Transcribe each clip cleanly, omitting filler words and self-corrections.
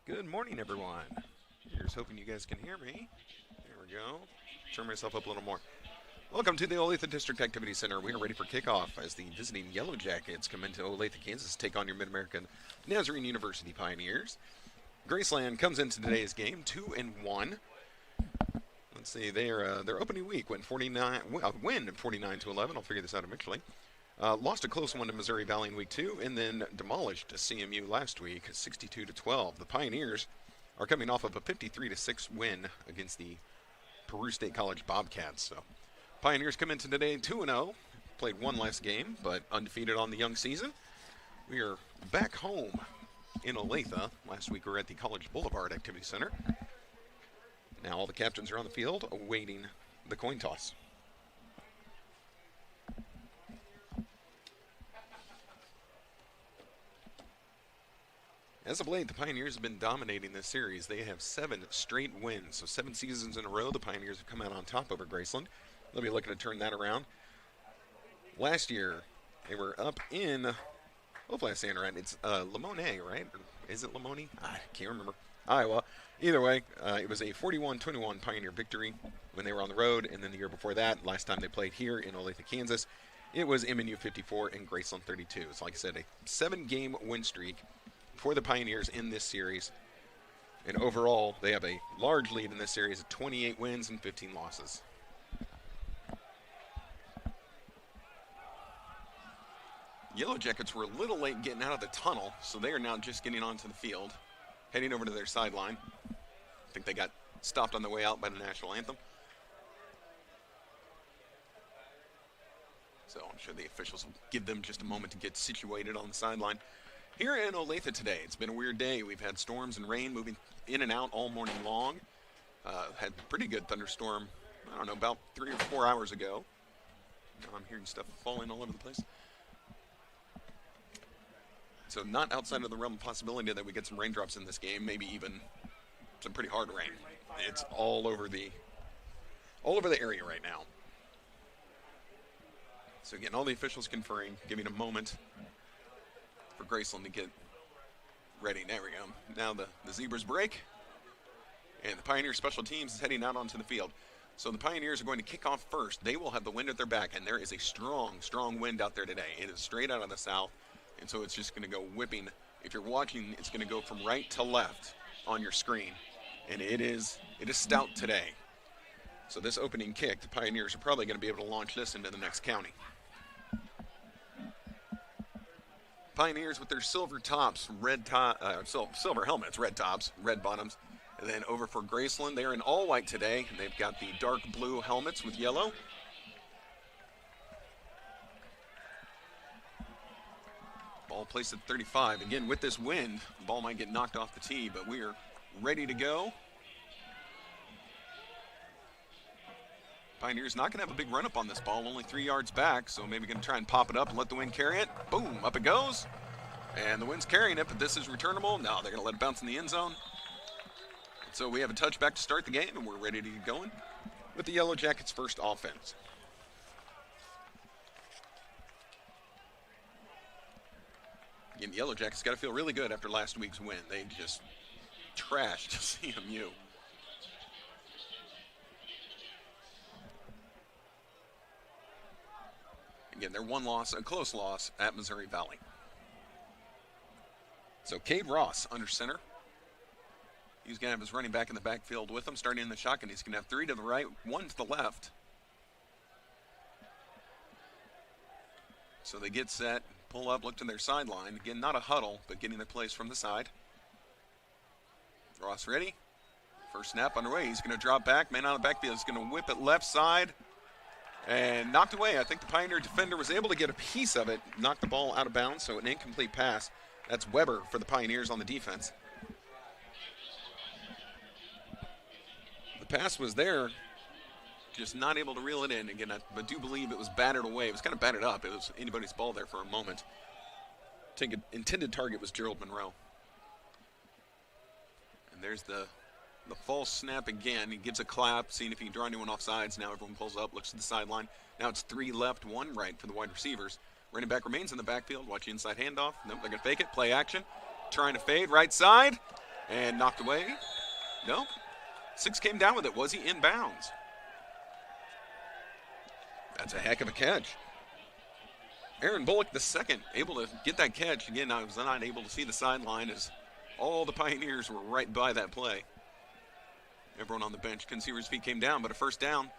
Good morning, everyone. Here's hoping you guys can hear me. There we go. Turn myself up a little more. Welcome to the Olathe District Activity Center. We are ready for kickoff as the visiting Yellow Jackets come into Olathe, Kansas to take on your Mid-American Nazarene University Pioneers. Graceland comes into today's game 2-1. Let's see, their opening week went 49-11. I'll figure this out eventually. Lost a close one to Missouri Valley in week 2, and then demolished CMU last week, 62-12. The Pioneers are coming off of a 53-6 win against the Peru State College Bobcats. So, Pioneers come into today 2-0. Played one last game, but undefeated on the young season. We are back home in Olathe. Last week we were at the College Boulevard Activity Center. Now all the captains are on the field awaiting the coin toss. As of late, the Pioneers have been dominating this series. They have 7 straight wins. So 7 seasons in a row, the Pioneers have come out on top over Graceland. They'll be looking to turn that around. Last year, they were up in, hopefully I'm saying it right, it's Limone, right? Or is it Limone? I can't remember. Iowa. Either way, it was a 41-21 Pioneer victory when they were on the road. And then the year before that, last time they played here in Olathe, Kansas, it was MNU 54 and Graceland 32. So like I said, a 7-game win streak for the Pioneers in this series. And overall, they have a large lead in this series of 28 wins and 15 losses. Yellow Jackets were a little late getting out of the tunnel, so they are now just getting onto the field, heading over to their sideline. I think they got stopped on the way out by the national anthem. So I'm sure the officials will give them just a moment to get situated on the sideline. Here in Olathe today, it's been a weird day. We've had storms and rain moving in and out all morning long. Had a pretty good thunderstorm, I don't know, about 3 or 4 hours ago. Now I'm hearing stuff falling all over the place. So not outside of the realm of possibility that we get some raindrops in this game, maybe even some pretty hard rain. It's all over the area right now. So again, all the officials conferring, giving a moment for Graceland to get ready. There we go. Now the Zebras break, and the Pioneer special teams is heading out onto the field. So the Pioneers are going to kick off first. They will have the wind at their back, and there is a strong, strong wind out there today. It is straight out of the south, and so it's just going to go whipping. If you're watching, it's going to go from right to left on your screen, and it is stout today. So this opening kick, the Pioneers are probably going to be able to launch this into the next county. Pioneers with their silver tops, silver helmets, red tops, red bottoms, And then over for Graceland, they're in all white today. They've got the dark blue helmets with yellow. Ball placed at 35. Again, with this wind, the ball might get knocked off the tee, but we are ready to go. Pioneers not going to have a big run up on this ball, only 3 yards back, so maybe going to try and pop it up and let the wind carry it. Boom, up it goes. And the wind's carrying it, but this is returnable. No, they're going to let it bounce in the end zone. So we have a touchback to start the game, and we're ready to get going with the Yellow Jackets' first offense. Again, the Yellow Jackets got to feel really good after last week's win. They just trashed CMU. Again, their one loss, a close loss at Missouri Valley. So Cade Ross under center. He's going to have his running back in the backfield with him, starting in the shotgun. He's going to have 3 to the right, 1 to the left. So they get set, pull up, look to their sideline. Again, not a huddle, but getting their plays from the side. Ross ready. First snap underway. He's going to drop back. Man out of the backfield. He's going to whip it left side. And knocked away. I think the Pioneer defender was able to get a piece of it, knock the ball out of bounds, so an incomplete pass. That's Weber for the Pioneers on the defense. The pass was there, just not able to reel it in. Again, I do believe it was batted away. It was kind of batted up. It was anybody's ball there for a moment. I think an intended target was Gerald Monroe. And there's the false snap again. He gives a clap, seeing if he can draw anyone off sides. Now everyone pulls up, looks to the sideline. Now it's 3 left, 1 right for the wide receivers. Running back remains in the backfield. Watch the inside handoff. Nope, they're going to fake it. Play action. Trying to fade. Right side. And knocked away. Nope. 6 came down with it. Was he in bounds? That's a heck of a catch. Aaron Bullock, the second, able to get that catch. Again, I was not able to see the sideline as all the Pioneers were right by that play. Everyone on the bench couldn't see where his feet came down, but a first down,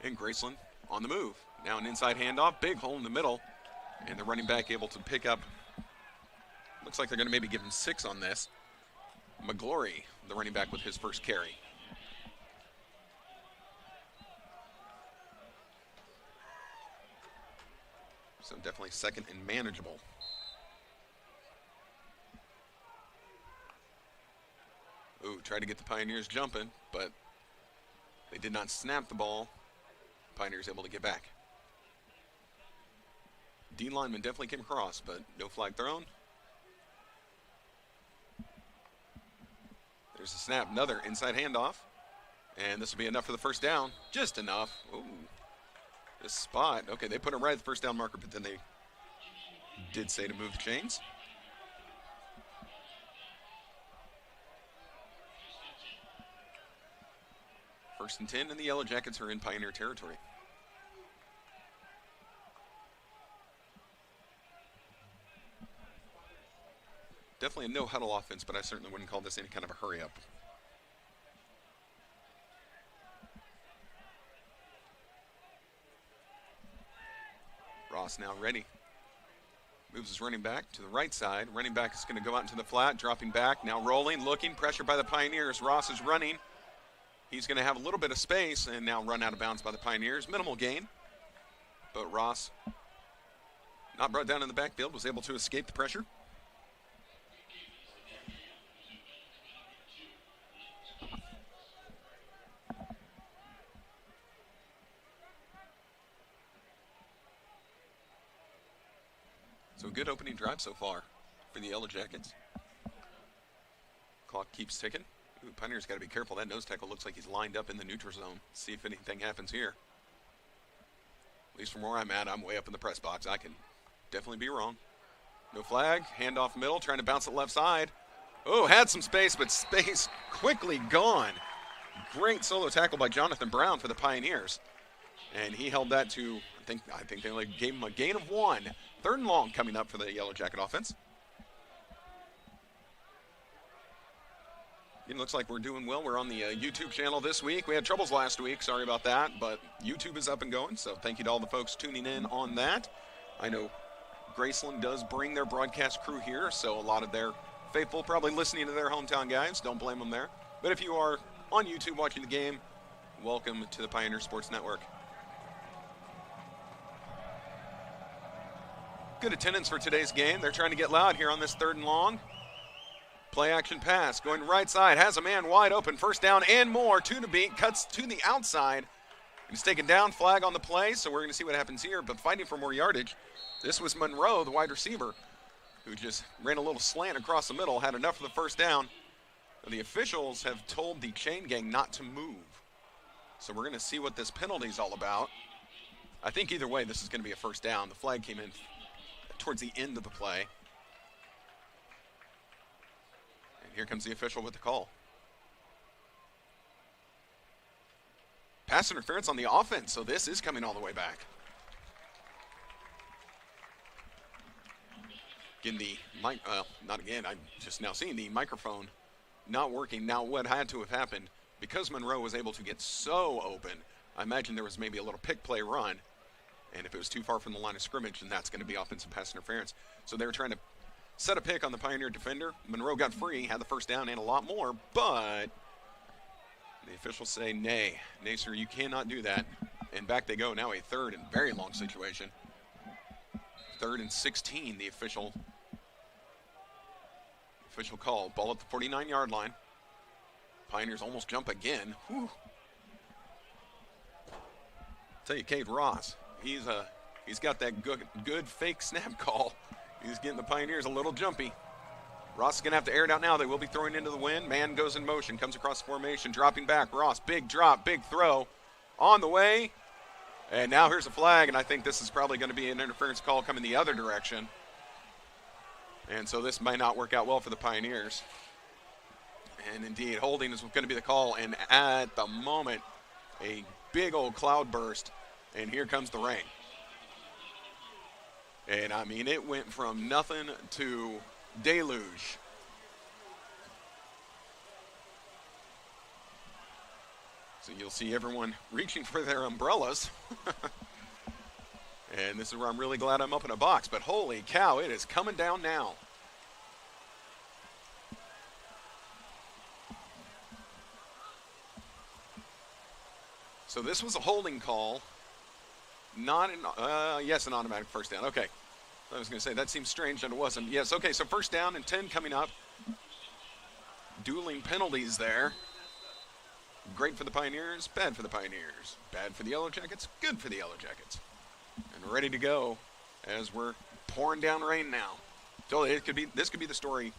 and Graceland on the move. Now an inside handoff, big hole in the middle, and the running back able to pick up. Looks like they're going to maybe give him 6 on this. McGlory, the running back, with his first carry. So definitely second and manageable. Ooh, tried to get the Pioneers jumping, but they did not snap the ball. Pioneers able to get back. D lineman definitely came across, but no flag thrown. There's a snap, another inside handoff. And this will be enough for the first down. Just enough. Ooh, this spot. Okay, they put it right at the first down marker, but then they did say to move the chains. First and 10, and the Yellow Jackets are in Pioneer territory. Definitely a no-huddle offense, but I certainly wouldn't call this any kind of a hurry-up. Ross now ready. Moves his running back to the right side. Running back is going to go out into the flat, dropping back, now rolling, looking, pressure by the Pioneers. Ross is running. He's going to have a little bit of space and now run out of bounds by the Pioneers. Minimal gain, but Ross, not brought down in the backfield, was able to escape the pressure. So a good opening drive so far for the Yellow Jackets. Clock keeps ticking. Ooh, Pioneers got to be careful. That nose tackle looks like he's lined up in the neutral zone. See if anything happens here. At least from where I'm at, I'm way up in the press box. I can definitely be wrong. No flag. Handoff middle. Trying to bounce it left side. Oh, had some space, but space quickly gone. Great solo tackle by Jonathan Brown for the Pioneers. And he held that to, I think they only gave him a gain of 1. 3rd and long coming up for the Yellow Jacket offense. It looks like we're doing well. We're on the YouTube channel this week. We had troubles last week. Sorry about that. But YouTube is up and going. So thank you to all the folks tuning in on that. I know Graceland does bring their broadcast crew here. So a lot of their faithful probably listening to their hometown guys. Don't blame them there. But if you are on YouTube watching the game, welcome to the Pioneer Sports Network. Good attendance for today's game. They're trying to get loud here on this 3rd and long. Play action pass, going right side, has a man wide open, first down and more, 2 to beat, cuts to the outside. He's taken down, flag on the play, so we're going to see what happens here, but fighting for more yardage. This was Monroe, the wide receiver, who just ran a little slant across the middle, had enough for the first down. The officials have told the chain gang not to move, so we're going to see what this penalty is all about. I think either way, this is going to be a first down. The flag came in towards the end of the play. Here comes the official with the call. Pass interference on the offense, so this is coming all the way back. Again, not again, I'm just now seeing the microphone not working. Now, what had to have happened, because Monroe was able to get so open, I imagine there was maybe a little pick play run, and if it was too far from the line of scrimmage, then that's going to be offensive pass interference. So they were trying to set a pick on the Pioneer defender. Monroe got free, had the first down and a lot more, but the officials say, nay, sir, you cannot do that. And back they go, now a 3rd and very long situation. 3rd and 16, the official call. Ball at the 49-yard line. Pioneers almost jump again. Whew. Tell you, Cade Ross, he's got that good fake snap call. He's getting the Pioneers a little jumpy. Ross is going to have to air it out now. They will be throwing into the wind. Man goes in motion, comes across the formation, dropping back. Ross, big drop, big throw. On the way. And now here's a flag, and I think this is probably going to be an interference call coming the other direction. And so this might not work out well for the Pioneers. And indeed, holding is going to be the call. And at the moment, a big old cloud burst, and here comes the rain. And, I mean, it went from nothing to deluge. So you'll see everyone reaching for their umbrellas. And this is where I'm really glad I'm up in a box. But holy cow, it is coming down now. So this was a holding call. Yes, an automatic first down. Okay. I was going to say, that seems strange, and it wasn't. Yes, okay, so 1st down and 10 coming up. Dueling penalties there. Great for the Pioneers, bad for the Pioneers. Bad for the Yellow Jackets, good for the Yellow Jackets. And ready to go as we're pouring down rain now. So this could be the story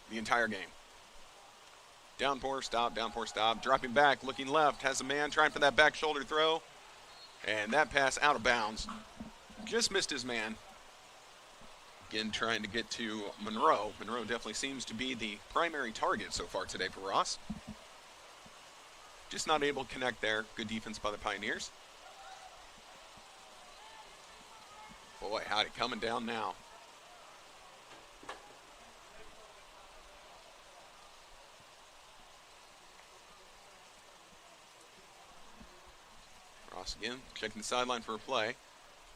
the entire game. Downpour, stop, dropping back, looking left, has a man trying for that back shoulder throw. And that pass out of bounds. Just missed his man. Again, trying to get to Monroe. Monroe definitely seems to be the primary target so far today for Ross. Just not able to connect there. Good defense by the Pioneers. Boy, howdy, coming down now. Ross again, checking the sideline for a play.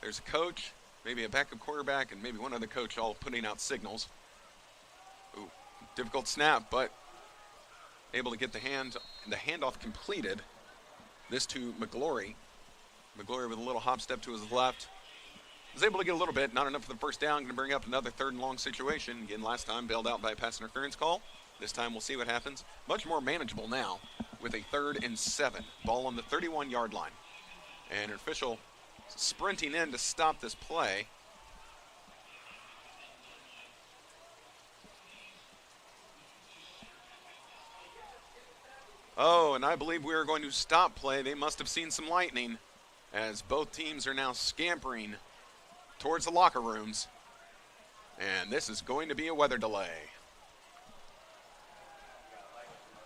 There's a coach, maybe a backup quarterback, and maybe one other coach all putting out signals. Ooh, difficult snap, but able to get the handoff completed. This to McGlory. McGlory with a little hop step to his left. Was able to get a little bit, not enough for the first down. Going to bring up another 3rd and long situation. Again, last time bailed out by a pass interference call. This time we'll see what happens. Much more manageable now with a 3rd and 7. Ball on the 31-yard line. And an official sprinting in to stop this play. Oh, and I believe we are going to stop play. They must have seen some lightning as both teams are now scampering towards the locker rooms. And this is going to be a weather delay.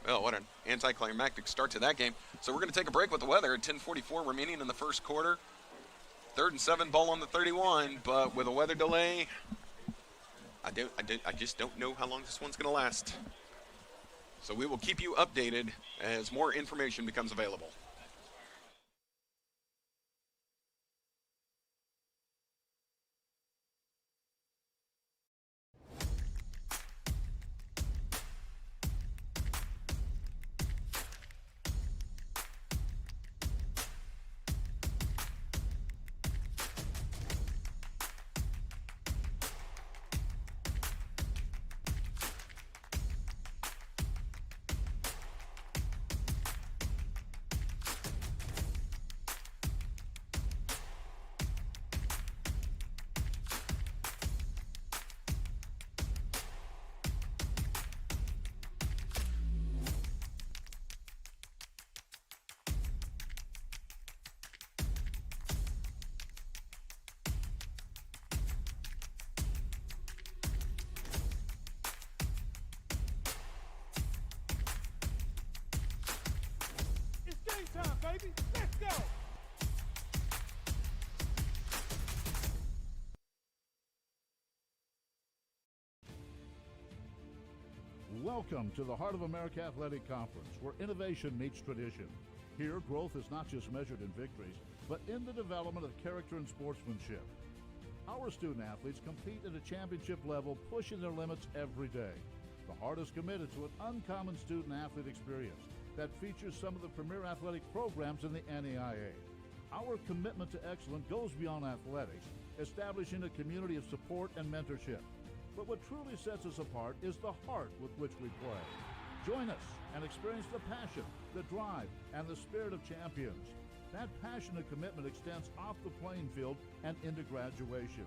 Well, what an anticlimactic start to that game. So we're going to take a break with the weather at 10:44 remaining in the first quarter. 3rd and 7, ball on the 31, but with a weather delay, I just don't know how long this one's going to last. So we will keep you updated as more information becomes available. Welcome to the Heart of America Athletic Conference, where innovation meets tradition. Here, growth is not just measured in victories, but in the development of character and sportsmanship. Our student athletes compete at a championship level, pushing their limits every day. The Heart is committed to an uncommon student athlete experience that features some of the premier athletic programs in the NAIA. Our commitment to excellence goes beyond athletics, establishing a community of support and mentorship. But what truly sets us apart is the heart with which we play. Join us and experience the passion, the drive, and the spirit of champions. That passion and commitment extends off the playing field and into graduation.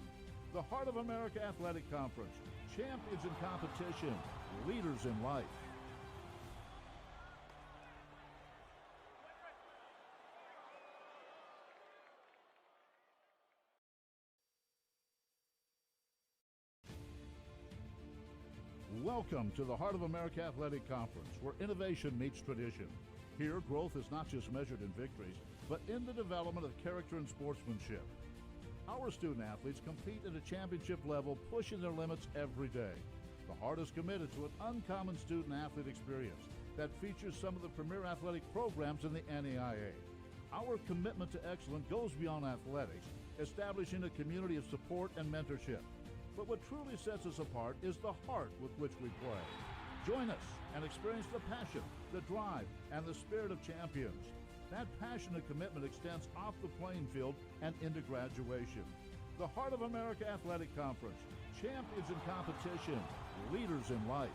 The Heart of America Athletic Conference, champions in competition, leaders in life. Welcome to the Heart of America Athletic Conference, where innovation meets tradition. Here, growth is not just measured in victories, but in the development of character and sportsmanship. Our student athletes compete at a championship level, pushing their limits every day. The Heart is committed to an uncommon student athlete experience that features some of the premier athletic programs in the NAIA. Our commitment to excellence goes beyond athletics, establishing a community of support and mentorship. But what truly sets us apart is the heart with which we play. Join us and experience the passion, the drive, and the spirit of champions. That passion and commitment extends off the playing field and into graduation. The Heart of America Athletic Conference, champions in competition, leaders in life.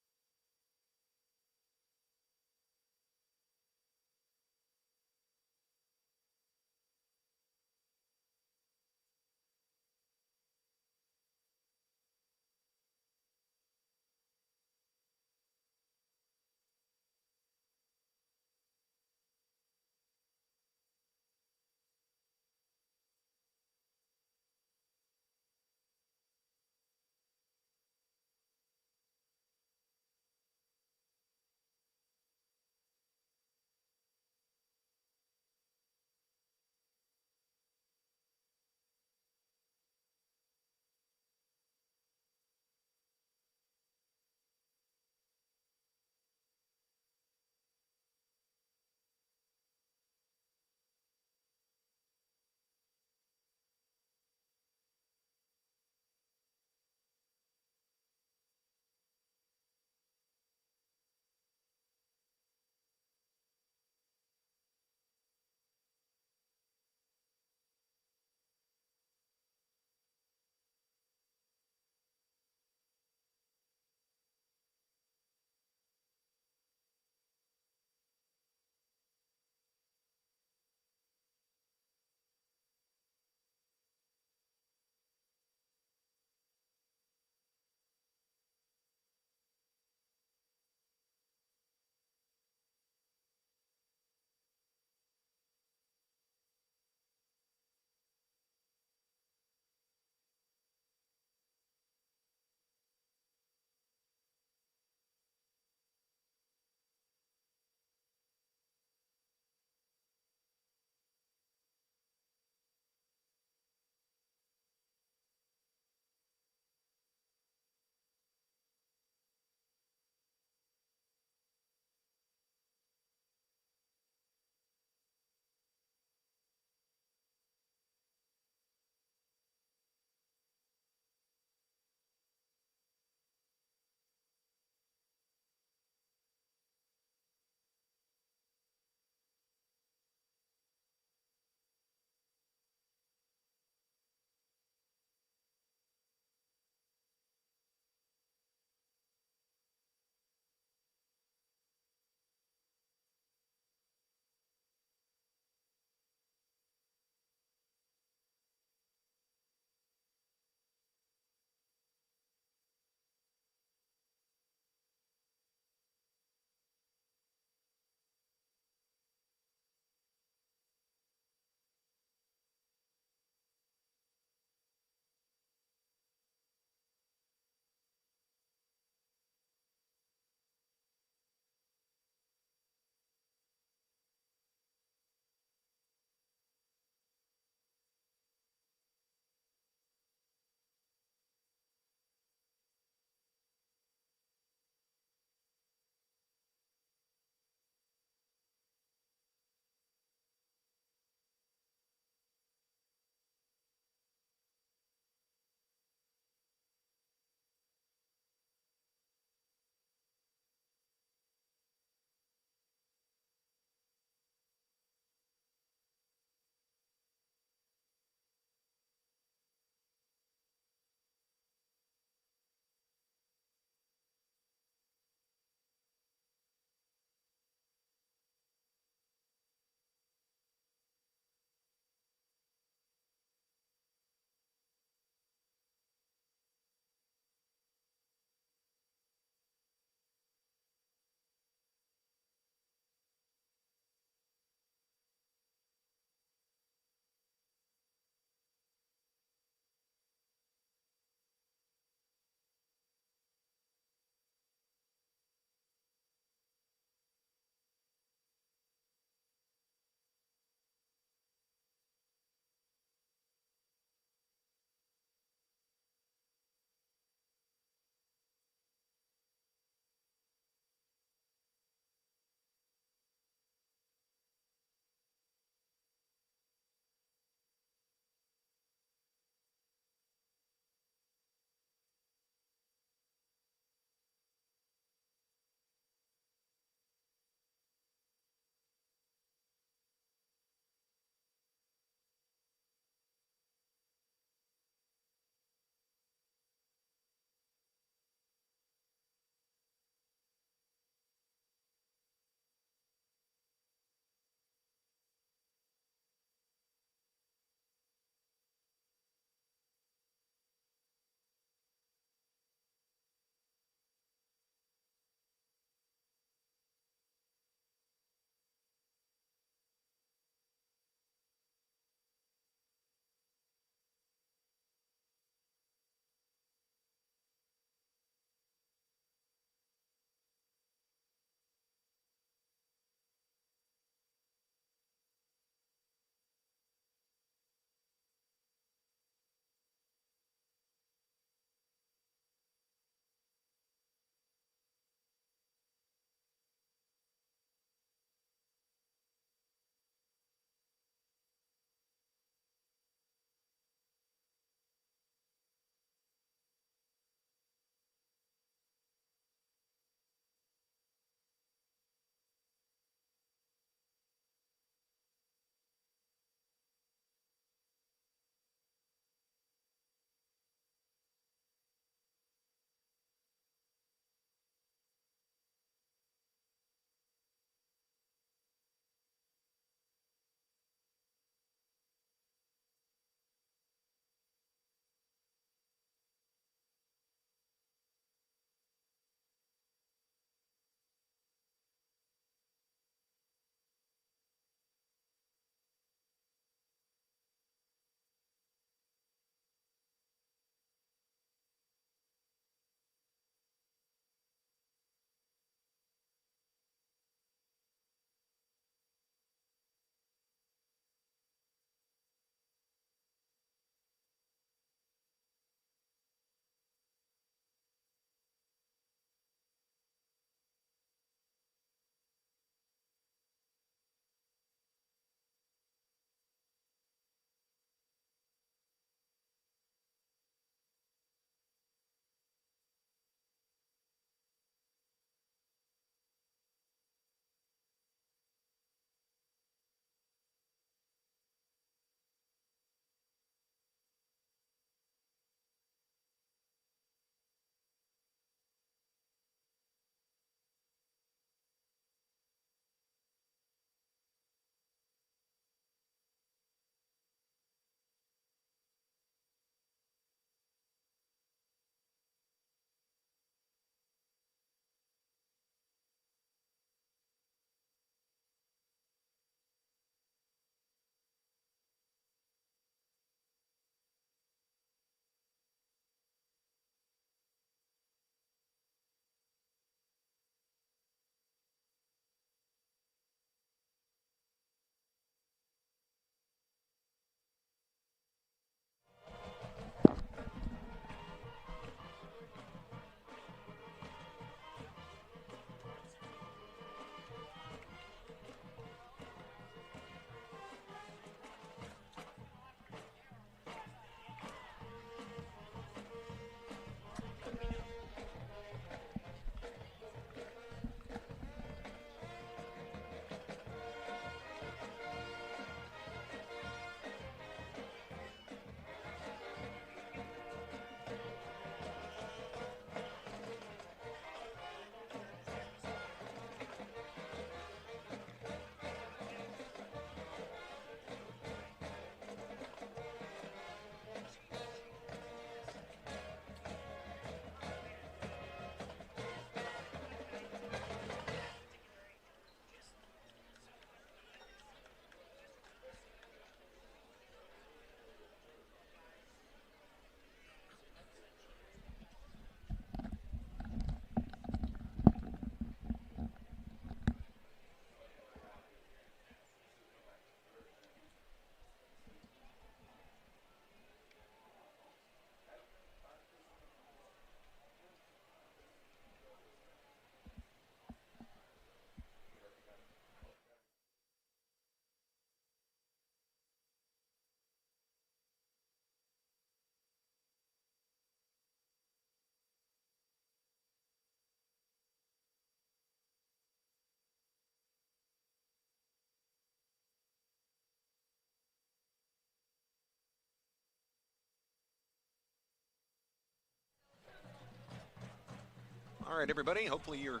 All right, everybody. Hopefully you're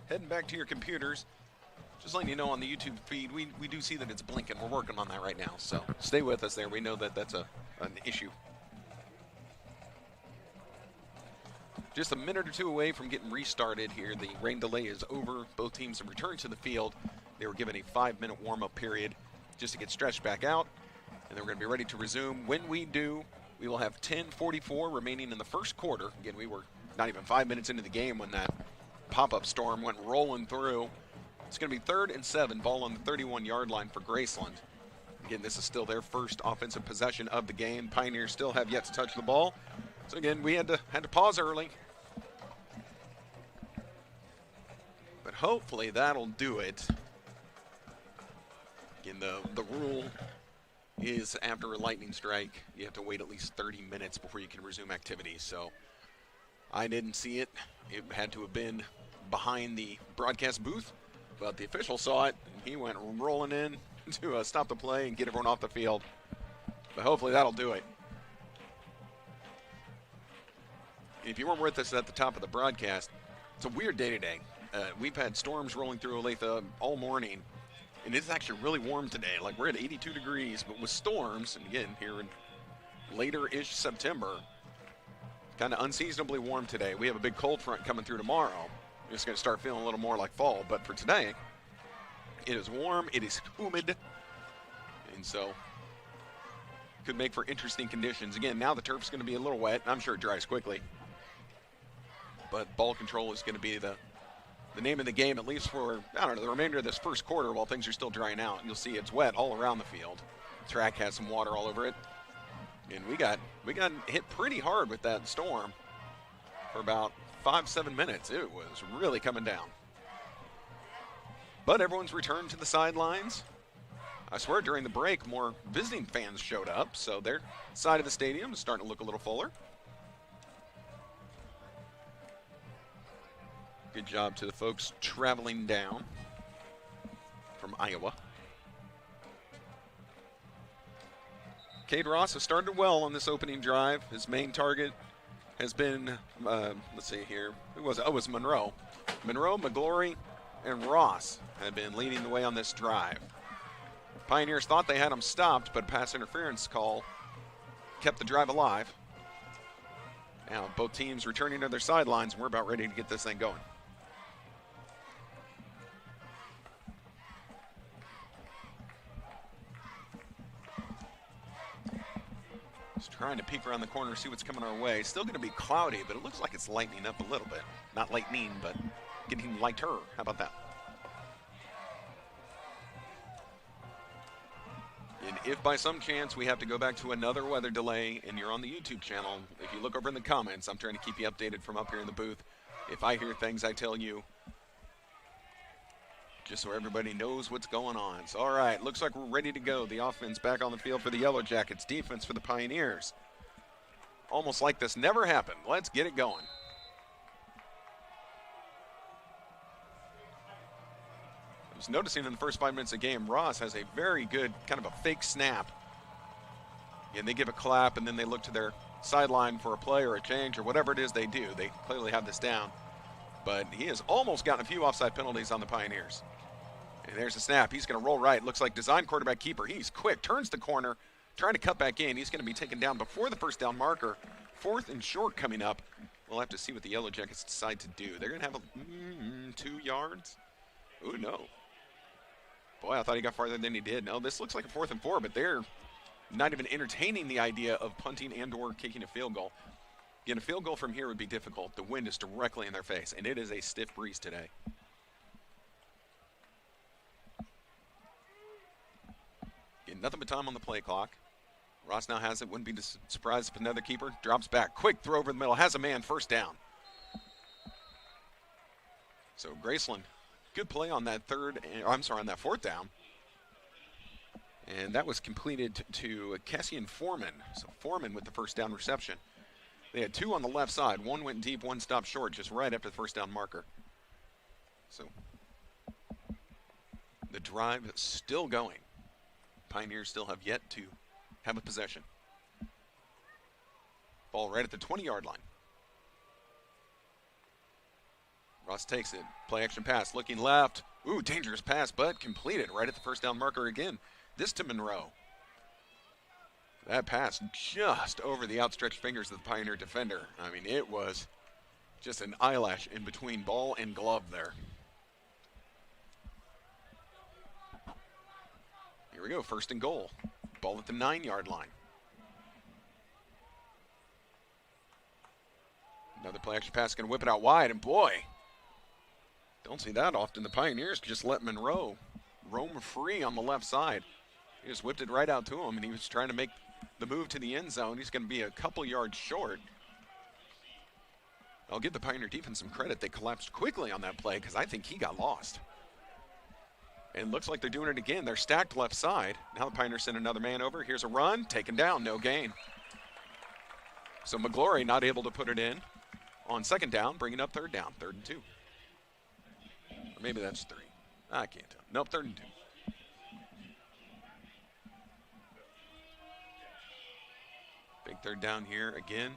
heading back to your computers. Just letting you know on the YouTube feed, we do see that it's blinking. We're working on that right now, so stay with us there. We know that that's an issue. Just a minute or two away from getting restarted here. The rain delay is over. Both teams have returned to the field. They were given a 5-minute warm-up period just to get stretched back out, and then we're going to be ready to resume. When we do, we will have 10:44 remaining in the first quarter. Again, we were not even 5 minutes into the game when that pop-up storm went rolling through. It's going to be 3rd and 7, ball on the 31-yard line for Graceland. Again, this is still their first offensive possession of the game. Pioneers still have yet to touch the ball. So again, we had to pause early. But hopefully that'll do it. Again, the rule is after a lightning strike, you have to wait at least 30 minutes before you can resume activities. So I didn't see it. It had to have been behind the broadcast booth. But the official saw it, and he went rolling in to stop the play and get everyone off the field. But hopefully that'll do it. If you weren't with us at the top of the broadcast, it's a weird day today. We've had storms rolling through Olathe all morning, and it's actually really warm today. Like, we're at 82 degrees, but with storms, and again, here in later-ish September, kind of unseasonably warm today. We have a big cold front coming through tomorrow. It's going to start feeling a little more like fall, but for today, it is warm, it is humid, and so could make for interesting conditions. Again, now the turf's going to be a little wet. I'm sure it dries quickly, but ball control is going to be the name of the game, at least for, I don't know, the remainder of this first quarter while things are still drying out. You'll see it's wet all around the field. The track has some water all over it, and we got hit pretty hard with that storm for about 5-7 minutes. It was really coming down. But everyone's returned to the sidelines. I swear during the break, more visiting fans showed up, so their side of the stadium is starting to look a little fuller. Good job to the folks traveling down from Iowa. Cade Ross has started well on this opening drive. His main target has been, let's see here, who was it? Oh, it was Monroe. Monroe, McGlory, and Ross have been leading the way on this drive. Pioneers thought they had him stopped, but a pass interference call kept the drive alive. Now, both teams returning to their sidelines, and we're about ready to get this thing going. Just trying to peek around the corner, see what's coming our way. Still going to be cloudy, but it looks like it's lightening up a little bit. Not lightning, but getting lighter. How about that? And if by some chance we have to go back to another weather delay and you're on the YouTube channel, if you look over in the comments, I'm trying to keep you updated from up here in the booth. If I hear things, I tell you, just so everybody knows what's going on. So, all right, looks like we're ready to go. The offense back on the field for the Yellow Jackets, defense for the Pioneers. Almost like this never happened. Let's get it going. I was noticing in the first 5 minutes of the game, Ross has a very good kind of a fake snap. And they give a clap, and then they look to their sideline for a play or a change or whatever it is they do. They clearly have this down. But he has almost gotten a few offside penalties on the Pioneers. And there's a snap. He's going to roll right. Looks like design quarterback keeper. He's quick, turns the corner, trying to cut back in. He's going to be taken down before the first down marker. 4th and short coming up. We'll have to see what the Yellow Jackets decide to do. They're going to have 2 yards. Ooh, no. Boy, I thought he got farther than he did. No, this looks like a 4th and 4, but they're not even entertaining the idea of punting and or kicking a field goal. Again, a field goal from here would be difficult. The wind is directly in their face, and it is a stiff breeze today. Again, nothing but time on the play clock. Ross now has it. Wouldn't be surprised if another keeper drops back. Quick throw over the middle. Has a man. First down. So Graceland, good play on that on that 4th down. And that was completed to Cassian Foreman. So Foreman with the first down reception. They had 2 on the left side. 1 went deep, 1 stopped short, just right after the first down marker. So the drive is still going. Pioneers still have yet to have a possession. Ball right at the 20-yard line. Ross takes it. Play action pass. Looking left. Ooh, dangerous pass, but completed right at the first down marker again. This to Monroe. That pass just over the outstretched fingers of the Pioneer defender. I mean, it was just an eyelash in between ball and glove there. Here we go, 1st and goal. Ball at the 9-yard line. Another play action pass, going to whip it out wide, and boy, don't see that often. The Pioneers just let Monroe roam free on the left side. He just whipped it right out to him, and he was trying to make the move to the end zone. He's going to be a couple yards short. I'll give the Pioneer defense some credit. They collapsed quickly on that play because I think he got lost. And looks like they're doing it again. They're stacked left side. Now the Pioneers send another man over. Here's a run, taken down, no gain. So McGlory not able to put it in on 2nd down, bringing up 3rd down, 3rd and 2. Or maybe that's 3. I can't tell. Nope, 3rd and 2. Big 3rd down here again.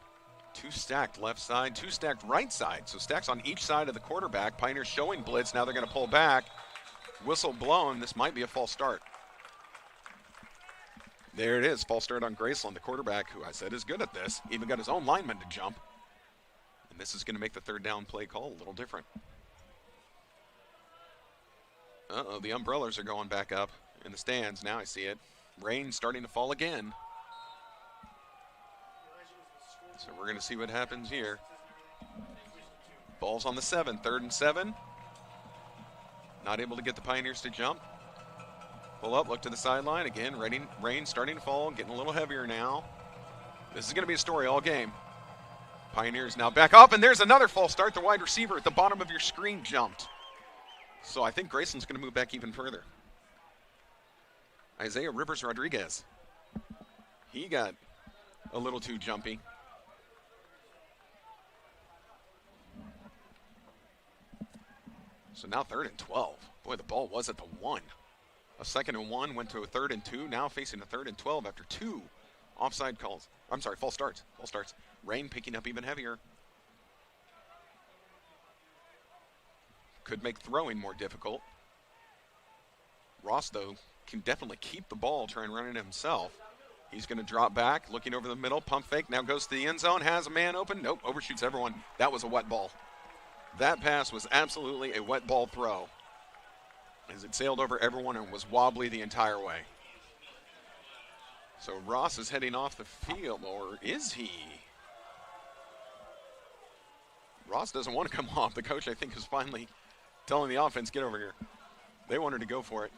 2 stacked left side, 2 stacked right side. So stacks on each side of the quarterback. Pioneers showing blitz. Now they're going to pull back. Whistle blown. This might be a false start. There it is. False start on Graceland, the quarterback, who I said is good at this. Even got his own lineman to jump. And this is going to make the 3rd down play call a little different. Uh-oh, the umbrellas are going back up in the stands. Now I see it. Rain starting to fall again. So we're going to see what happens here. Ball's on the 7, 3rd and 7. Not able to get the Pioneers to jump. Pull up, look to the sideline. Again, rain starting to fall, getting a little heavier now. This is going to be a story all game. Pioneers now back up, and there's another false start. The wide receiver at the bottom of your screen jumped. So I think Graceland's going to move back even further. Isaiah Rivers Rodriguez. He got a little too jumpy. So now 3rd and 12. Boy, the ball was at the 1. A 2nd and 1 went to a 3rd and 2. Now facing a 3rd and 12 after 2 offside calls. I'm sorry, false starts. False starts. Rain picking up even heavier. Could make throwing more difficult. Ross, though, can definitely keep the ball, try and run it himself. He's going to drop back, looking over the middle, pump fake, now goes to the end zone, has a man open. Nope, overshoots everyone. That was a wet ball. That pass was absolutely a wet ball throw, as it sailed over everyone and was wobbly the entire way. So Ross is heading off the field, or is he? Ross doesn't want to come off. The coach, I think, is finally telling the offense, get over here. They wanted to go for it.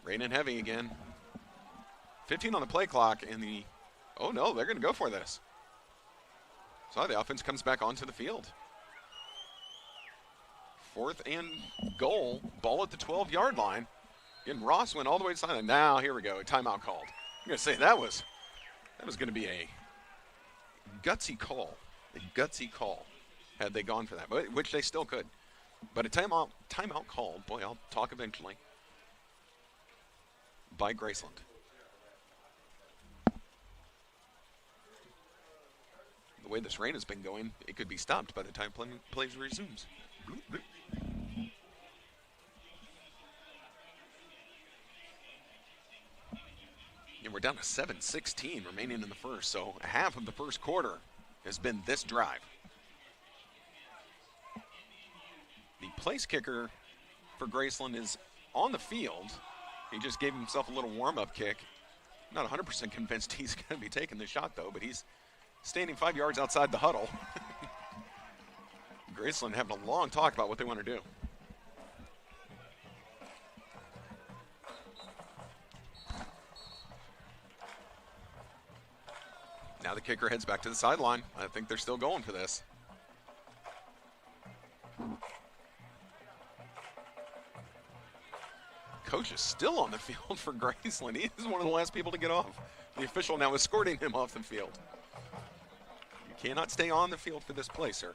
Raining heavy again. 15 on the play clock, and oh no, they're going to go for this. So the offense comes back onto the field. 4th and goal, ball at the 12-yard line. And Ross went all the way to the sideline. Now, here we go, a timeout called. I'm going to say that was going to be a gutsy call. A gutsy call had they gone for that, which they still could. But a timeout called, boy, I'll talk eventually, by Graceland. The way this rain has been going, it could be stopped by the time play resumes. And we're down to 7:16 remaining in the first, so half of the first quarter has been this drive. The place kicker for Graceland is on the field. He just gave himself a little warm-up kick. Not 100% convinced he's going to be taking the shot, though, but he's standing 5 yards outside the huddle. Graceland having a long talk about what they want to do. Now the kicker heads back to the sideline. I think they're still going for this. Coach is still on the field for Graceland. He is one of the last people to get off. The official now escorting him off the field. You cannot stay on the field for this play, sir.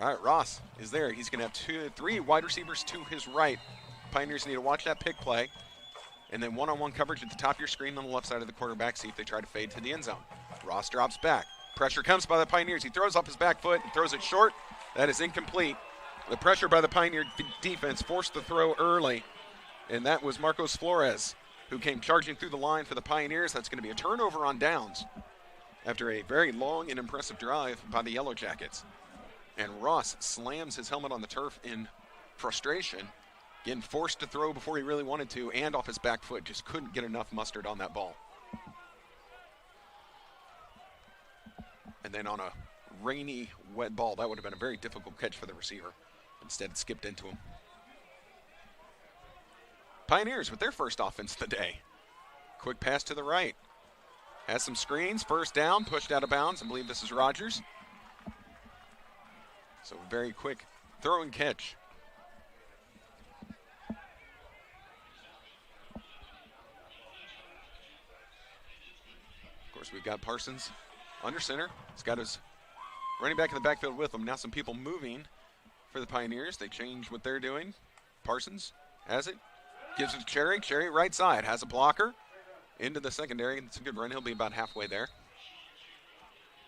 All right, Ross is there. He's going to have 3 wide receivers to his right. Pioneers need to watch that pick play. And then one-on-one coverage at the top of your screen on the left side of the quarterback. See if they try to fade to the end zone. Ross drops back. Pressure comes by the Pioneers. He throws off his back foot and throws it short. That is incomplete. The pressure by the Pioneer defense forced the throw early, and that was Marcos Flores, who came charging through the line for the Pioneers. That's going to be a turnover on downs after a very long and impressive drive by the Yellow Jackets. And Ross slams his helmet on the turf in frustration, getting forced to throw before he really wanted to, and off his back foot. Just couldn't get enough mustard on that ball. And then on a rainy, wet ball, that would have been a very difficult catch for the receiver. Instead, it skipped into him. Pioneers with their first offense of the day. Quick pass to the right. Has some screens, first down, pushed out of bounds. I believe this is Rogers. So very quick throw and catch. Of course, we've got Parsons under center. He's got his running back in the backfield with him. Now some people moving for the Pioneers. They change what they're doing. Parsons has it. Gives it to Cherry. Cherry right side. Has a blocker. Into the secondary. It's a good run. He'll be about halfway there.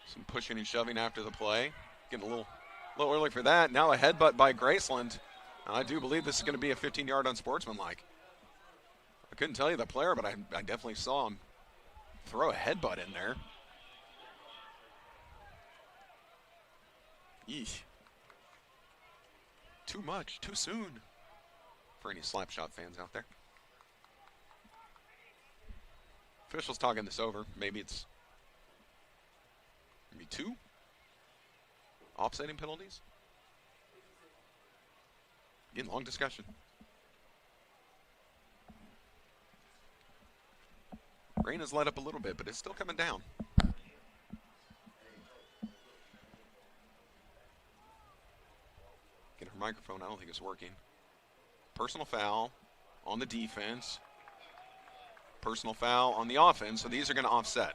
Some pushing and shoving after the play. Getting a little early for that. Now a headbutt by Graceland. I do believe this is going to be a 15-yard unsportsmanlike. I couldn't tell you the player, but I definitely saw him throw a headbutt in there. Yeesh. Too much, too soon for any Slapshot fans out there. Officials talking this over. Maybe it's two offsetting penalties. Again, long discussion. Rain has let up a little bit, but it's still coming down. Get her microphone. I don't think it's working. Personal foul on the defense. Personal foul on the offense, so these are going to offset.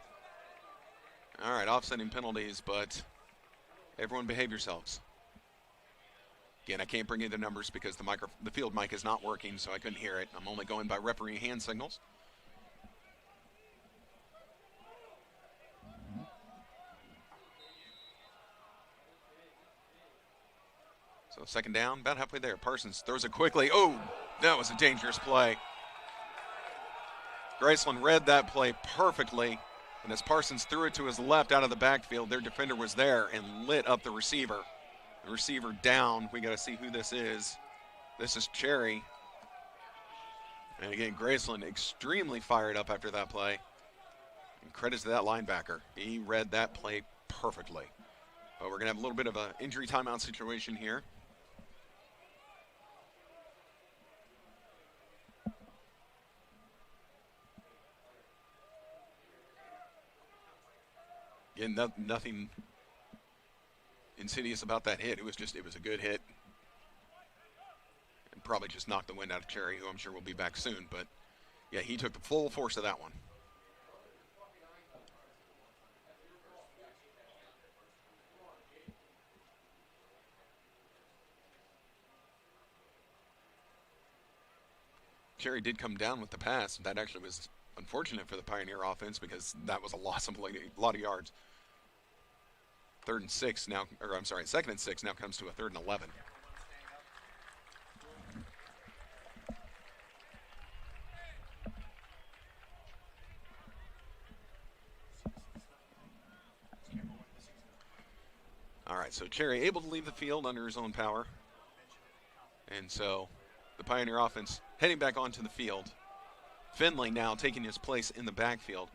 All right, offsetting penalties, but everyone behave yourselves. Again, I can't bring you the numbers because the field mic is not working, so I couldn't hear it. I'm only going by referee hand signals. So second down, about halfway there. Parsons throws it quickly. Oh, that was a dangerous play. Graceland read that play perfectly, and as Parsons threw it to his left out of the backfield, their defender was there and lit up the receiver. The receiver down. We got to see who this is. This is Cherry. And again, Graceland extremely fired up after that play. And credits to that linebacker. He read that play perfectly. But we're going to have a little bit of an injury timeout situation here. Again, nothing insidious about that hit. It was a good hit. And probably just knocked the wind out of Cherry, who I'm sure will be back soon. But, yeah, he took the full force of that one. Cherry did come down with the pass. That actually was unfortunate for the Pioneer offense because that was a loss of a lot of yards. Second and 6 now comes to a 3rd and 11. All right, so Cherry able to leave the field under his own power. And so the Pioneer offense heading back onto the field. Finley now taking his place in the backfield.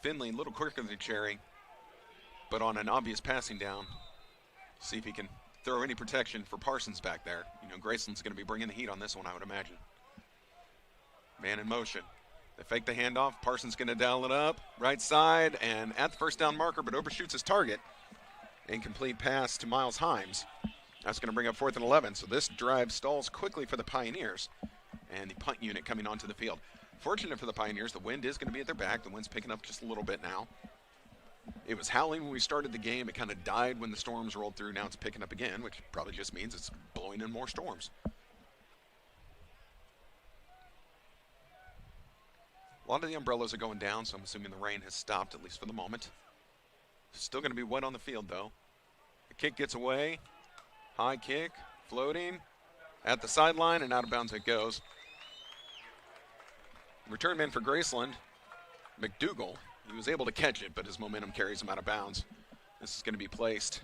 Finley a little quicker than Cherry, but on an obvious passing down. See if he can throw any protection for Parsons back there. You know, Graceland's going to be bringing the heat on this one, I would imagine. Man in motion. They fake the handoff. Parsons going to dial it up. Right side and at the first down marker, but overshoots his target. Incomplete pass to Miles Himes. That's going to bring up 4th and 11. So this drive stalls quickly for the Pioneers. And the punt unit coming onto the field. Fortunate for the Pioneers, the wind is going to be at their back. The wind's picking up just a little bit now. It was howling when we started the game. It kind of died when the storms rolled through. Now it's picking up again, which probably just means it's blowing in more storms. A lot of the umbrellas are going down, so I'm assuming the rain has stopped, at least for the moment. Still going to be wet on the field, though. The kick gets away. High kick, floating, at the sideline, and out of bounds it goes. Return man for Graceland, McDougal. He was able to catch it, but his momentum carries him out of bounds. This is going to be placed,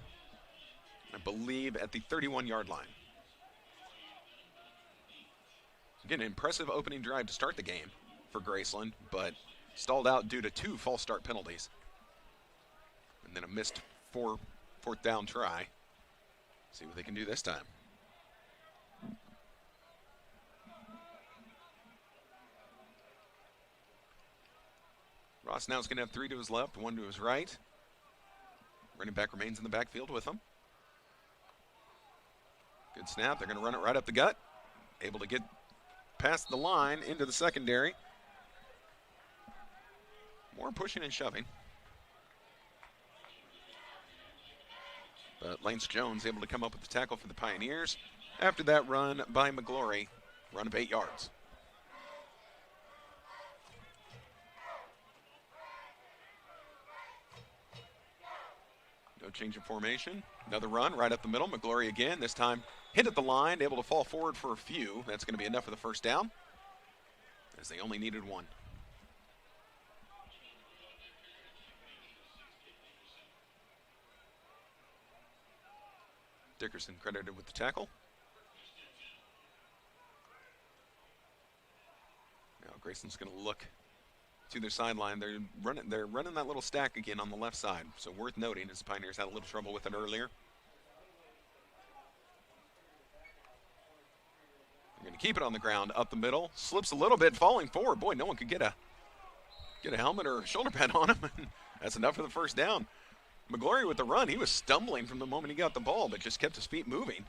I believe, at the 31-yard line. Again, an impressive opening drive to start the game for Graceland, but stalled out due to 2 false start penalties. And then a missed fourth down try. See what they can do this time. Ross now is going to have 3 to his left, 1 to his right. Running back remains in the backfield with him. Good snap. They're going to run it right up the gut. Able to get past the line into the secondary. More pushing and shoving. But Lance Jones able to come up with the tackle for the Pioneers. After that run by McGlory, run of 8 yards. No change in formation. Another run right up the middle. McGlory again, this time hit at the line, able to fall forward for a few. That's going to be enough for the first down, as they only needed 1. Dickerson credited with the tackle. Now Grayson's going to look to their sideline. They're running that little stack again on the left side. So worth noting, as the Pioneers had a little trouble with it earlier. They're going to keep it on the ground up the middle. Slips a little bit, falling forward. Boy, no one could get a helmet or a shoulder pad on him. That's enough for the first down. McGlory with the run, he was stumbling from the moment he got the ball, but just kept his feet moving.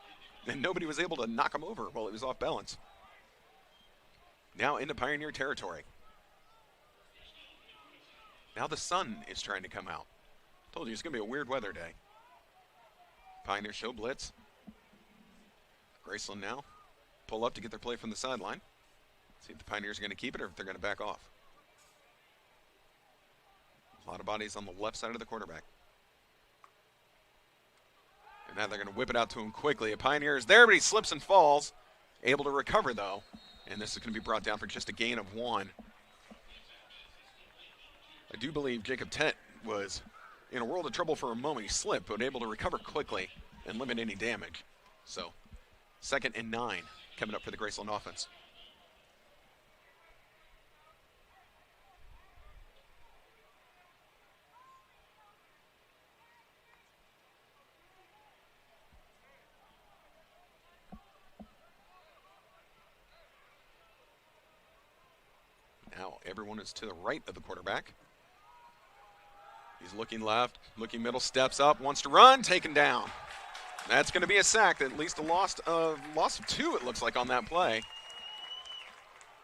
And nobody was able to knock him over while he was off balance. Now into Pioneer territory. Now the sun is trying to come out. Told you it's going to be a weird weather day. Pioneers show blitz. Graceland now pull up to get their play from the sideline. See if the Pioneers are going to keep it or if they're going to back off. A lot of bodies on the left side of the quarterback. And now they're going to whip it out to him quickly. A Pioneer is there, but he slips and falls. Able to recover, though. And this is going to be brought down for just a gain of 1. I do believe Jacob Tent was in a world of trouble for a moment. He slipped, but able to recover quickly and limit any damage. So, 2nd and 9 coming up for the Graceland offense. Now everyone is to the right of the quarterback. He's looking left, looking middle, steps up, wants to run, taken down. That's going to be a sack, at least a loss of 2, it looks like, on that play.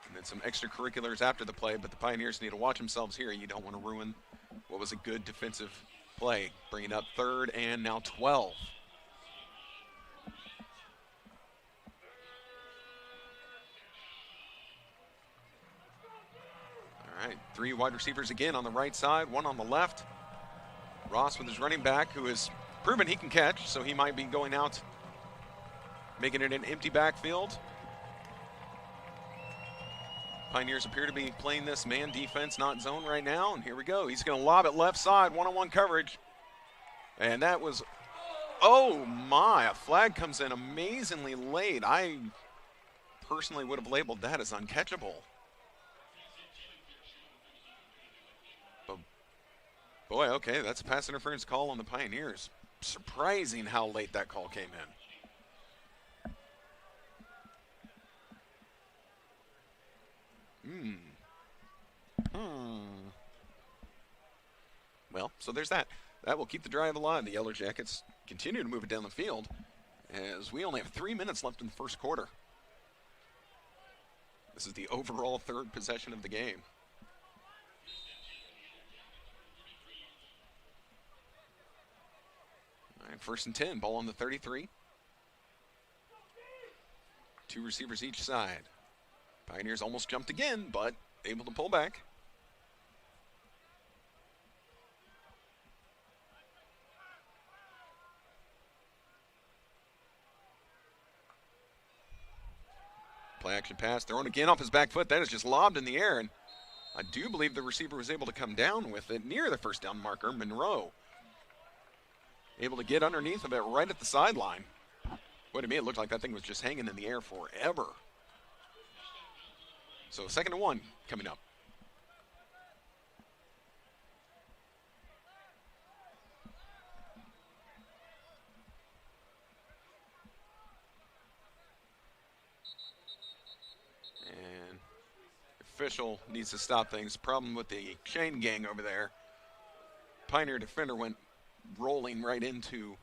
And then some extracurriculars after the play, but the Pioneers need to watch themselves here. You don't want to ruin what was a good defensive play. Bringing up 3rd and now 12. All right, 3 wide receivers again on the right side, 1 on the left. Ross with his running back, who has proven he can catch, so he might be going out, making it an empty backfield. Pioneers appear to be playing this man defense, not zone right now, and here we go. He's going to lob it left side, one-on-one coverage. And that was, oh my, a flag comes in amazingly late. I personally would have labeled that as uncatchable. Boy, okay, that's a pass interference call on the Pioneers. Surprising how late that call came in. Well, so there's that. That will keep the drive alive. The Yellow Jackets continue to move it down the field as we only have 3 minutes left in the first quarter. This is the overall 3rd possession of the game. All right, 1st and 10, ball on the 33. 2 receivers each side. Pioneers almost jumped again, but able to pull back. Play-action pass. Thrown again off his back foot. That is just lobbed in the air, and I do believe the receiver was able to come down with it near the first down marker, Monroe. Able to get underneath of it right at the sideline. Boy, to me, it looked like that thing was just hanging in the air forever. So 2nd and 1 coming up. And official needs to stop things. Problem with the chain gang over there. Pioneer defender went rolling right into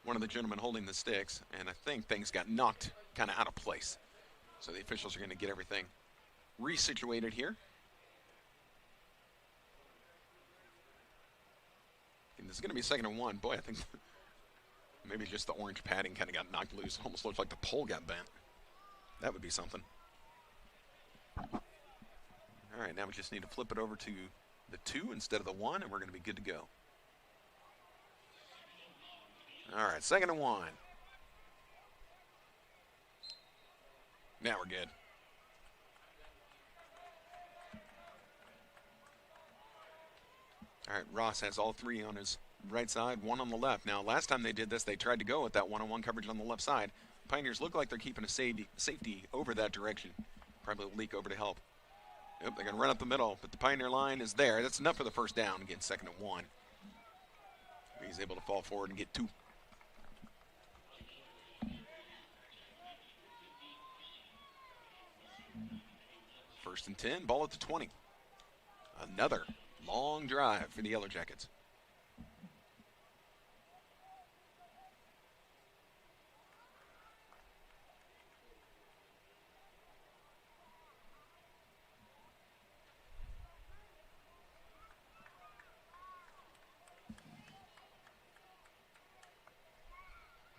one of the gentlemen holding the sticks, and I think things got knocked kind of out of place. So the officials are going to get everything resituated here. And this is going to be 2nd and 1. Boy, I think maybe just the orange padding kind of got knocked loose. Almost looked like the pole got bent. That would be something. All right, now we just need to flip it over to the 2 instead of the 1, and we're going to be good to go. All right, 2nd and 1. Now we're good. All right, Ross has all 3 on his right side, 1 on the left. Now, last time they did this, they tried to go with that one-on-one coverage on the left side. Pioneers look like they're keeping a safety over that direction. Probably leak over to help. Yep, they're going to run up the middle, but the Pioneer line is there. That's enough for the first down. Again, 2nd and 1. He's able to fall forward and get 2. First and 10, ball at the 20. Another long drive for the Yellow Jackets.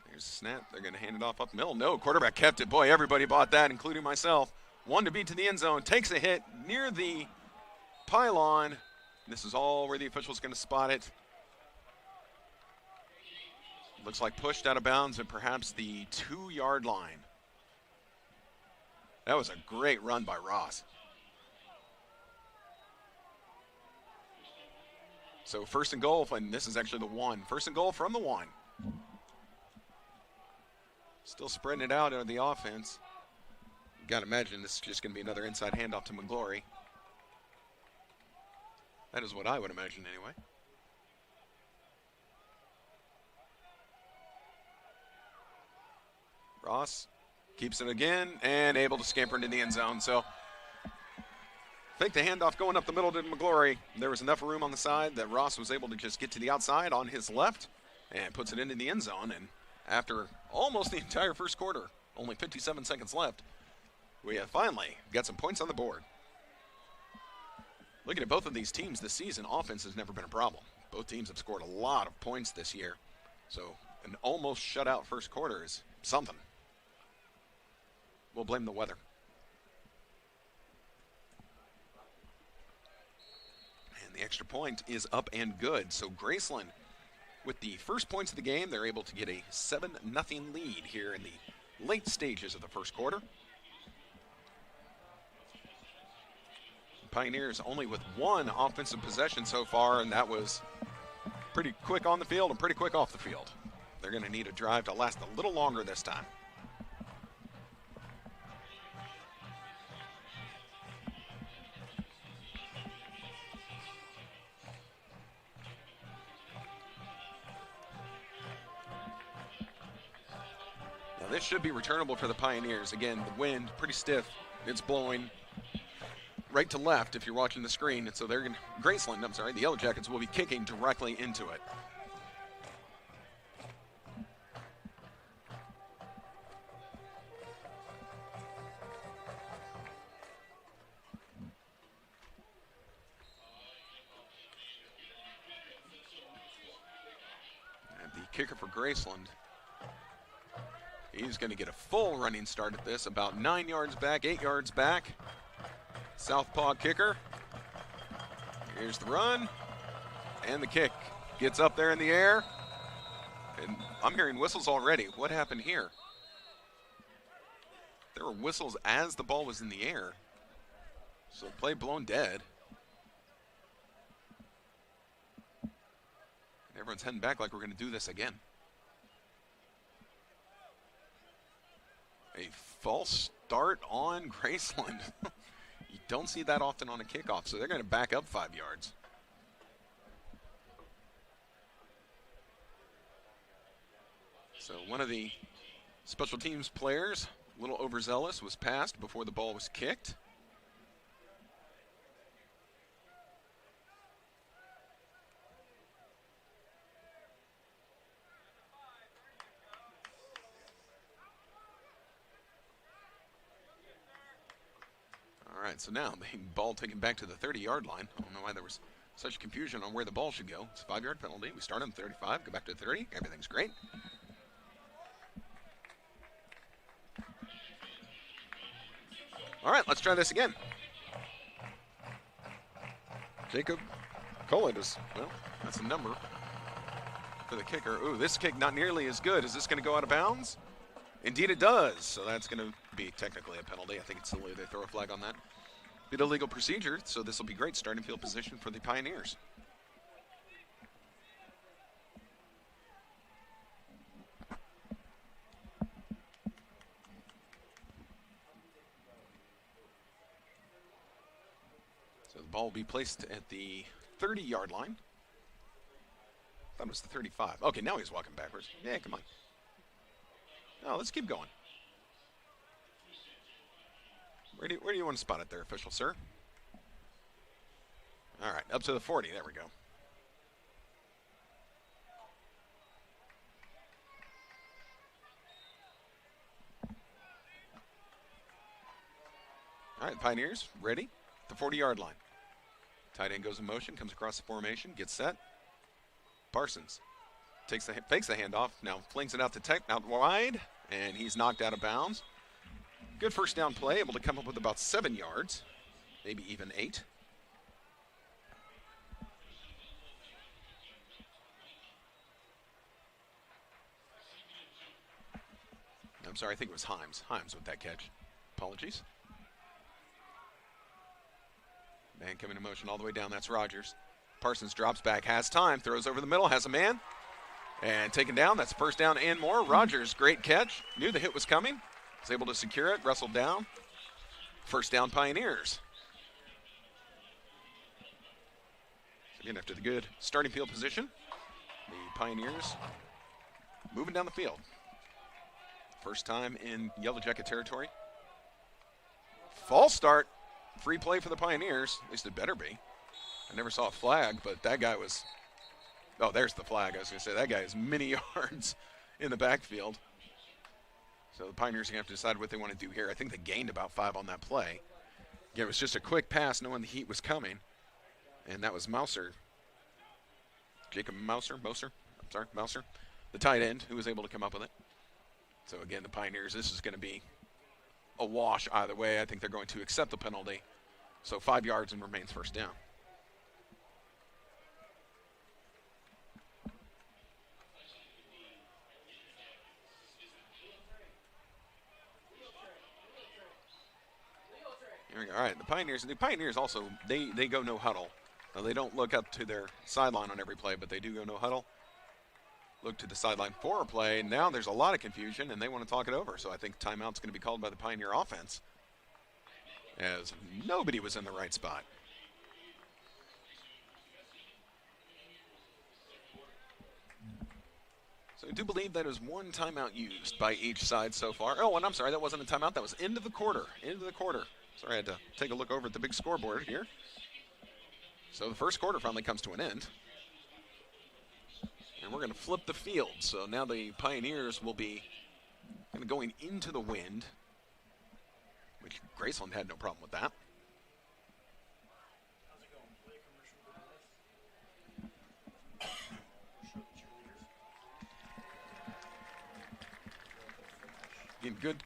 There's a snap. They're going to hand it off up the middle. No, quarterback kept it. Boy, everybody bought that, including myself. 1 to beat to the end zone. Takes a hit near the pylon. This is all where the official's going to spot it. Looks like pushed out of bounds at perhaps the 2-yard line. That was a great run by Ross. So 1st and goal, and this is actually the 1. 1st and goal from the 1. Still spreading it out on the offense. Got to imagine this is just going to be another inside handoff to McGlory. That is what I would imagine anyway. Ross keeps it again and able to scamper into the end zone. So I think the handoff going up the middle to McGlory. There was enough room on the side that Ross was able to just get to the outside on his left and puts it into the end zone. And after almost the entire first quarter, only 57 seconds left, we have finally got some points on the board. Looking at both of these teams this season, offense has never been a problem. Both teams have scored a lot of points this year. So an almost shutout first quarter is something. We'll blame the weather. And the extra point is up and good. So Graceland, with the first points of the game, they're able to get a 7-0 lead here in the late stages of the first quarter. Pioneers only with 1 offensive possession so far, and that was pretty quick on the field and pretty quick off the field. They're going to need a drive to last a little longer this time. Now this should be returnable for the Pioneers. Again, the wind pretty stiff. It's blowing right to left if you're watching the screen, and so they're going to, Graceland, I'm sorry, the Yellow Jackets will be kicking directly into it. And the kicker for Graceland, he's going to get a full running start at this, about 9 yards back, 8 yards back. Southpaw kicker. Here's the run. And the kick gets up there in the air. And I'm hearing whistles already. What happened here? There were whistles as the ball was in the air. So play blown dead. And everyone's heading back like we're going to do this again. A false start on Graceland. You don't see that often on a kickoff, so they're going to back up 5 yards. So one of the special teams players, a little overzealous, was passed before the ball was kicked. All right, so now the ball taken back to the 30-yard line. I don't know why there was such confusion on where the ball should go. It's a 5-yard penalty. We start on 35, go back to 30. Everything's great. All right, let's try this again. Jacob Collitus. Well, that's a number for the kicker. Ooh, this kick not nearly as good. Is this going to go out of bounds? Indeed it does. So that's going to be technically a penalty. I think it's silly they throw a flag on that. Bit of legal procedure, so this will be great starting field position for the Pioneers. So the ball will be placed at the 30-yard line. I thought it was the 35. Okay, now he's walking backwards. Yeah, come on. No, let's keep going. Where do you want to spot it there, official, sir? All right, up to the 40. There we go. All right, Pioneers, ready? The 40-yard line. Tight end goes in motion, comes across the formation, gets set. Parsons fakes the handoff, now flings it out wide, and he's knocked out of bounds. Good first down play, able to come up with about 7 yards, maybe even 8. I'm sorry, I think it was Himes. Himes with that catch. Apologies. Man coming in motion all the way down, that's Rogers. Parsons drops back, has time, throws over the middle, has a man. And taken down, that's first down and more. Rogers, great catch. Knew the hit was coming. Was able to secure it, wrestled down. First down Pioneers. Again, after the good starting field position, the Pioneers moving down the field. First time in Yellow Jacket territory. False start. Free play for the Pioneers. At least it better be. I never saw a flag, but that guy was... Oh, there's the flag. I was going to say, that guy is many yards in the backfield. So the Pioneers are going to have to decide what they want to do here. I think they gained about 5 on that play. Yeah, it was just a quick pass knowing the heat was coming. And that was Mouser. Jacob Mouser, the tight end, who was able to come up with it. So again, the Pioneers, this is going to be a wash either way. I think they're going to accept the penalty. So 5 yards and remains first down. All right, the Pioneers also, they go no huddle. Now, they don't look up to their sideline on every play, but they do go no huddle. Look to the sideline for a play. Now there's a lot of confusion, and they want to talk it over. So I think timeout's going to be called by the Pioneer offense, as nobody was in the right spot. So I do believe that is one timeout used by each side so far. Oh, and I'm sorry, that wasn't a timeout. That was end of the quarter. Sorry, I had to take a look over at the big scoreboard here. So the first quarter finally comes to an end. And we're going to flip the field. So now the Pioneers will be kind of going into the wind, which Graceland had no problem with that. Good.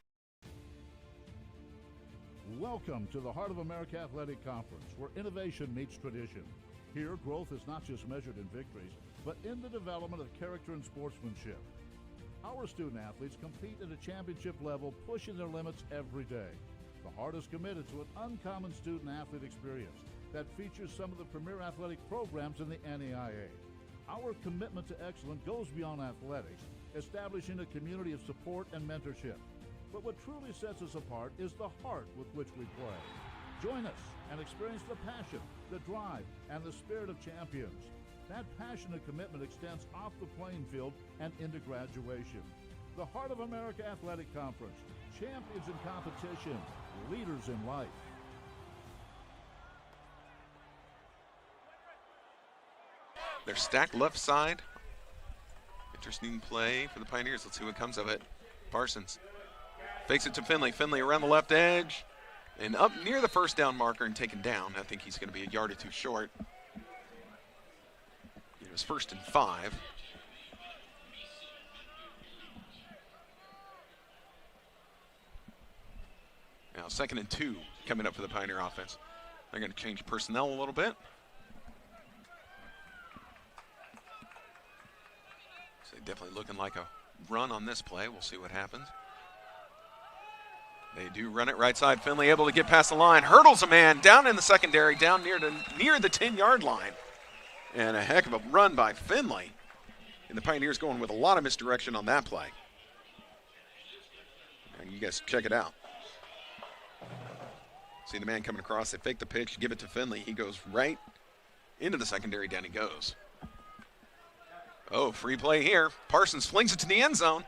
Welcome to the Heart of America Athletic Conference, where innovation meets tradition. Here, growth is not just measured in victories, but in the development of character and sportsmanship. Our student athletes compete at a championship level, pushing their limits every day. The Heart is committed to an uncommon student athlete experience that features some of the premier athletic programs in the NAIA. Our commitment to excellence goes beyond athletics, establishing a community of support and mentorship. But what truly sets us apart is the heart with which we play. Join us and experience the passion, the drive, and the spirit of champions. That passion and commitment extends off the playing field and into graduation. The Heart of America Athletic Conference, champions in competition, leaders in life. They're stacked left side. Interesting play for the Pioneers. Let's see what comes of it. Parsons fakes it to Finley. Finley around the left edge and up near the first down marker and taken down. I think he's going to be a yard or two short. It was 1st and 5. Now 2nd and 2 coming up for the Pioneer offense. They're going to change personnel a little bit. So definitely looking like a run on this play. We'll see what happens. They do run it right side. Finley able to get past the line. Hurdles a man down in the secondary, down near the 10-yard line. And a heck of a run by Finley. And the Pioneers going with a lot of misdirection on that play. And you guys check it out. See the man coming across. They fake the pitch, give it to Finley. He goes right into the secondary. Down he goes. Oh, free play here. Parsons flings it to the end zone.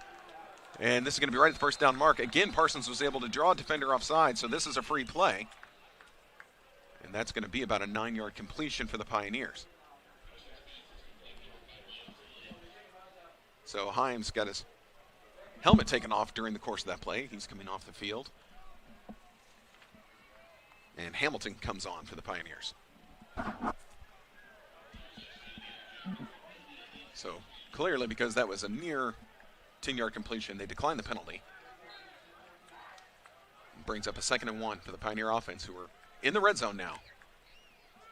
And this is going to be right at the first down mark. Again, Parsons was able to draw a defender offside, so this is a free play. And that's going to be about a 9-yard completion for the Pioneers. So Himes got his helmet taken off during the course of that play. He's coming off the field. And Hamilton comes on for the Pioneers. So clearly, because that was a near 10-yard completion, they declined the penalty. Brings up a 2nd and 1 for the Pioneer offense, who are in the red zone now.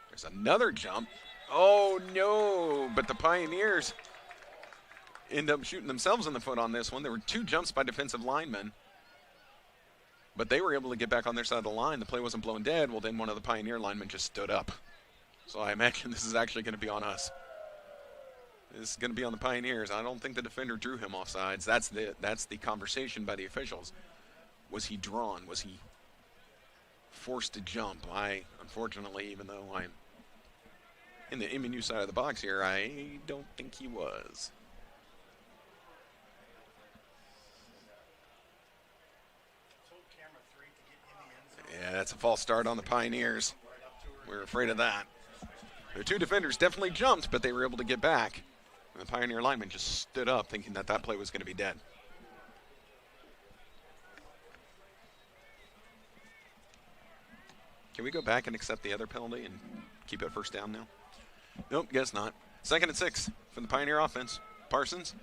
There's another jump. Oh, no, but the Pioneers end up shooting themselves in the foot on this one. There were 2 jumps by defensive linemen, but they were able to get back on their side of the line. The play wasn't blown dead. Well, then one of the Pioneer linemen just stood up. So I imagine this is actually going to be on us. This is going to be on the Pioneers. I don't think the defender drew him offsides. That's the conversation by the officials. Was he drawn? Was he forced to jump? Unfortunately, even though I'm in the MNU side of the box here, I don't think he was. Yeah, that's a false start on the Pioneers. We were afraid of that. Their 2 defenders definitely jumped, but they were able to get back. And the Pioneer lineman just stood up thinking that play was going to be dead. Can we go back and accept the other penalty and keep it first down now? Nope, guess not. 2nd and 6 for the Pioneer offense. Parsons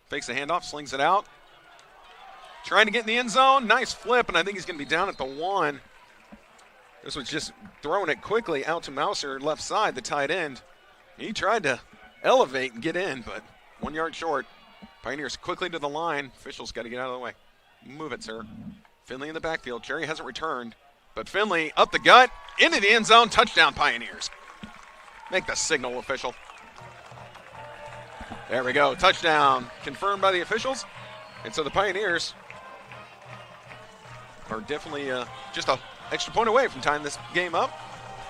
fakes the handoff, slings it out. Trying to get in the end zone. Nice flip, and I think he's going to be down at the 1. This was just throwing it quickly out to Mouser, left side, the tight end. He tried to elevate and get in, but 1 yard short. Pioneers quickly to the line. Officials got to get out of the way. Move it, sir. Finley in the backfield. Cherry hasn't returned, but Finley up the gut, into the end zone. Touchdown, Pioneers. Make the signal, official. There we go. Touchdown confirmed by the officials. And so the Pioneers are definitely just an extra point away from tying this game up.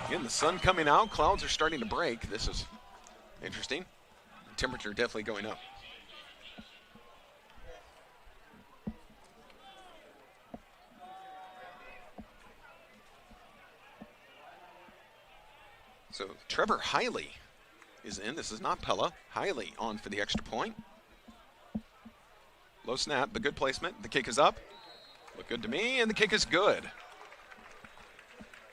Again, the sun coming out. Clouds are starting to break. This is interesting. Temperature definitely going up. So Trevor Hiley is in. This is not Pella. Hiley on for the extra point. Low snap, but good placement. The kick is up. Look good to me, and the kick is good.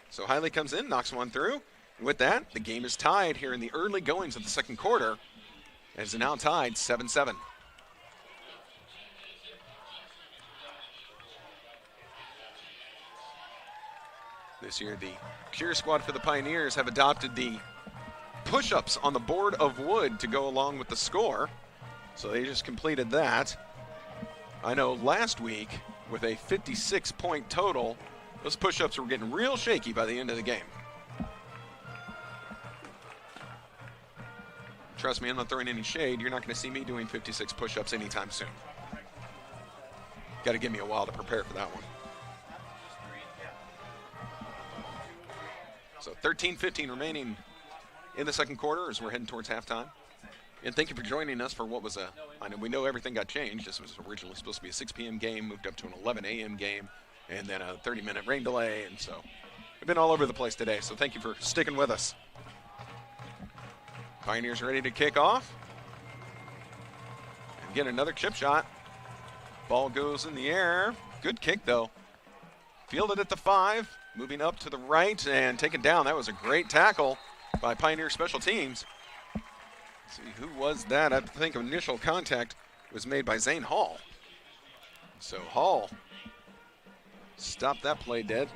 So Hiley comes in, knocks one through. And with that, the game is tied here in the early goings of the second quarter. It's now tied 7-7. This year, the cheer squad for the Pioneers have adopted the push-ups on the board of wood to go along with the score. So they just completed that. I know last week with a 56-point total, those push-ups were getting real shaky by the end of the game. Trust me, I'm not throwing any shade. You're not going to see me doing 56 push-ups anytime soon. Got to give me a while to prepare for that one. So 13-15 remaining in the second quarter as we're heading towards halftime. And thank you for joining us for what was I know we know everything got changed. This was originally supposed to be a 6 p.m. game, moved up to an 11 a.m. game, and then a 30-minute rain delay. And so we've been all over the place today. So thank you for sticking with us. Pioneers ready to kick off. And get another chip shot. Ball goes in the air. Good kick, though. Fielded at the 5. Moving up to the right and taken down. That was a great tackle by Pioneer Special Teams. Let's see, who was that? I think initial contact was made by Zane Hall. So Hall stopped that play dead.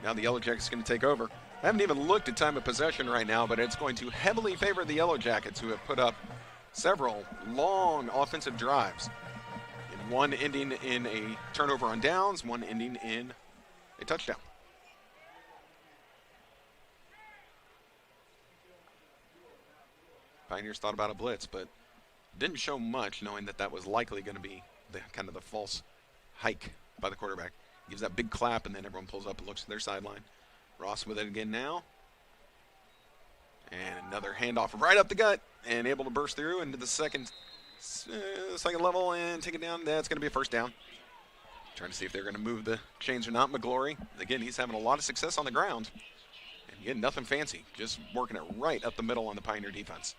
Now the Yellow Jackets going to take over. I haven't even looked at time of possession right now, but it's going to heavily favor the Yellow Jackets, who have put up several long offensive drives. And one ending in a turnover on downs, one ending in a touchdown. Pioneers thought about a blitz, but didn't show much, knowing that that was likely going to be the kind of the false hike by the quarterback. Gives that big clap, and then everyone pulls up and looks to their sideline. Ross with it again now. And another handoff right up the gut, and able to burst through into the second level and take it down. That's going to be a first down. Trying to see if they're going to move the chains or not. McGlory, again, he's having a lot of success on the ground. And again, nothing fancy, just working it right up the middle on the Pioneer defense.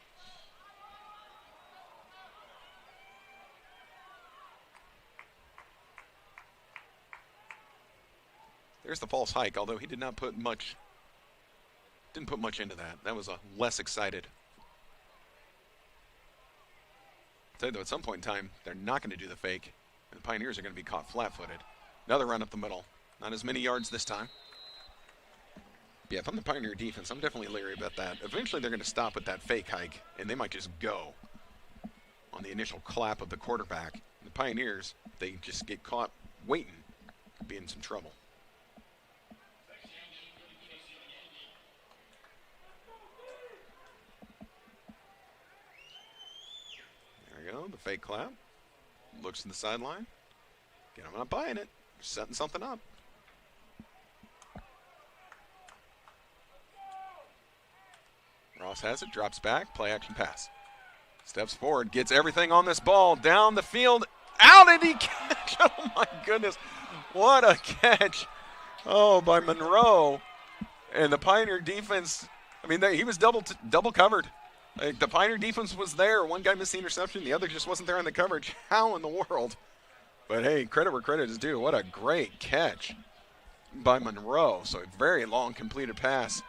There's the false hike, although he did not put much, didn't put much into that. That was a less excited. I'll tell you though, at some point in time, they're not going to do the fake. And the Pioneers are going to be caught flat-footed. Another run up the middle. Not as many yards this time. Yeah, if I'm the Pioneer defense, I'm definitely leery about that. Eventually they're going to stop with that fake hike, and they might just go on the initial clap of the quarterback. The Pioneers, they just get caught waiting, could be in some trouble. There we go, the fake clap. Looks to the sideline. Again, I'm not buying it. Setting something up. Ross has it, drops back, play action pass. Steps forward, gets everything on this ball, down the field. How did he catch? Oh my goodness. What a catch. Oh, by Monroe. And the Pioneer defense, I mean, he was double covered. Like, the Pioneer defense was there. One guy missed the interception. The other just wasn't there on the coverage. How in the world? But, hey, credit where credit is due. What a great catch by Monroe. So a very long completed pass.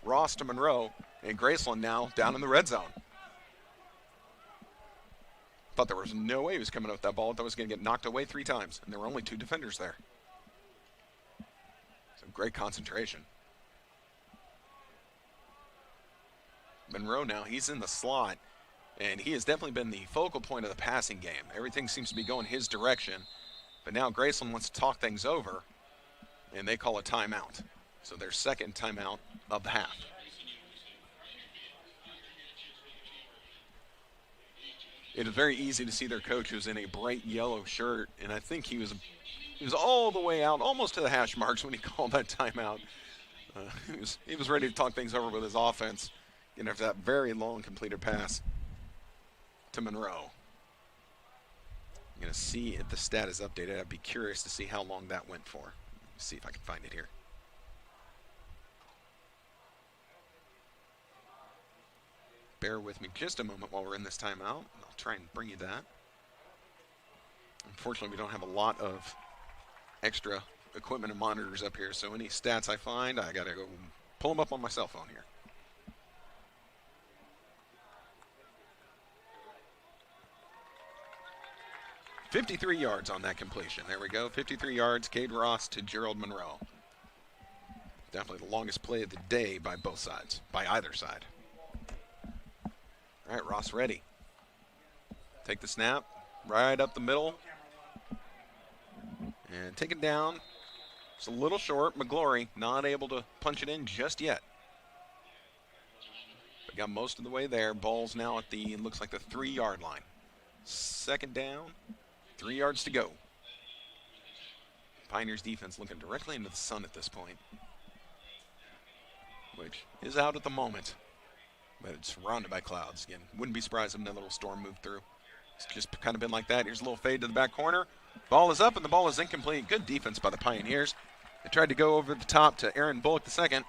Ross to Monroe. And Graceland now down in the red zone. Thought there was no way he was coming out with that ball. Thought it was going to get knocked away 3 times. And there were only 2 defenders there. So great concentration. Monroe now, he's in the slot, and he has definitely been the focal point of the passing game. Everything seems to be going his direction, but now Graceland wants to talk things over, and they call a timeout. So their second timeout of the half. It is very easy to see their coach who's in a bright yellow shirt, and I think he was all the way out, almost to the hash marks when he called that timeout. He was ready to talk things over with his offense. After that very long completed pass to Monroe. I'm going to see if the stat is updated. I'd be curious to see how long that went for. Let's see if I can find it here. Bear with me just a moment while we're in this timeout. I'll try and bring you that. Unfortunately, we don't have a lot of extra equipment and monitors up here, so any stats I find, I got to go pull them up on my cell phone here. 53 yards on that completion. There we go. 53 yards, Cade Ross to Gerald Monroe. Definitely the longest play of the day by both sides, by either side. All right, Ross ready. Take the snap, right up the middle. And taken down. It's a little short. McGlory not able to punch it in just yet. But got most of the way there. Ball's now at the, looks like the 3-yard line. Second down, 3 yards to go. Pioneers defense looking directly into the sun at this point, which is out at the moment, but it's surrounded by clouds. Again, wouldn't be surprised if another little storm moved through. It's just kind of been like that. Here's a little fade to the back corner. Ball is up, and the ball is incomplete. Good defense by the Pioneers. They tried to go over the top to Aaron Bullock II,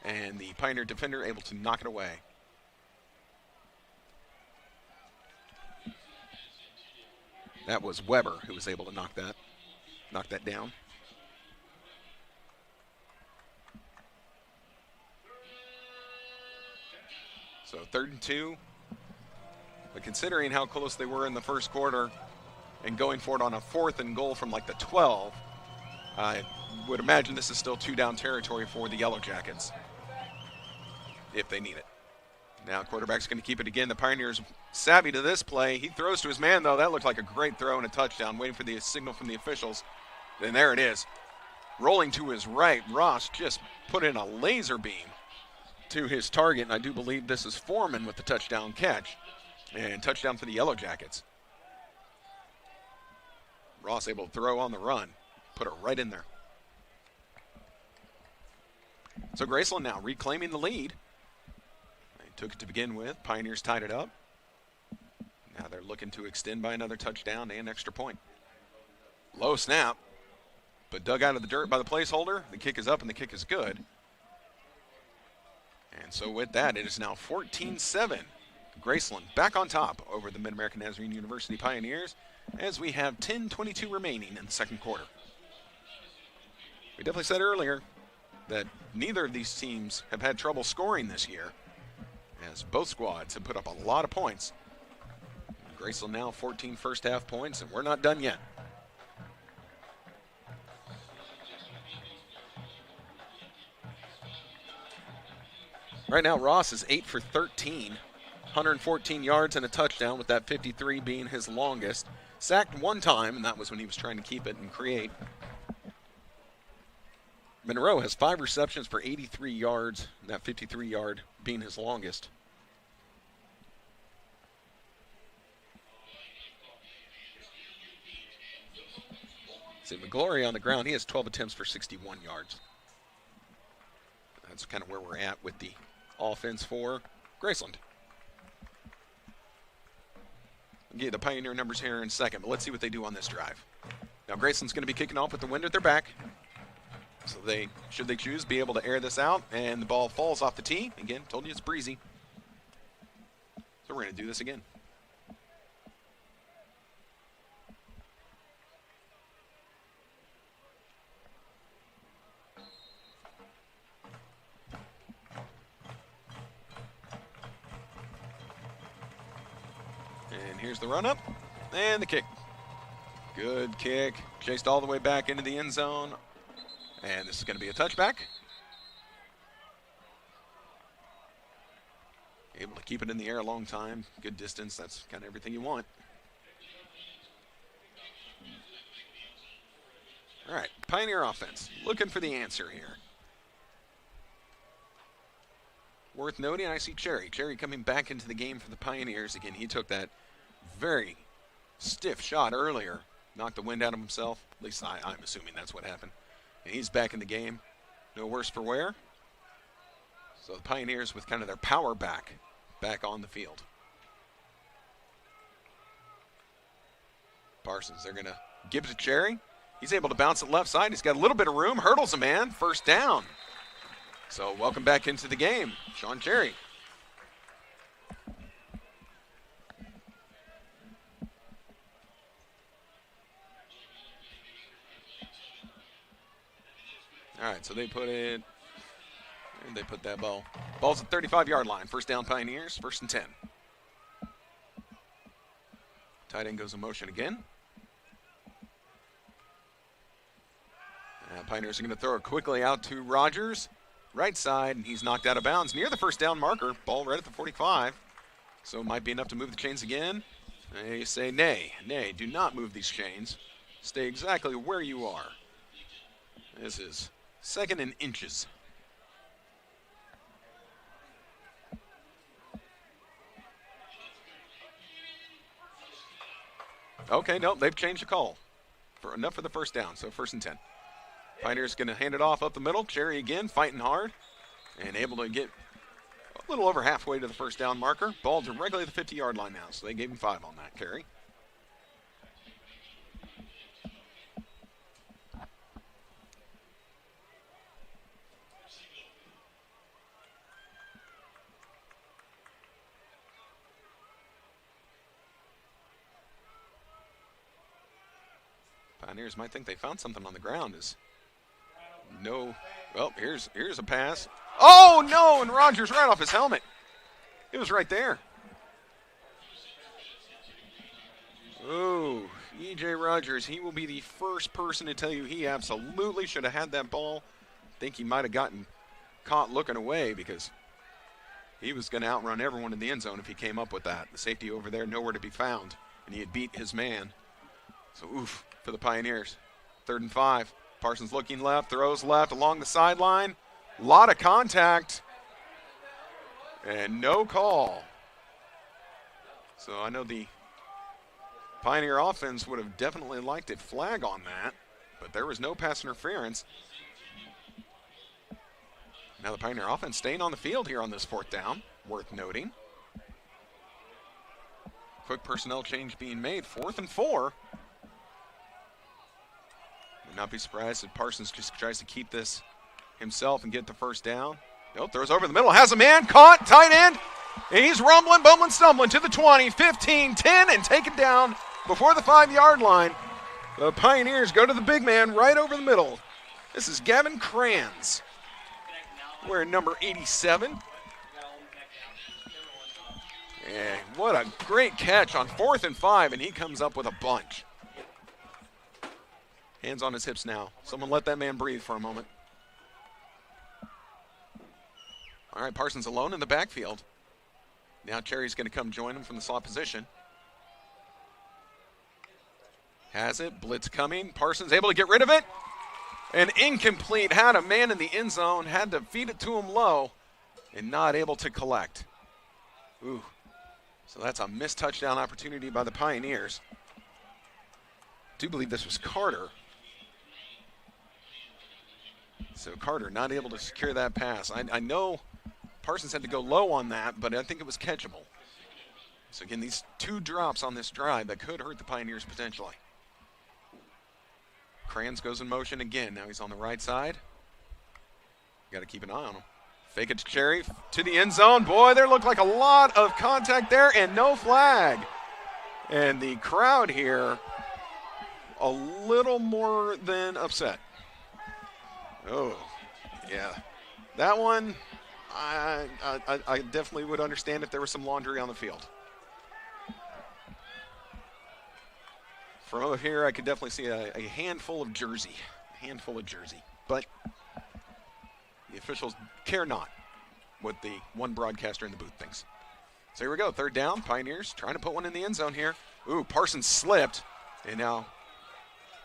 and the Pioneer defender able to knock it away. That was Weber who was able to knock that down. So 3rd and 2. But considering how close they were in the first quarter and going for it on a 4th and goal from like the 12, I would imagine this is still 2-down territory for the Yellow Jackets if they need it. Now quarterback's going to keep it again. The Pioneers savvy to this play. He throws to his man, though. That looked like a great throw and a touchdown, waiting for the signal from the officials. And there it is. Rolling to his right, Ross just put in a laser beam to his target, and I do believe this is Foreman with the touchdown catch. And touchdown for the Yellow Jackets. Ross able to throw on the run, put it right in there. So Graceland now reclaiming the lead. They took it to begin with. Pioneers tied it up. Now they're looking to extend by another touchdown and extra point. Low snap, but dug out of the dirt by the placeholder. The kick is up, and the kick is good. And so with that, it is now 14-7. Graceland back on top over the Mid-American Nazarene University Pioneers as we have 10:22 remaining in the second quarter. We definitely said earlier that neither of these teams have had trouble scoring this year, as both squads have put up a lot of points. Graceland now 14 first half points, and we're not done yet. Right now, Ross is 8 for 13, 114 yards and a touchdown, with that 53 being his longest. Sacked one time, and that was when he was trying to keep it and create. Monroe has 5 receptions for 83 yards, that 53-yard being his longest. See, McGlory on the ground, he has 12 attempts for 61 yards. That's kind of where we're at with the offense for Graceland. I'll get the Pioneer numbers here in a second, but let's see what they do on this drive. Now Graceland's going to be kicking off with the wind at their back. So they, should they choose, be able to air this out, and the ball falls off the tee. Again, told you it's breezy. So we're going to do this again. And here's the run up and the kick. Good kick. Chased all the way back into the end zone. And this is going to be a touchback. Able to keep it in the air a long time. Good distance. That's kind of everything you want. All right, Pioneer offense. Looking for the answer here. Worth noting, I see Cherry. Cherry coming back into the game for the Pioneers. Again, he took that very stiff shot earlier. Knocked the wind out of himself. At least I'm assuming that's what happened. And he's back in the game. No worse for wear. So the Pioneers with kind of their power back on the field. Parsons, they're going to give it to Cherry. He's able to bounce it left side. He's got a little bit of room. Hurdles a man. First down. So welcome back into the game, Sean Cherry. All right, so they put it, where did they put that ball? Ball's at the 35-yard line. First down, Pioneers, 1st and 10. Tight end goes in motion again. And Pioneers are going to throw it quickly out to Rogers. Right side, and he's knocked out of bounds near the first down marker. Ball right at the 45. So it might be enough to move the chains again. They say nay, do not move these chains. Stay exactly where you are. This is 2nd and inches. Okay, no, they've changed the call. Enough for the first down, so 1st and 10. Pioneers going to hand it off up the middle. Cherry again, fighting hard, and able to get a little over halfway to the first down marker. Ball directly at the 50-yard line now, so they gave him 5 on that carry. Pioneers might think they found something on the ground. No. Well, here's a pass. Oh, no, and Rogers right off his helmet. It was right there. Oh, E.J. Rogers, he will be the first person to tell you he absolutely should have had that ball. I think he might have gotten caught looking away because he was going to outrun everyone in the end zone if he came up with that. The safety over there, nowhere to be found, and he had beat his man. So, oof, for the Pioneers. 3rd and 5. Parsons looking left, throws left along the sideline. A lot of contact. And no call. So I know the Pioneer offense would have definitely liked a flag on that, but there was no pass interference. Now the Pioneer offense staying on the field here on this 4th down, worth noting. Quick personnel change being made, 4th and 4. Would not be surprised if Parsons just tries to keep this himself and get the first down. Nope, throws over the middle, has a man, caught, tight end. And he's rumbling, bumbling, stumbling to the 20, 15, 10, and taken down before the 5-yard line. The Pioneers go to the big man right over the middle. This is Gavin Kranz, wearing number 87. And what a great catch on 4th and 5, and he comes up with a bunch. Hands on his hips now. Someone let that man breathe for a moment. All right, Parsons alone in the backfield. Now Cherry's going to come join him from the slot position. Has it, blitz coming. Parsons able to get rid of it. And incomplete, had a man in the end zone, had to feed it to him low, and not able to collect. Ooh, so that's a missed touchdown opportunity by the Pioneers. I do believe this was Carter. So Carter not able to secure that pass. I know Parsons had to go low on that, but I think it was catchable. So again, these 2 drops on this drive that could hurt the Pioneers potentially. Kranz goes in motion again. Now he's on the right side. Got to keep an eye on him. Fake it to Cherry to the end zone. Boy, there looked like a lot of contact there and no flag. And the crowd here a little more than upset. Oh, yeah. That one, I definitely would understand if there was some laundry on the field. From over here, I could definitely see a handful of jersey. But the officials care not what the one broadcaster in the booth thinks. So here we go, 3rd down. Pioneers trying to put one in the end zone here. Ooh, Parsons slipped, and now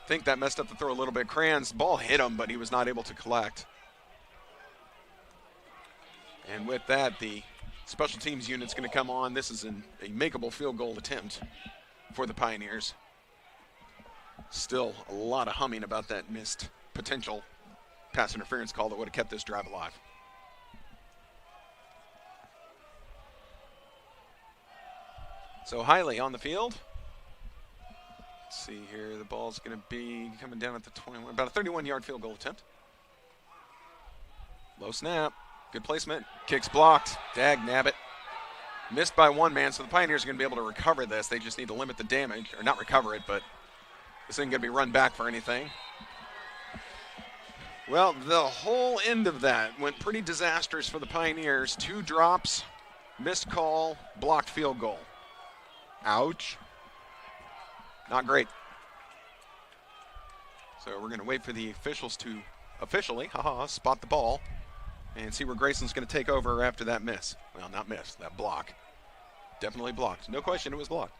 I think that messed up the throw a little bit. Kranz, ball hit him, but he was not able to collect. And with that, the special teams unit's going to come on. This is a makeable field goal attempt for the Pioneers. Still a lot of humming about that missed potential pass interference call that would have kept this drive alive. So Hiley on the field. Let's see here, the ball's going to be coming down at the 21, about a 31-yard field goal attempt. Low snap, good placement, kicks blocked, dag nabbit. Missed by 1 man, so the Pioneers are going to be able to recover this. They just need to limit the damage, or not recover it, but this isn't going to be run back for anything. Well, the whole end of that went pretty disastrous for the Pioneers. 2 drops, missed call, blocked field goal. Ouch. Not great. So we're going to wait for the officials to officially, spot the ball and see where Graceland's going to take over after that miss. Well, not miss, that block. Definitely blocked. No question it was blocked.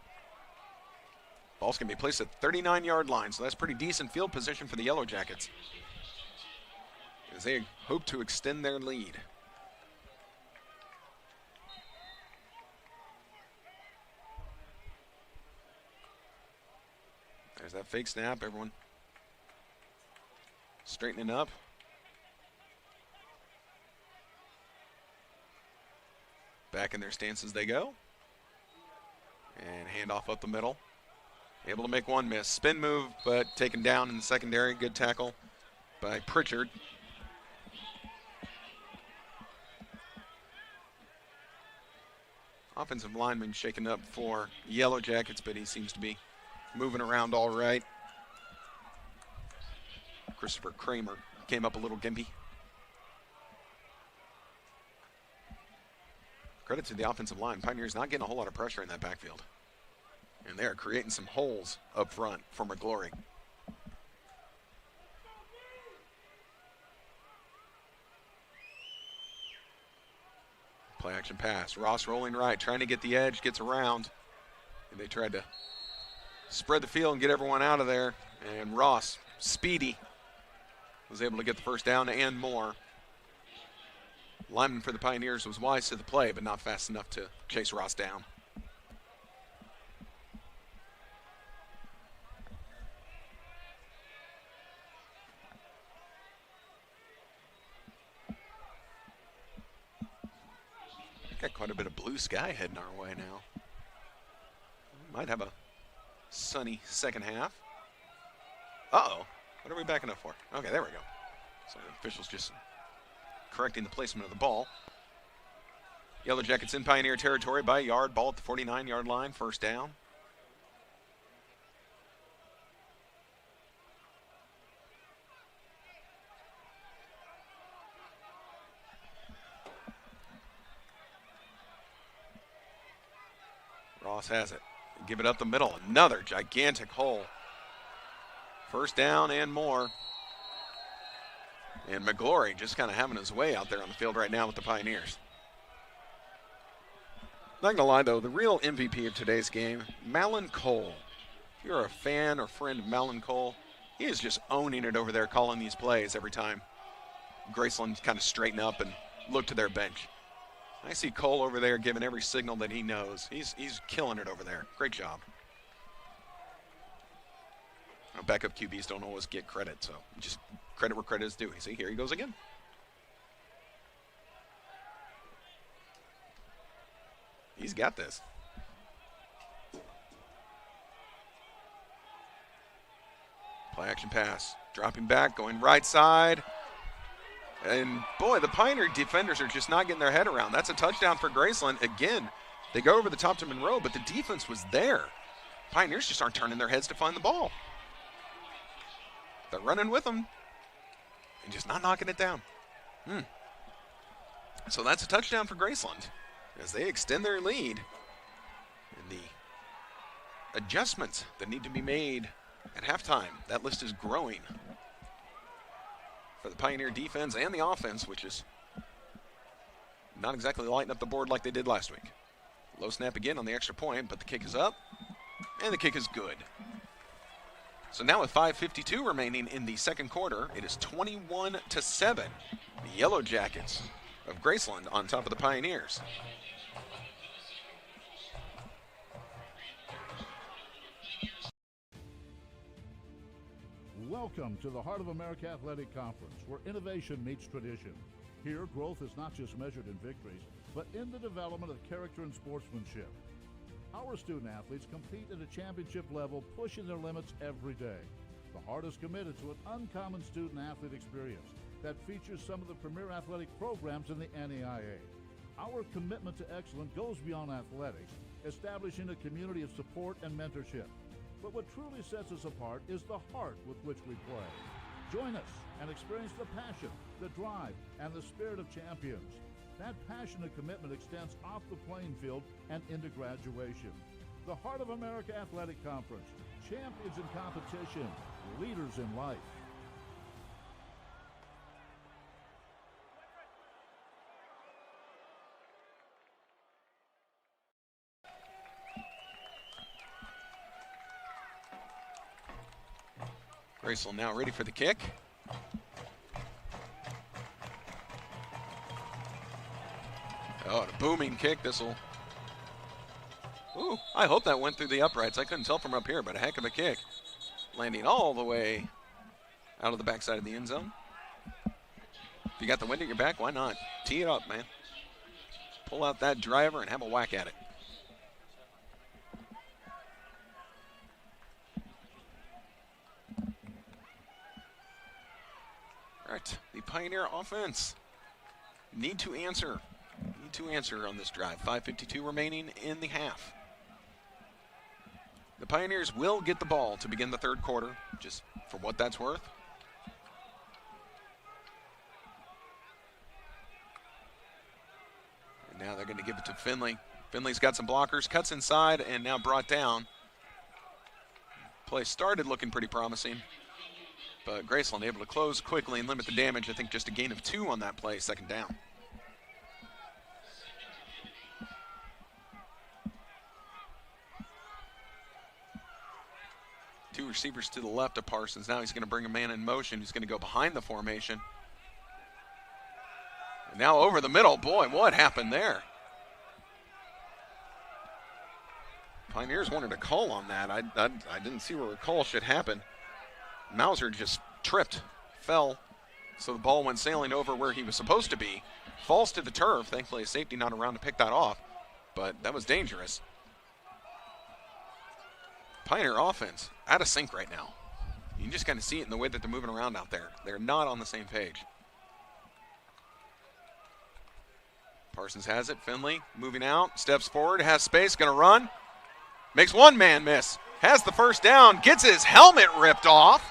Ball's going to be placed at 39-yard line, so that's pretty decent field position for the Yellow Jackets as they hope to extend their lead. There's that fake snap. Everyone straightening up. Back in their stances they go. And handoff up the middle. Able to make one miss. Spin move, but taken down in the secondary. Good tackle by Pritchard. Offensive lineman shaken up for Yellow Jackets, but he seems to be moving around all right. Christopher Kramer came up a little gimpy. Credit to the offensive line. Pioneers not getting a whole lot of pressure in that backfield. And they're creating some holes up front for McGlory. Play action pass. Ross rolling right, trying to get the edge, gets around. And they tried to spread the field and get everyone out of there. And Ross, speedy, was able to get the first down and more. Lineman for the Pioneers was wise to the play, but not fast enough to chase Ross down. Got quite a bit of blue sky heading our way now. We might have a sunny second half. Uh-oh. What are we backing up for? Okay, there we go. So the officials just correcting the placement of the ball. Yellow Jackets in Pioneer territory by a yard. Ball at the 49-yard line. First down. Ross has it. Give it up the middle. Another gigantic hole. First down and more. And McGlory just kind of having his way out there on the field right now with the Pioneers. Not going to lie, though, the real MVP of today's game, Malin Cole. If you're a fan or friend of Malin Cole, he is just owning it over there, calling these plays every time Graceland kind of straighten up and look to their bench. I see Cole over there giving every signal that he knows. He's killing it over there. Great job. Backup QBs don't always get credit, so just credit where credit is due. See, here he goes again. He's got this. Play action pass. Dropping back, going right side. And boy, the Pioneer defenders are just not getting their head around. That's a touchdown for Graceland. Again, they go over the top to Monroe, but the defense was there. Pioneers just aren't turning their heads to find the ball. They're running with them and just not knocking it down. So that's a touchdown for Graceland as they extend their lead. And the adjustments that need to be made at halftime, that list is growing for the Pioneer defense and the offense, which is not exactly lighting up the board like they did last week. Low snap again on the extra point, but the kick is up, and the kick is good. So now with 5:52 remaining in the second quarter, it is 21-7. The Yellow Jackets of Graceland on top of the Pioneers. Welcome to the Heart of America Athletic Conference, where innovation meets tradition. Here, growth is not just measured in victories, but in the development of character and sportsmanship. Our student athletes compete at a championship level, pushing their limits every day. The Heart is committed to an uncommon student athlete experience that features some of the premier athletic programs in the NAIA. Our commitment to excellence goes beyond athletics, establishing a community of support and mentorship. But what truly sets us apart is the heart with which we play. Join us and experience the passion, the drive, and the spirit of champions. That passion and commitment extends off the playing field and into graduation. The Heart of America Athletic Conference, champions in competition, leaders in life. Graceland now ready for the kick. Oh, and a booming kick. This'll... Ooh, I hope that went through the uprights. I couldn't tell from up here, but a heck of a kick. Landing all the way out of the backside of the end zone. If you got the wind at your back, why not? Tee it up, man. Pull out that driver and have a whack at it. All right, the Pioneer offense need to answer. Need to answer on this drive. 5:52 remaining in the half. The Pioneers will get the ball to begin the third quarter, just for what that's worth. And now they're going to give it to Finley. Finley's got some blockers, cuts inside, and now brought down. Play started looking pretty promising, but Graceland able to close quickly and limit the damage. I think just a gain of 2 on that play, second down. Two receivers to the left of Parsons. Now he's going to bring a man in motion. He's going to go behind the formation. And now over the middle. Boy, what happened there? Pioneers wanted a call on that. I didn't see where a call should happen. Mauser just tripped, fell, so the ball went sailing over where he was supposed to be. Falls to the turf. Thankfully, a safety not around to pick that off, but that was dangerous. Pioneer offense out of sync right now. You can just kind of see it in the way that they're moving around out there. They're not on the same page. Parsons has it. Finley moving out, steps forward, has space, going to run. Makes one man miss. Has the first down, gets his helmet ripped off,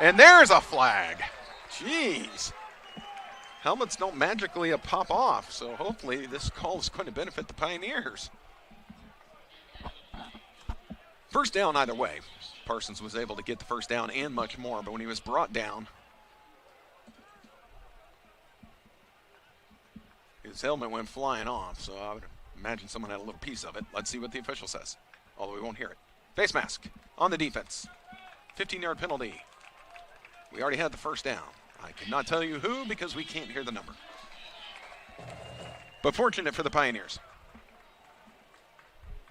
and there's a flag. Jeez. Helmets don't magically pop off, so hopefully this call is going to benefit the Pioneers. First down either way. Parsons was able to get the first down and much more, but when he was brought down, his helmet went flying off, so I would imagine someone had a little piece of it. Let's see what the official says, although we won't hear it. Face mask on the defense. 15-yard penalty. We already had the first down. I cannot tell you who because we can't hear the number. But fortunate for the Pioneers.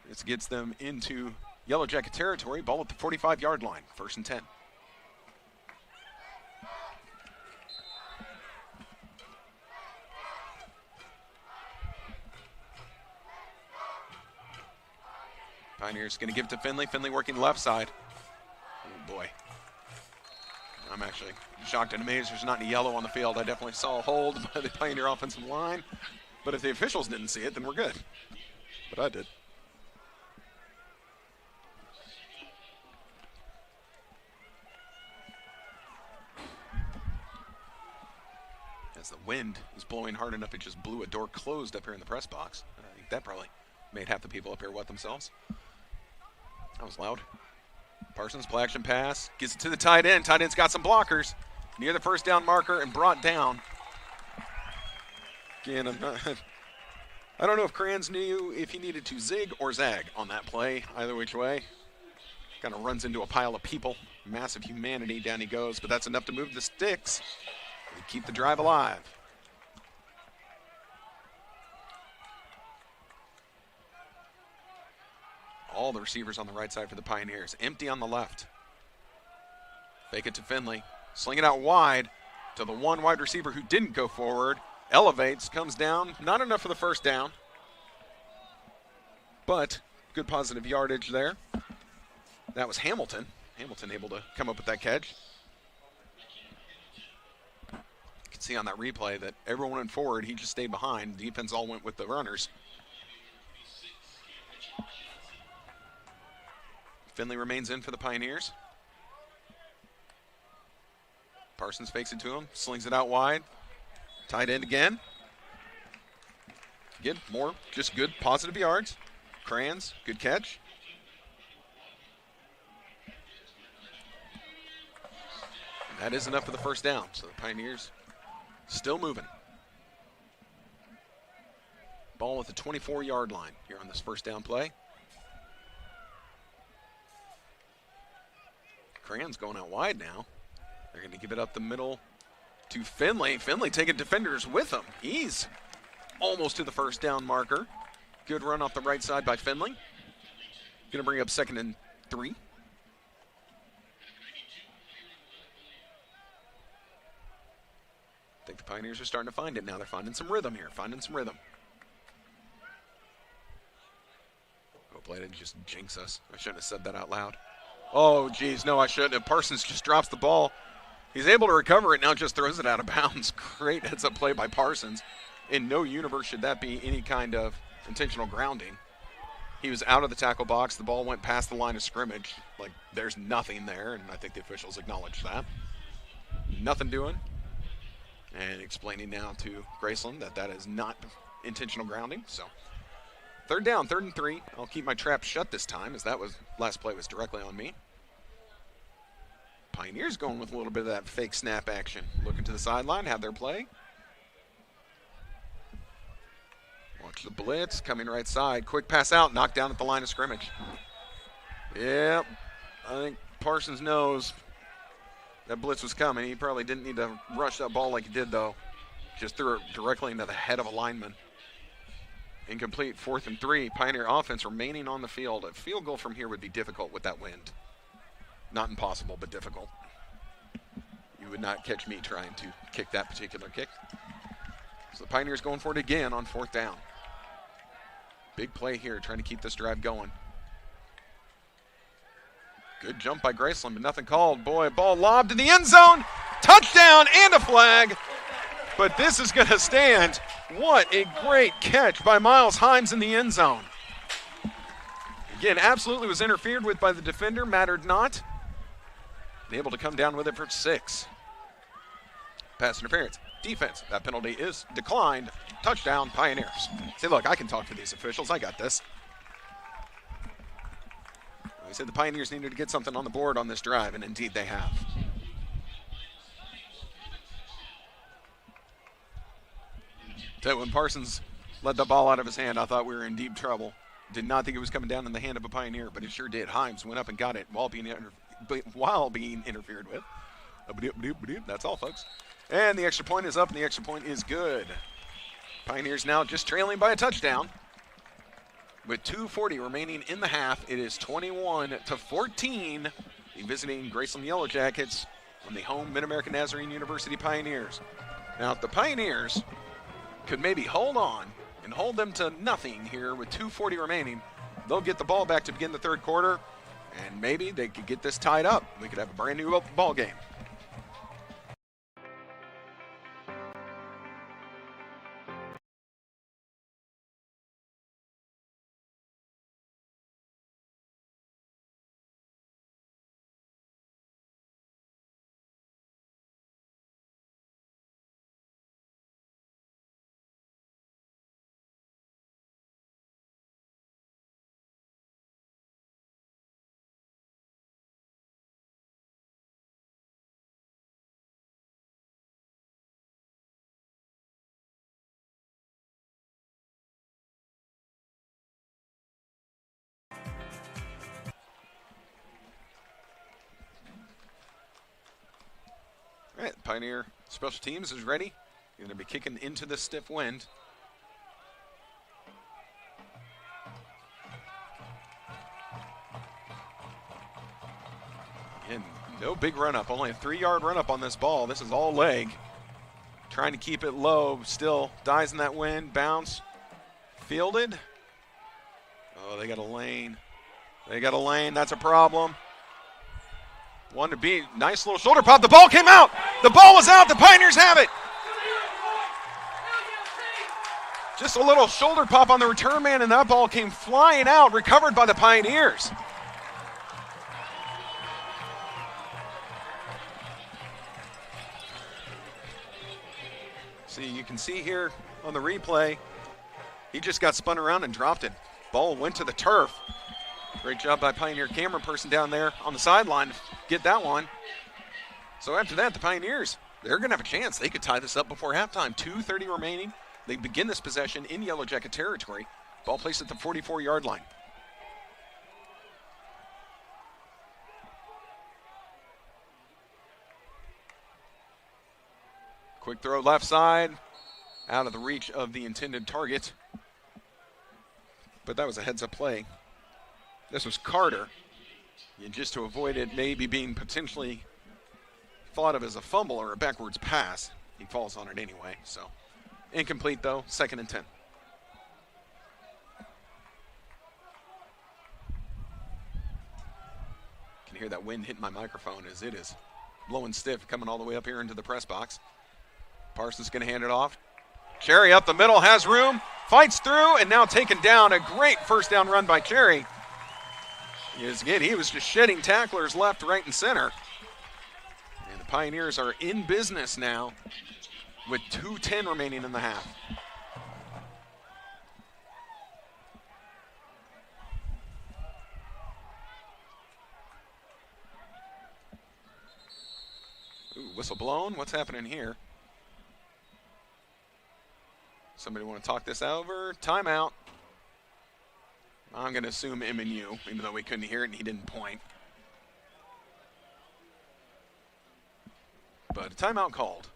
This gets them into Yellow Jacket territory. Ball at the 45-yard line. 1st and 10. Pioneers going to give it to Finley. Finley working left side. Oh, boy. I'm actually shocked and amazed there's not any yellow on the field. I definitely saw a hold by the Pioneer offensive line. But if the officials didn't see it, then we're good. But I did. As the wind is blowing hard enough, it just blew a door closed up here in the press box. I think that probably made half the people up here wet themselves. That was loud. Parsons, play action pass, gets it to the tight end. Tight end's got some blockers near the first down marker and brought down. Again, I don't know if Kranz knew if he needed to zig or zag on that play, either which way. Kind of runs into a pile of people. Massive humanity, down he goes, but that's enough to move the sticks and keep the drive alive. All the receivers on the right side for the Pioneers. Empty on the left. Fake it to Finley. Sling it out wide to the one wide receiver who didn't go forward. Elevates, comes down. Not enough for the first down. But good positive yardage there. That was Hamilton. Hamilton able to come up with that catch. You can see on that replay that everyone went forward. He just stayed behind. The defense all went with the runners. Finley remains in for the Pioneers. Parsons fakes it to him, slings it out wide. Tight end again. Again, more just good positive yards. Kranz, good catch. And that is enough for the first down. So the Pioneers still moving. Ball at the 24-yard line here on this first down play. Kranz going out wide now. They're going to give it up the middle to Finley. Finley taking defenders with him. He's almost to the first down marker. Good run off the right side by Finley. Going to bring up 2nd and 3. I think the Pioneers are starting to find it now. They're finding some rhythm here, Hope I didn't just jinx us. I shouldn't have said that out loud. Oh, geez, no, I shouldn't have. Parsons just drops the ball. He's able to recover it, now just throws it out of bounds. Great heads-up play by Parsons. In no universe should that be any kind of intentional grounding. He was out of the tackle box. The ball went past the line of scrimmage. Like, there's nothing there, and I think the officials acknowledged that. Nothing doing. And explaining now to Graceland that that is not intentional grounding. So, 3rd down, 3rd and 3. I'll keep my trap shut this time, as that was last play was directly on me. Pioneers going with a little bit of that fake snap action. Looking to the sideline, have their play. Watch the blitz, coming right side. Quick pass out, knocked down at the line of scrimmage. Yep, I think Parsons knows that blitz was coming. He probably didn't need to rush that ball like he did, though. Just threw it directly into the head of a lineman. Incomplete, 4th and 3. Pioneer offense remaining on the field. A field goal from here would be difficult with that wind. Not impossible, but difficult. You would not catch me trying to kick that particular kick. So the Pioneers going for it again on 4th down. Big play here, trying to keep this drive going. Good jump by Graceland, but nothing called. Boy, ball lobbed in the end zone. Touchdown and a flag. But this is going to stand. What a great catch by Miles Himes in the end zone. Again, absolutely was interfered with by the defender, mattered not. Able to come down with it for 6. Pass interference. Defense. That penalty is declined. Touchdown, Pioneers. Say, look, I can talk to these officials. I got this. I said the Pioneers needed to get something on the board on this drive, and indeed they have. So when Parsons let the ball out of his hand, I thought we were in deep trouble. Did not think it was coming down in the hand of a Pioneer, but it sure did. Himes went up and got it while being interfered with. That's all, folks. And the extra point is up, and the extra point is good. Pioneers now just trailing by a touchdown. With 2:40 remaining in the half, it is 21-14. The visiting Graceland Yellow Jackets on the home Mid-American Nazarene University Pioneers. Now, if the Pioneers could maybe hold on and hold them to nothing here with 2:40 remaining, they'll get the ball back to begin the 3rd quarter, and maybe they could get this tied up. We could have a brand new ball game. All right, Pioneer Special Teams is ready. You're going to be kicking into the stiff wind. Again, no big run-up, only a 3-yard run-up on this ball. This is all leg. Trying to keep it low, still dies in that wind, bounce, fielded. Oh, they got a lane. That's a problem. One to beat, nice little shoulder pop. The ball came out. The ball was out. The Pioneers have it. Just a little shoulder pop on the return man, and that ball came flying out, recovered by the Pioneers. See, you can see here on the replay, he just got spun around and dropped it. Ball went to the turf. Great job by Pioneer camera person down there on the sideline to get that one. So after that, the Pioneers, they're going to have a chance. They could tie this up before halftime. 2:30 remaining. They begin this possession in Yellow Jacket territory. Ball placed at the 44-yard line. Quick throw left side, out of the reach of the intended target. But that was a heads-up play. This was Carter. And just to avoid it maybe being potentially thought of as a fumble or a backwards pass, he falls on it anyway. So incomplete though, 2nd and 10. Can hear that wind hitting my microphone as it is blowing stiff, coming all the way up here into the press box. Parsons going to hand it off. Cherry up the middle, has room, fights through, and now taken down. A great first down run by Cherry. Again, he was just shedding tacklers left, right, and center. And the Pioneers are in business now with 2:10 remaining in the half. Ooh, whistle blown. What's happening here? Somebody want to talk this over? Timeout. I'm going to assume MNU, even though we couldn't hear it and he didn't point. But a timeout called.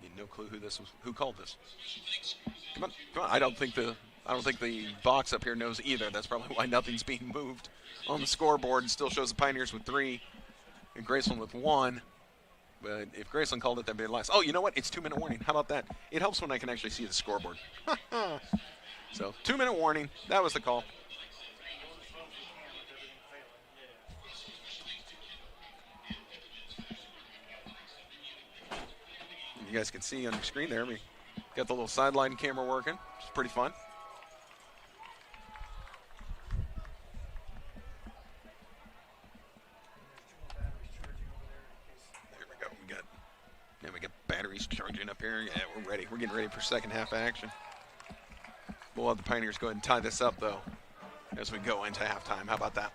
You no clue who called this. Come on. I don't think the box up here knows either. That's probably why nothing's being moved on the scoreboard. It still shows the Pioneers with 3 and Graceland with 1. But if Graceland called it, that'd be the last. Oh, you know what? It's 2-minute warning. How about that? It helps when I can actually see the scoreboard. So 2-minute warning. That was the call. You guys can see on your screen there, we got the little sideline camera working. It's pretty fun. We got batteries charging up here. Yeah, we're ready. We're getting ready for second half action. We'll have the Pioneers go ahead and tie this up, though, as we go into halftime. How about that?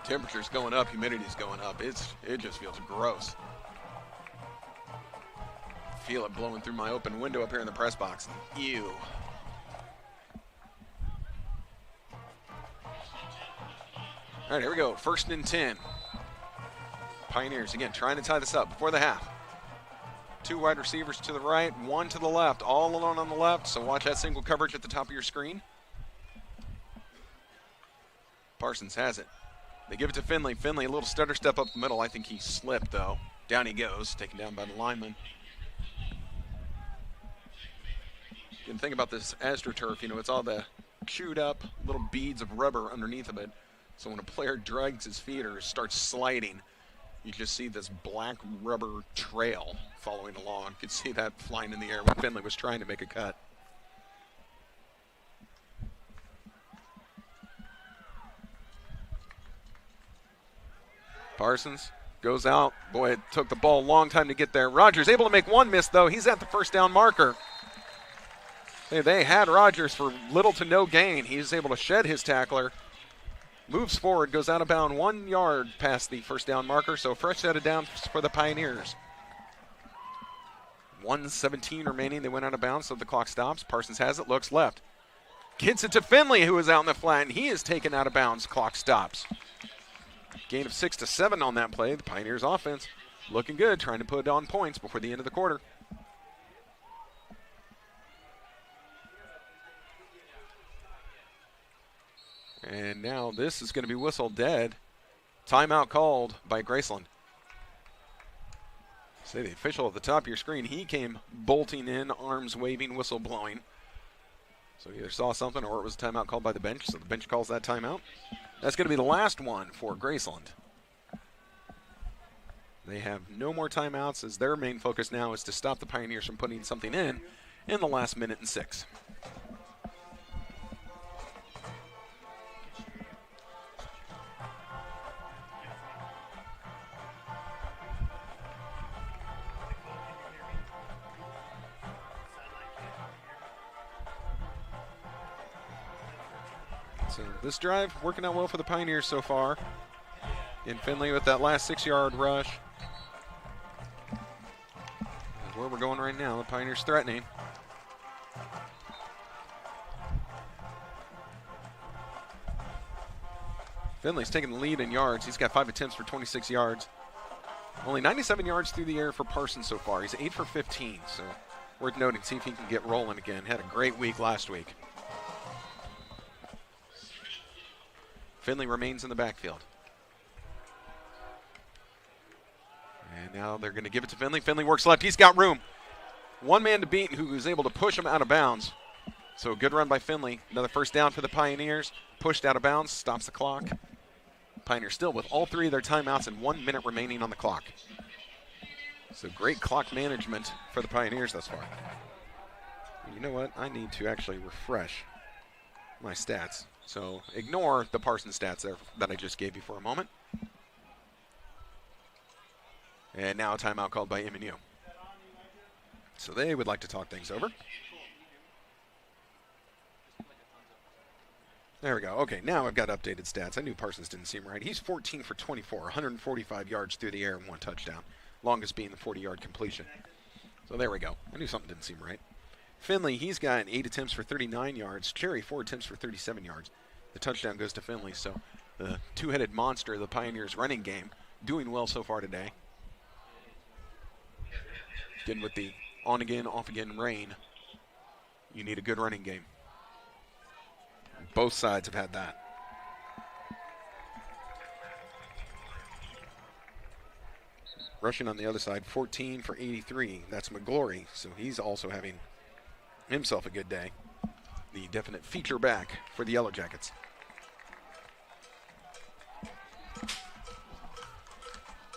Temperature's going up. Humidity's going up. It just feels gross. Feel it blowing through my open window up here in the press box. Ew. All right, here we go. 1st and 10. Pioneers, again, trying to tie this up before the half. 2 wide receivers to the right, 1 to the left, all alone on the left, so watch that single coverage at the top of your screen. Parsons has it. They give it to Finley. Finley, a little stutter step up the middle. I think he slipped, though. Down he goes, taken down by the lineman. You can think about this AstroTurf, it's all the chewed up little beads of rubber underneath of it. So when a player drags his feet or starts sliding, you just see this black rubber trail following along. You could see that flying in the air when Finley was trying to make a cut. Parsons goes out. Boy, it took the ball a long time to get there. Rogers able to make one miss, though. He's at the first down marker. They had Rogers for little to no gain. He's able to shed his tackler. Moves forward, goes out of bounds 1 yard past the first down marker, so fresh set of downs for the Pioneers. 1:17 remaining. They went out of bounds, so the clock stops. Parsons has it, looks left. Gets it to Finley, who is out in the flat, and he is taken out of bounds. Clock stops. Gain of 6 to 7 on that play. The Pioneers offense looking good, trying to put on points before the end of the quarter. And now this is going to be whistled dead. Timeout called by Graceland. See the official at the top of your screen. He came bolting in, arms waving, whistle blowing. So he either saw something or it was a timeout called by the bench. So the bench calls that timeout. That's going to be the last one for Graceland. They have no more timeouts as their main focus now is to stop the Pioneers from putting something in the last minute and 6. So this drive working out well for the Pioneers so far. In Finley with that last 6-yard rush. That's where we're going right now. The Pioneers threatening. Finley's taking the lead in yards. He's got 5 attempts for 26 yards. Only 97 yards through the air for Parsons so far. He's 8 for 15, so worth noting. See if he can get rolling again. Had a great week last week. Finley remains in the backfield. And now they're going to give it to Finley. Finley works left. He's got room. One man to beat who was able to push him out of bounds. So a good run by Finley. Another first down for the Pioneers. Pushed out of bounds. Stops the clock. Pioneers still with all 3 of their timeouts and 1 minute remaining on the clock. So great clock management for the Pioneers thus far. You know what? I need to actually refresh my stats. So ignore the Parsons stats there that I just gave you for a moment. And now a timeout called by MNU. So they would like to talk things over. There we go. Okay, now I've got updated stats. I knew Parsons didn't seem right. He's 14 for 24, 145 yards through the air and 1 touchdown. Longest being the 40-yard completion. So there we go. I knew something didn't seem right. Finley, he's got 8 attempts for 39 yards. Cherry, 4 attempts for 37 yards. The touchdown goes to Finley. So the two-headed monster of the Pioneers running game doing well so far today. Again, with the on-again, off-again rain, you need a good running game. Both sides have had that. Rushing on the other side, 14 for 83. That's McGlory, so he's also having himself a good day. The definite feature back for the Yellow Jackets.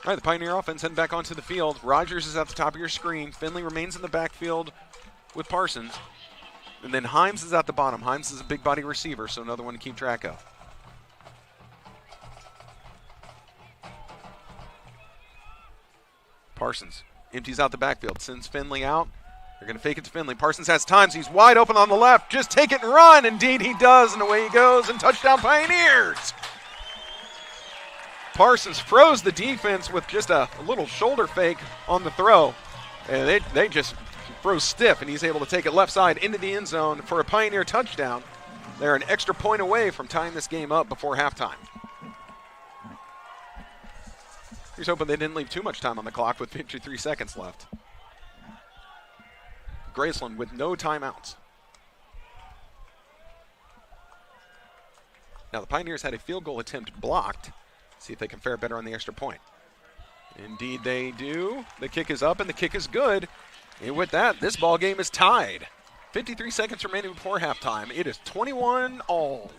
All right, the Pioneer offense heading back onto the field. Rogers is at the top of your screen. Finley remains in the backfield with Parsons. And then Himes is at the bottom. Himes is a big body receiver, so another one to keep track of. Parsons empties out the backfield, sends Finley out. They're going to fake it to Finley. Parsons has time. He's wide open on the left. Just take it and run. Indeed, he does, and away he goes, and touchdown Pioneers. Parsons froze the defense with just a little shoulder fake on the throw, and they just froze stiff, and he's able to take it left side into the end zone for a Pioneer touchdown. They're an extra point away from tying this game up before halftime. Here's hoping they didn't leave too much time on the clock with 53 seconds left. Graceland with no timeouts. Now the Pioneers had a field goal attempt blocked. See if they can fare better on the extra point. Indeed they do. The kick is up and the kick is good. And with that, this ball game is tied. 53 seconds remaining before halftime. It is 21-all.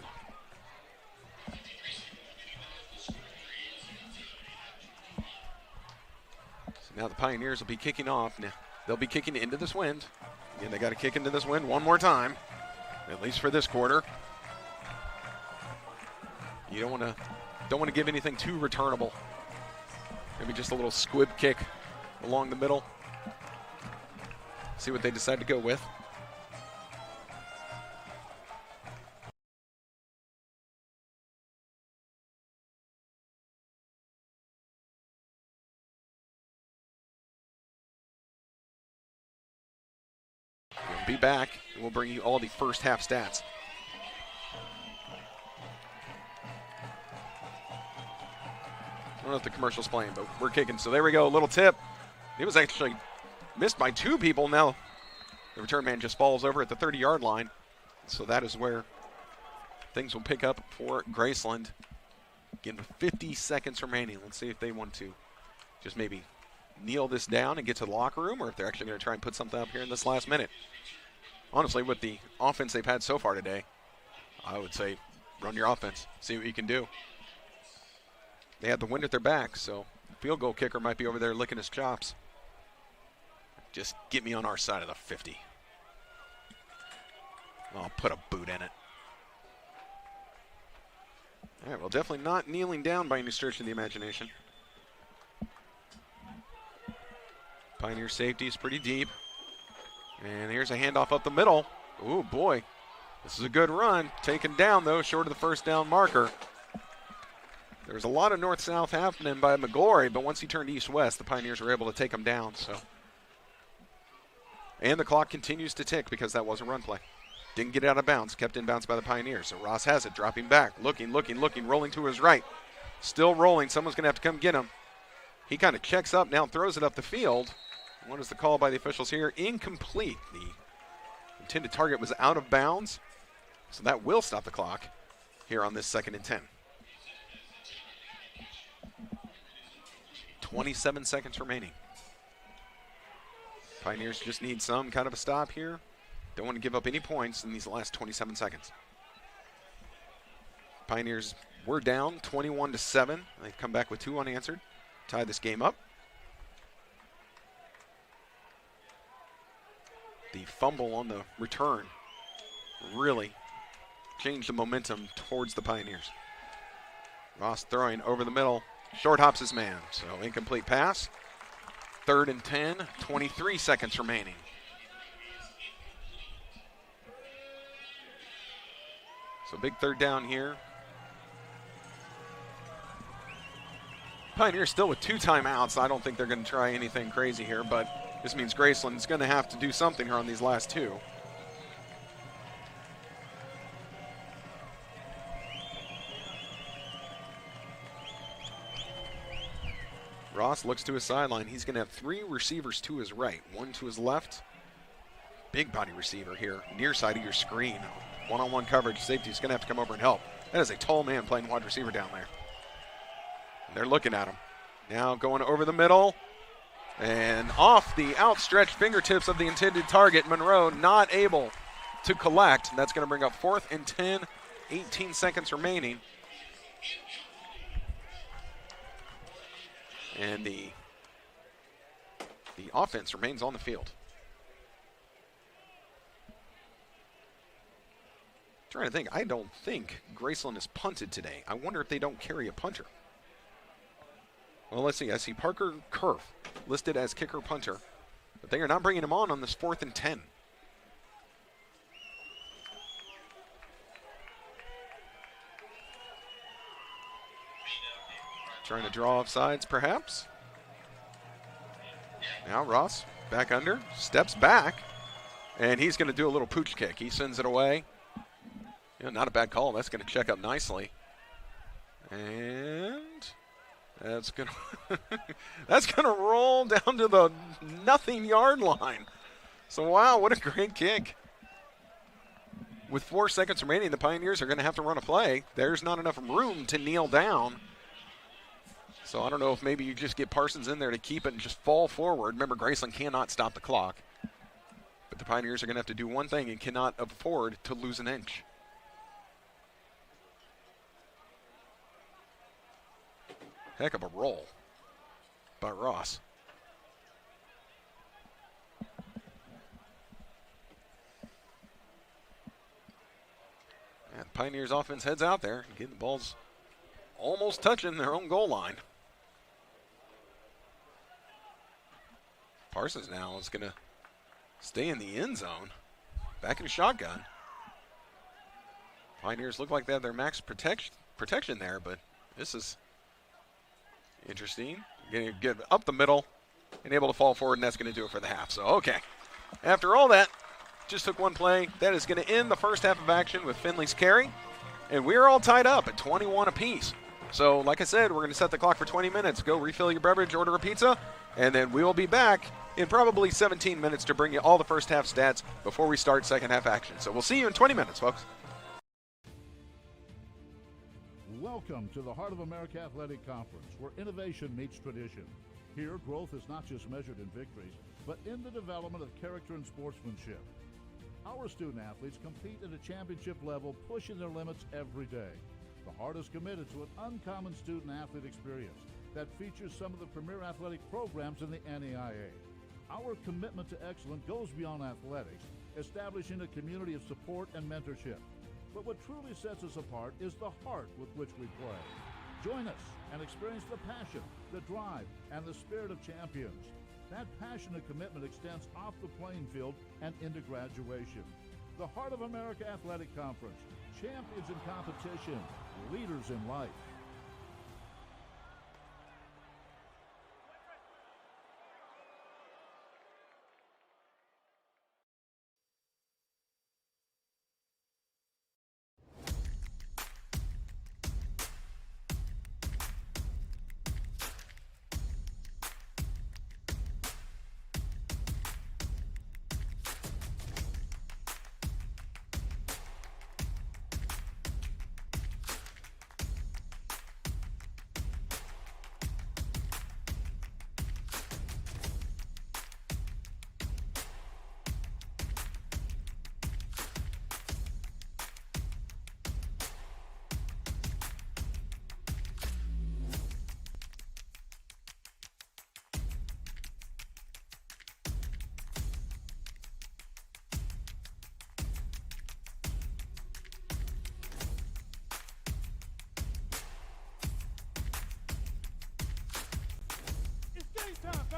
So now the Pioneers will be kicking off. Now they'll be kicking into this wind. Again, they got to kick into this wind one more time, at least for this quarter. You don't want to give anything too returnable. Maybe just a little squib kick along the middle. See what they decide to go with. We'll be back, and we'll bring you all the first half stats. I don't know if the commercial's playing, but we're kicking. So there we go, a little tip. It was actually missed by 2 people. Now the return man just falls over at the 30-yard line. So that is where things will pick up for Graceland. Again, with 50 seconds remaining. Let's see if they want to just maybe kneel this down and get to the locker room, or if they're actually going to try and put something up here in this last minute. Honestly, with the offense they've had so far today, I would say run your offense. See what you can do. They had the wind at their back, so the field goal kicker might be over there licking his chops. Just get me on our side of the 50. I'll put a boot in it. All right, well, definitely not kneeling down by any stretch of the imagination. Pioneer safety is pretty deep. And here's a handoff up the middle. Ooh, boy. This is a good run. Taken down, though, short of the first down marker. There was a lot of north-south happening by McGlory, but once he turned east-west, the Pioneers were able to take him down. So, and the clock continues to tick because that was a run play. Didn't get out of bounds, kept in bounds by the Pioneers. So Ross has it, dropping back, looking, rolling to his right. Still rolling. Someone's going to have to come get him. He kind of checks up, now throws it up the field. What is the call by the officials here? Incomplete. The intended target was out of bounds, so that will stop the clock here on this 2nd and 10. 27 seconds remaining. Pioneers just need some kind of a stop here. Don't want to give up any points in these last 27 seconds. Pioneers were down 21-7. They've come back with 2 unanswered, tie this game up. The fumble on the return really changed the momentum towards the Pioneers. Ross throwing over the middle. Short hops his man, so incomplete pass. 3rd and 10, 23 seconds remaining. So big 3rd down here. Pioneers still with 2 timeouts. I don't think they're going to try anything crazy here, but this means Graceland's going to have to do something here on these last 2. Ross looks to his sideline. He's going to have 3 receivers to his right, 1 to his left. Big body receiver here, near side of your screen. One-on-one coverage. Safety's going to have to come over and help. That is a tall man playing wide receiver down there. And they're looking at him. Now going over the middle. And off the outstretched fingertips of the intended target, Monroe not able to collect. That's going to bring up 4th and 10, 18 seconds remaining. And the offense remains on the field. Trying to think, I don't think Graceland has punted today. I wonder if they don't carry a punter. Well, let's see. I see Parker Kerf listed as kicker punter, but they are not bringing him on this 4th and 10. Trying to draw off sides, perhaps. Now Ross back under, steps back, and he's going to do a little pooch kick. He sends it away. Yeah, not a bad call. That's going to check up nicely. And that's going to that's going to roll down to the nothing yard line. So wow, what a great kick. With 4 seconds remaining, the Pioneers are going to have to run a play. There's not enough room to kneel down. So I don't know if maybe you just get Parsons in there to keep it and just fall forward. Remember, Graceland cannot stop the clock. But the Pioneers are going to have to do one thing and cannot afford to lose an inch. Heck of a roll by Ross. And Pioneers offense heads out there, getting the balls almost touching their own goal line. Parsons now is going to stay in the end zone. Back in shotgun. Pioneers look like they have their max protection there, but this is interesting. Going to get up the middle and able to fall forward, and that's going to do it for the half. So, okay. After all that, just took one play. That is going to end the first half of action with Finley's carry. And we're all tied up at 21 apiece. So, like I said, we're going to set the clock for 20 minutes. Go refill your beverage, order a pizza, and then we will be back in probably 17 minutes to bring you all the first half stats before we start second half action. So we'll see you in 20 minutes, folks. Welcome to the Heart of America Athletic Conference, where innovation meets tradition. Here, growth is not just measured in victories, but in the development of character and sportsmanship. Our student athletes compete at a championship level, pushing their limits every day. The Heart is committed to an uncommon student-athlete experience that features some of the premier athletic programs in the NAIA. Our commitment to excellence goes beyond athletics, establishing a community of support and mentorship. But what truly sets us apart is the heart with which we play. Join us and experience the passion, the drive, and the spirit of champions. That passion and commitment extends off the playing field and into graduation. The Heart of America Athletic Conference, champions in competition, leaders in life.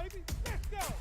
baby. Let's go.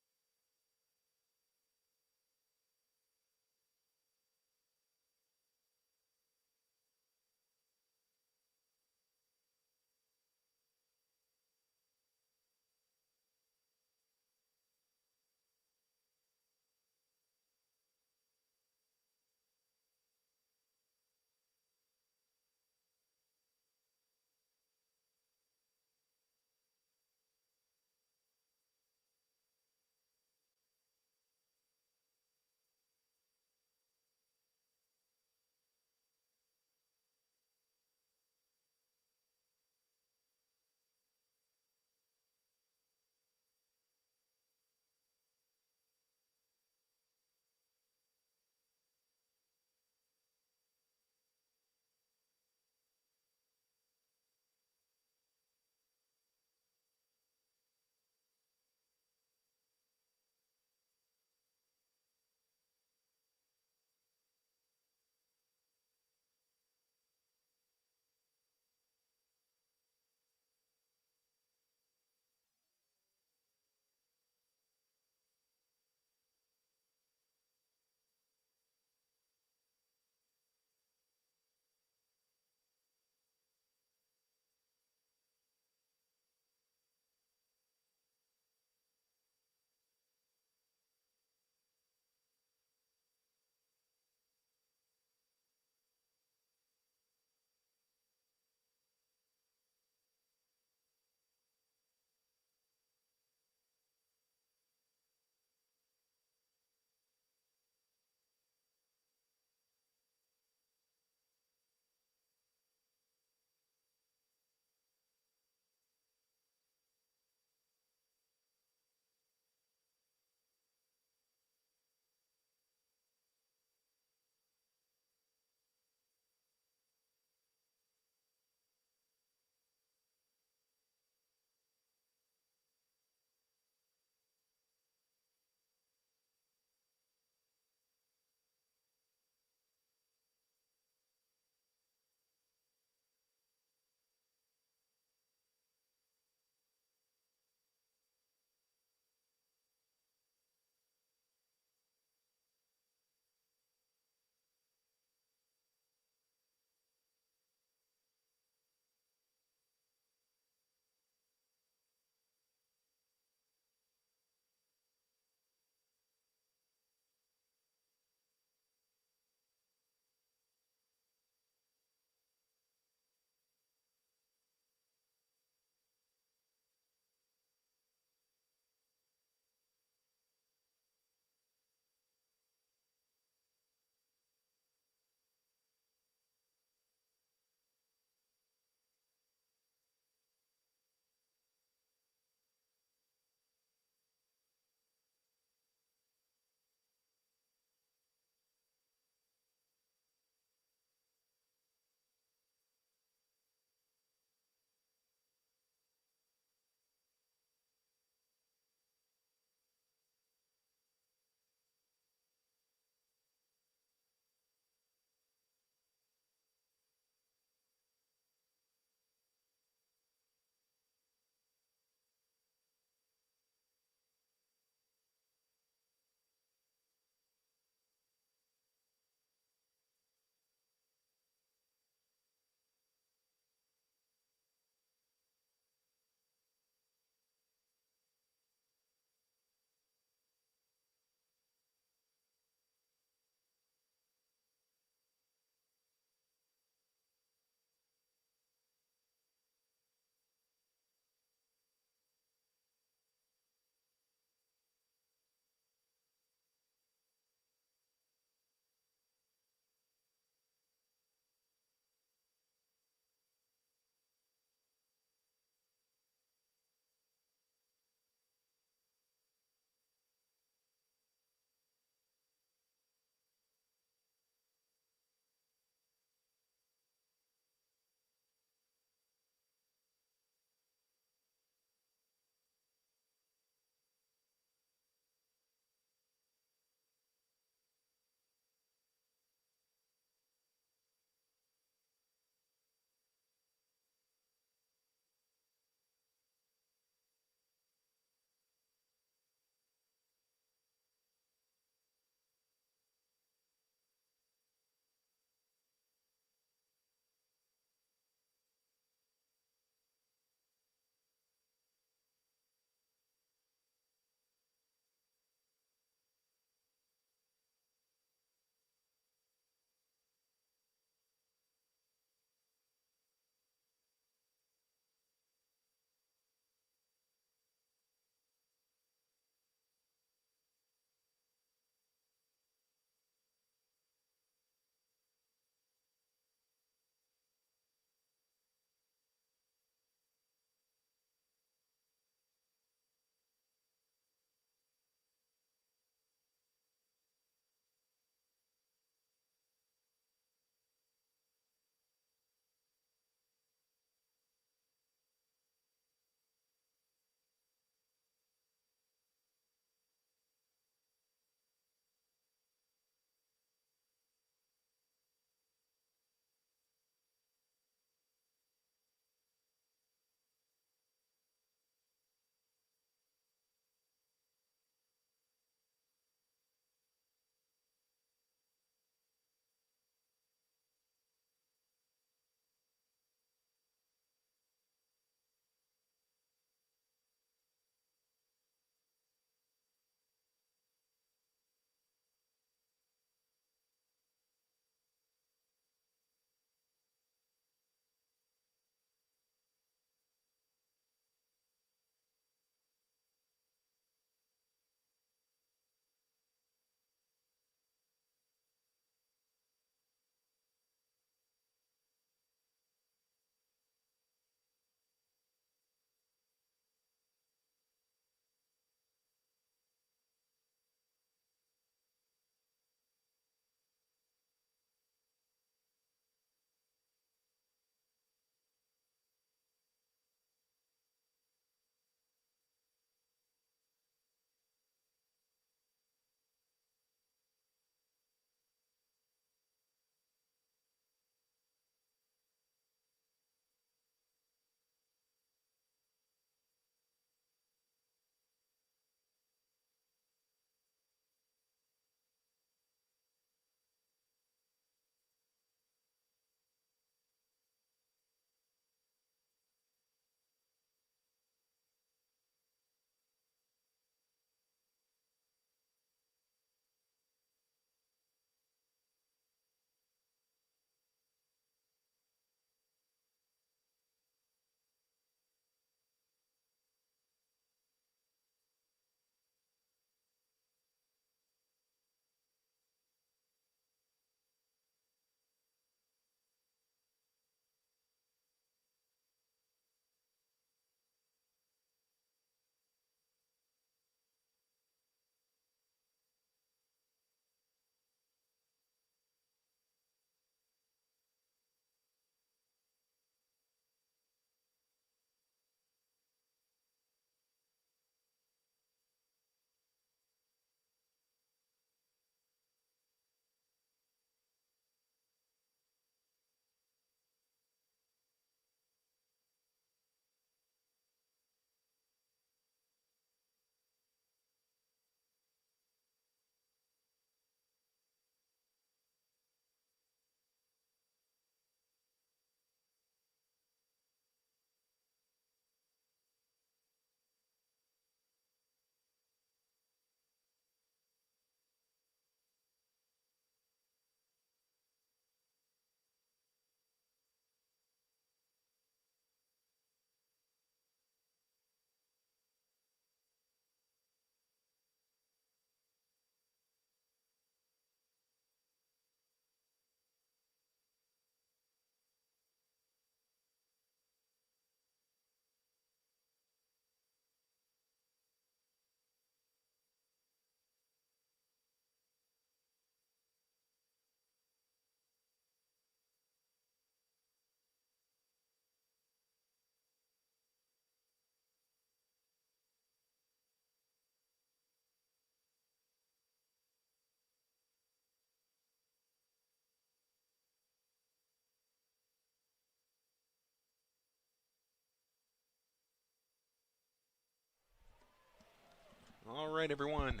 All right, everyone.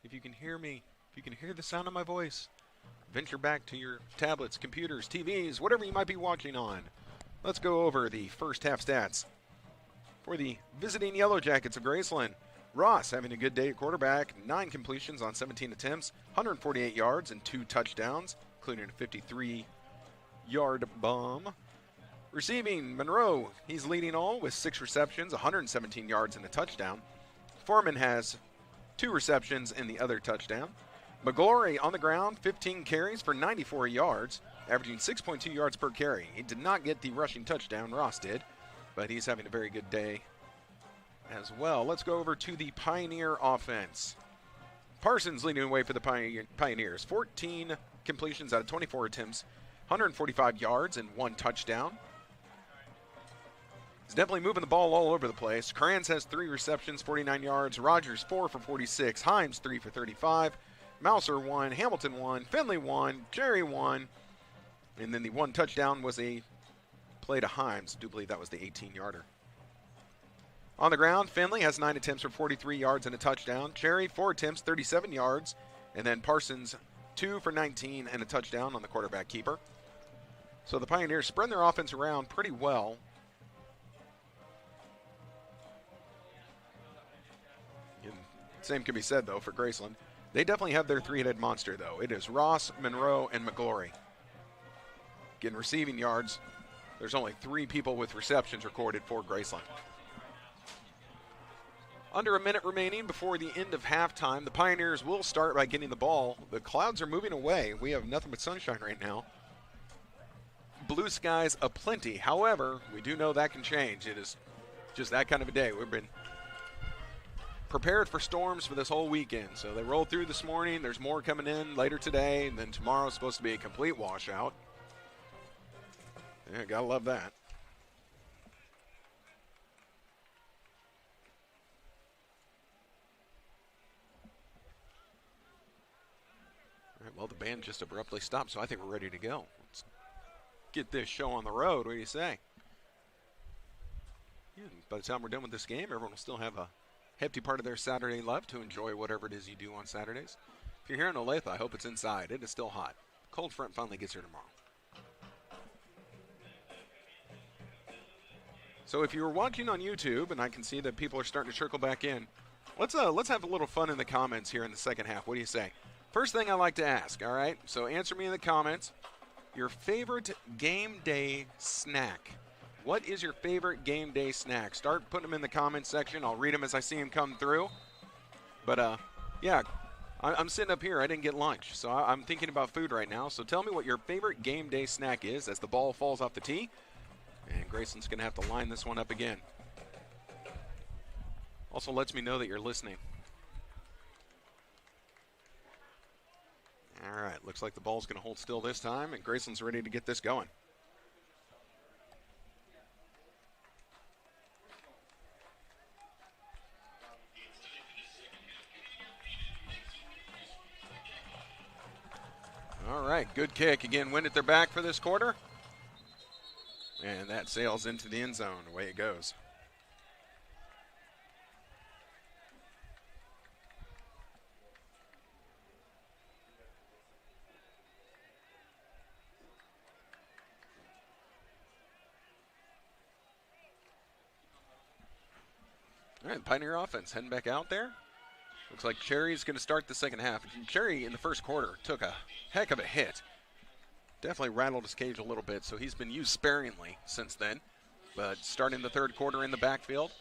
If you can hear me, if you can hear the sound of my voice, venture back to your tablets, computers, TVs, whatever you might be watching on. Let's go over the first half stats. For the visiting Yellow Jackets of Graceland, Ross having a good day at quarterback, 9 completions on 17 attempts, 148 yards and 2 touchdowns, including a 53-yard bomb. Receiving, Monroe, he's leading all with 6 receptions, 117 yards and a touchdown. Foreman has 2 receptions and the other touchdown. McGlory on the ground, 15 carries for 94 yards, averaging 6.2 yards per carry. He did not get the rushing touchdown, Ross did, but he's having a very good day as well. Let's go over to the Pioneer offense. Parsons leading the way for the Pioneers. 14 completions out of 24 attempts, 145 yards and 1 touchdown. He's definitely moving the ball all over the place. Kranz has 3 receptions, 49 yards. Rogers 4 for 46. Himes 3 for 35. Mouser 1. Hamilton 1. Finley 1. Jerry 1. And then the 1 touchdown was a play to Himes. I do believe that was the 18-yarder. On the ground, Finley has 9 attempts for 43 yards and a touchdown. Cherry, 4 attempts, 37 yards. And then Parsons, 2 for 19 and a touchdown on the quarterback keeper. So the Pioneers spread their offense around pretty well. And same can be said, though, for Graceland. They definitely have their three-headed monster, though. It is Ross, Monroe, and McGlory. Getting receiving yards, there's only 3 people with receptions recorded for Graceland. Under a minute remaining before the end of halftime. The Pioneers will start by getting the ball. The clouds are moving away. We have nothing but sunshine right now. Blue skies aplenty. However, we do know that can change. It is just that kind of a day. We've been prepared for storms for this whole weekend. So they rolled through this morning. There's more coming in later today. And then tomorrow's supposed to be a complete washout. Yeah, gotta love that. All right, well, the band just abruptly stopped, so I think we're ready to go. Let's get this show on the road. What do you say? Yeah, by the time we're done with this game, everyone will still have a hefty part of their Saturday left to enjoy whatever it is you do on Saturdays. If you're here in Olathe, I hope it's inside. It is still hot. Cold front finally gets here tomorrow. So if you were watching on YouTube, and I can see that people are starting to trickle back in, let's have a little fun in the comments here in the second half. What do you say? First thing I like to ask, all right? So answer me in the comments, your favorite game day snack. What is your favorite game day snack? Start putting them in the comments section. I'll read them as I see them come through. But, yeah, I'm sitting up here. I didn't get lunch, so I'm thinking about food right now. So tell me what your favorite game day snack is as the ball falls off the tee. And Graceland's going to have to line this one up again. Also lets me know that you're listening. All right, looks like the ball's going to hold still this time, and Graceland's ready to get this going. All right, good kick. Again, wind at their back for this quarter. And that sails into the end zone. Away it goes. All right, Pioneer offense heading back out there. Looks like Cherry's going to start the second half. Cherry in the first quarter took a heck of a hit. Definitely rattled his cage a little bit, so he's been used sparingly since then. But starting the third quarter in the backfield.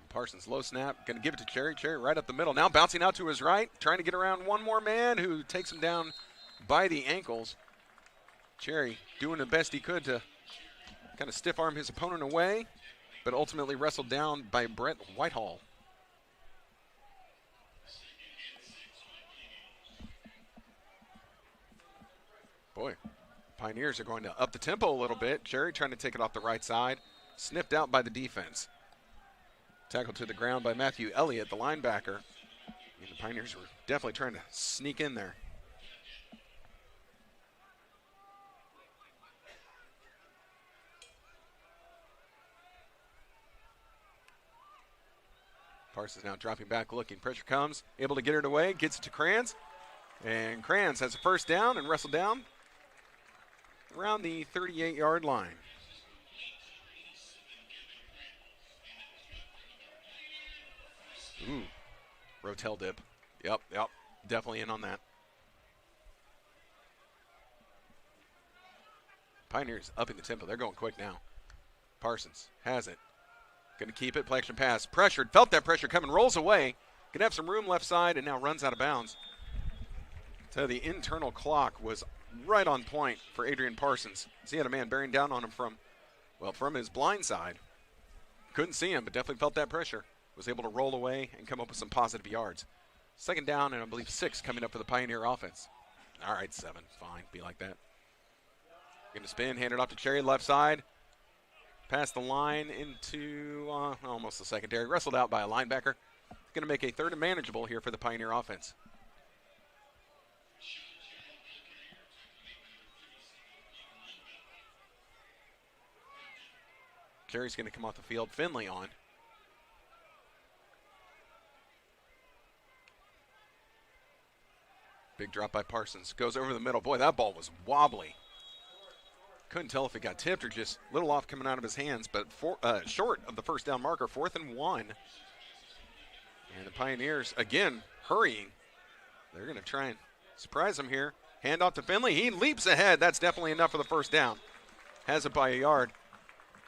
And Parsons low snap, going to give it to Cherry. Cherry right up the middle. Now bouncing out to his right, trying to get around one more man who takes him down by the ankles. Cherry doing the best he could to kind of stiff arm his opponent away, but ultimately wrestled down by Brett Whitehall. Boy, Pioneers are going to up the tempo a little bit. Cherry trying to take it off the right side. Snipped out by the defense. Tackled to the ground by Matthew Elliott, the linebacker. And the Pioneers were definitely trying to sneak in there. Parsons now dropping back, looking. Pressure comes, able to get it away, gets it to Kranz. And Kranz has a first down and wrestled down around the 38-yard line. Ooh, Rotel dip. Yep, definitely in on that. Pioneers upping the tempo. They're going quick now. Parsons has it. Going to keep it. Play action pass. Pressured. Felt that pressure coming. Rolls away. Going to have some room left side and now runs out of bounds. So the internal clock was right on point for Adrian Parsons. He had a man bearing down on him from his blind side. Couldn't see him, but definitely felt that pressure. Was able to roll away and come up with some positive yards. Second down and I believe 6 coming up for the Pioneer offense. All right, 7. Fine. Be like that. Going to spin. Hand it off to Cherry. Left side. Past the line into almost the secondary. Wrestled out by a linebacker. Going to make a third and manageable here for the Pioneer offense. Cherry's going to come off the field. Finley on. Big drop by Parsons. Goes over the middle. Boy, that ball was wobbly. Couldn't tell if it got tipped or just a little off coming out of his hands, but short of the first down marker, 4th and 1. And the Pioneers, again, hurrying. They're going to try and surprise him here. Hand off to Finley. He leaps ahead. That's definitely enough for the first down. Has it by a yard.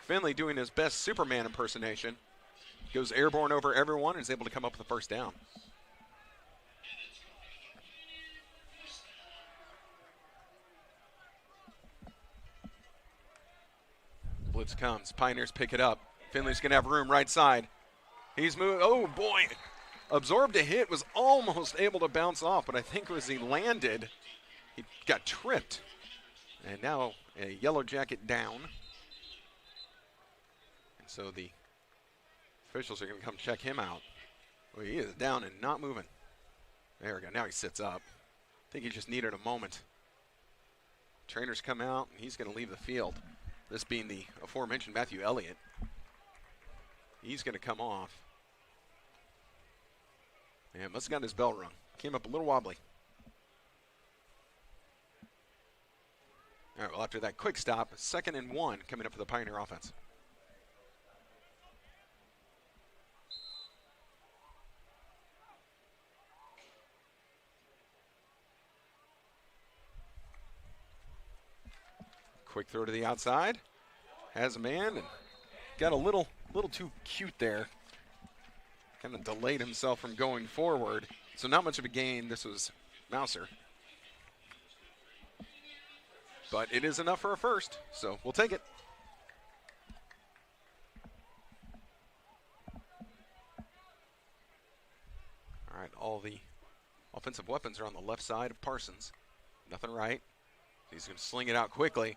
Finley doing his best Superman impersonation. Goes airborne over everyone and is able to come up with the first down. Blitz comes. Pioneers pick it up. Finley's going to have room right side. He's moving. Oh, boy. Absorbed a hit. Was almost able to bounce off, but I think as he landed, he got tripped. And now a yellow jacket down. And so the officials are going to come check him out. Well, he is down and not moving. There we go. Now he sits up. I think he just needed a moment. Trainers come out, and he's going to leave the field. This being the aforementioned Matthew Elliott. He's going to come off. And must have gotten his bell rung. Came up a little wobbly. All right, well, after that quick stop, 2nd and 1 coming up for the Pioneer offense. Quick throw to the outside. Has a man and got a little too cute there. Kind of delayed himself from going forward. So not much of a gain. This was Mouser. But it is enough for a first, so we'll take it. All right, all the offensive weapons are on the left side of Parsons. Nothing right. He's going to sling it out quickly.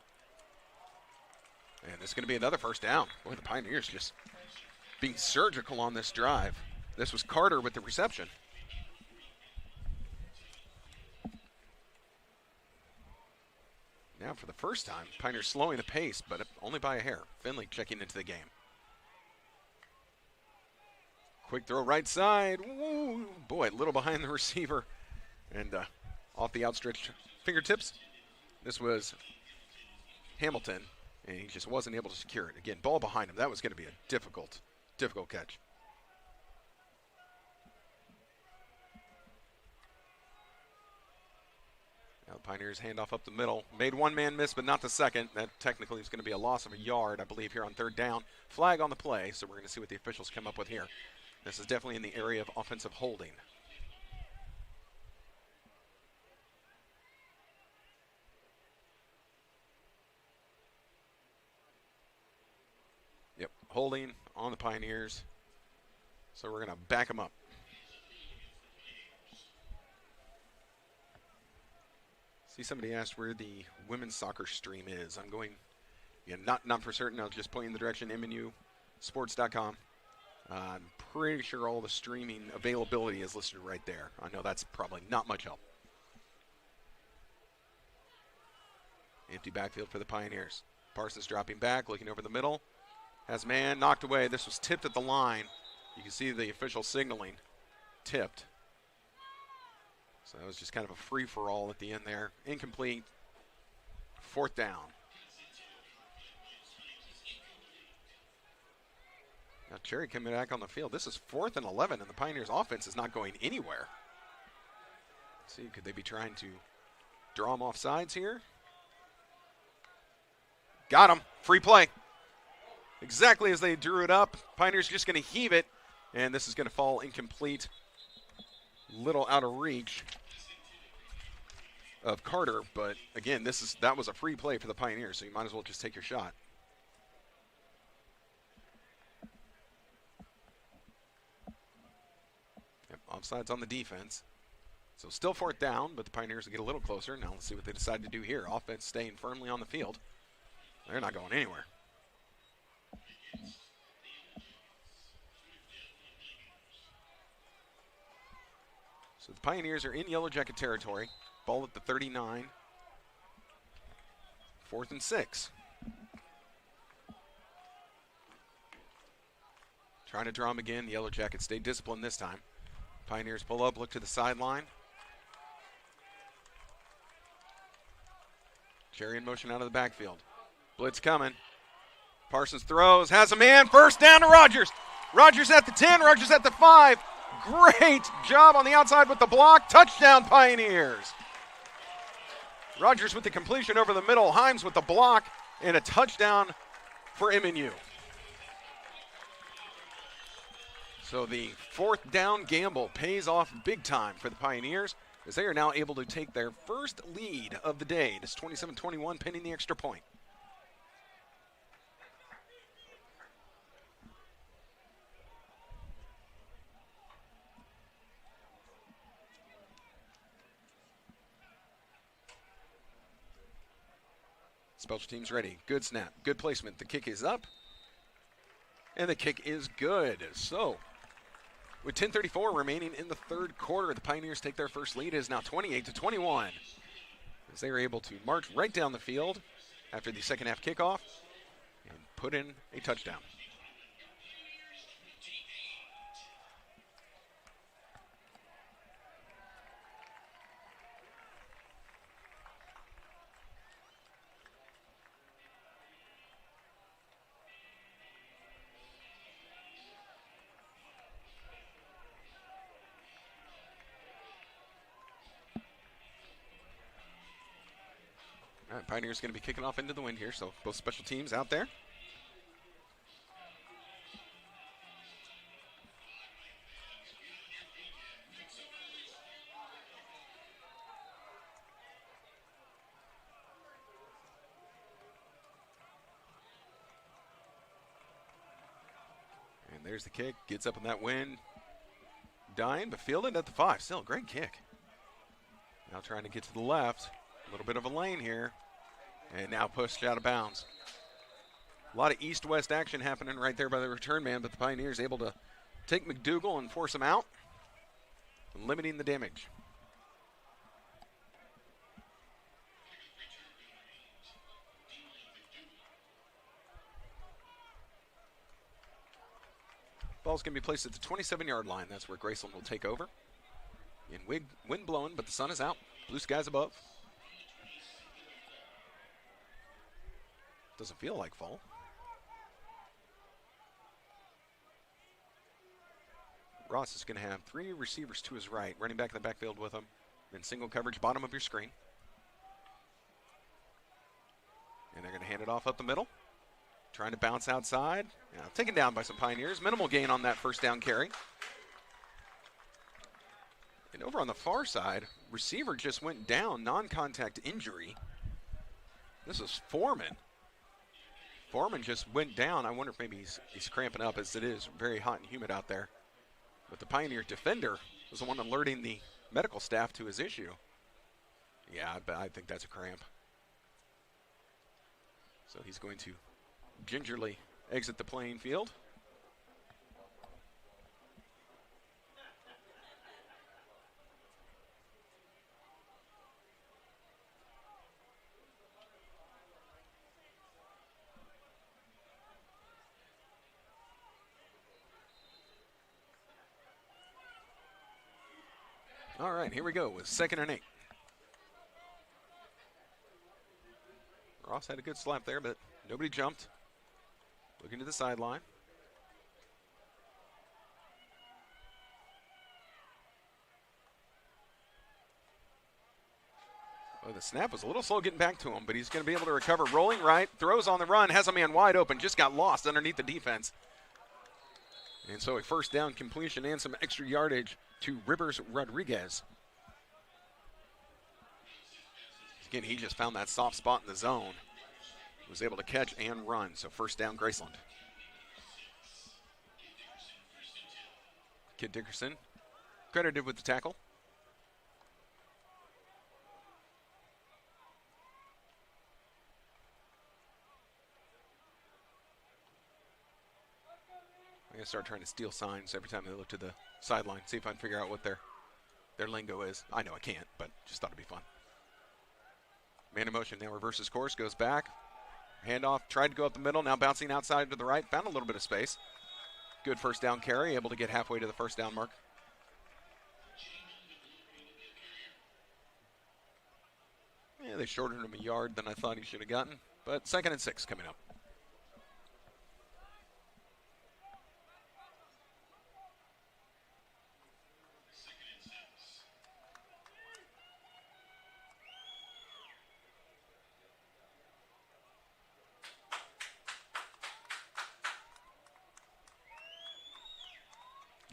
And this is going to be another first down. Boy, the Pioneers just being surgical on this drive. This was Carter with the reception. Now for the first time, Pioneers slowing the pace, but only by a hair. Finley checking into the game. Quick throw right side. Woo, boy, a little behind the receiver. And off the outstretched fingertips. This was Hamilton. And he just wasn't able to secure it. Again, ball behind him. That was going to be a difficult catch. Now the Pioneers hand off up the middle. Made one man miss, but not the second. That technically is going to be a loss of a yard, I believe, here on 3rd down. Flag on the play, so we're going to see what the officials come up with here. This is definitely in the area of offensive holding. Yep, holding on the Pioneers. So we're going to back them up. See, somebody asked where the women's soccer stream is. I'm going, not for certain. I'll just point you in the direction MNUsports.com. I'm pretty sure all the streaming availability is listed right there. I know that's probably not much help. Empty backfield for the Pioneers. Parsons dropping back, looking over the middle. Has man knocked away. This was tipped at the line. You can see the official signaling tipped. So that was just kind of a free-for-all at the end there. Incomplete. 4th down. Now Cherry coming back on the field. This is 4th and 11, and the Pioneers offense is not going anywhere. Let's see, could they be trying to draw them off sides here? Got him. Free play. Exactly as they drew it up. Pioneers just going to heave it, and this is going to fall incomplete. Little out of reach of Carter, but again, that was a free play for the Pioneers, so you might as well just take your shot. Yep, offsides on the defense. So still 4th down, but the Pioneers will get a little closer. Now let's see what they decide to do here. Offense staying firmly on the field. They're not going anywhere. So the Pioneers are in Yellow Jacket territory. Ball at the 39. 4th and 6. Trying to draw them again. The Yellow Jackets stay disciplined this time. Pioneers pull up, look to the sideline. Cherry in motion out of the backfield. Blitz coming. Parsons throws, has a man, 1st down to Rogers. Rogers at the 10, Rogers at the 5. Great job on the outside with the block. Touchdown, Pioneers. Rogers with the completion over the middle. Himes with the block and a touchdown for MNU. So the 4th down gamble pays off big time for the Pioneers as they are now able to take their first lead of the day. It's 27-21 pending the extra point. Special teams ready. Good snap. Good placement. The kick is up. And the kick is good. So, with 10:34 remaining in the 3rd quarter, the Pioneers take their first lead. It is now 28-21. As they are able to march right down the field after the second half kickoff and put in a touchdown. All right, Pioneers going to be kicking off into the wind here, so both special teams out there. And there's the kick, gets up in that wind. Dying, but fielded at the 5. Still a great kick. Now trying to get to the left. A little bit of a lane here, and now pushed out of bounds. A lot of east-west action happening right there by the return man, but the Pioneers able to take McDougal and force him out, limiting the damage. Ball's going to be placed at the 27-yard line. That's where Graceland will take over. In wind blowing, but the sun is out. Blue skies above. Doesn't feel like fall. Ross is going to have 3 receivers to his right, running back in the backfield with him. Then single coverage, bottom of your screen. And they're going to hand it off up the middle. Trying to bounce outside. Yeah, taken down by some Pioneers. Minimal gain on that 1st down carry. And over on the far side, receiver just went down, non-contact injury. This is Foreman. Foreman just went down. I wonder if maybe he's cramping up, as it is very hot and humid out there. But the Pioneer defender was the one alerting the medical staff to his issue. Yeah, I think that's a cramp. So he's going to gingerly exit the playing field. All right, here we go with 2nd and 8. Ross had a good slap there, but nobody jumped. Looking to the sideline. Oh, the snap was a little slow getting back to him, but he's going to be able to recover. Rolling right, throws on the run, has a man wide open, just got lost underneath the defense. And so a first down completion and some extra yardage to Rivers Rodriguez. Again, he just found that soft spot in the zone. Was able to catch and run, so first down Graceland. Kid Dickerson credited with the tackle. I'm going to start trying to steal signs every time they look to the sideline, see if I can figure out what their lingo is. I know I can't, but just thought it'd be fun. Man in motion now reverses course, goes back. Handoff, tried to go up the middle, now bouncing outside to the right, found a little bit of space. Good first down carry, able to get halfway to the first down mark. Yeah, they shortened him a yard than I thought he should have gotten, but 2nd and 6 coming up.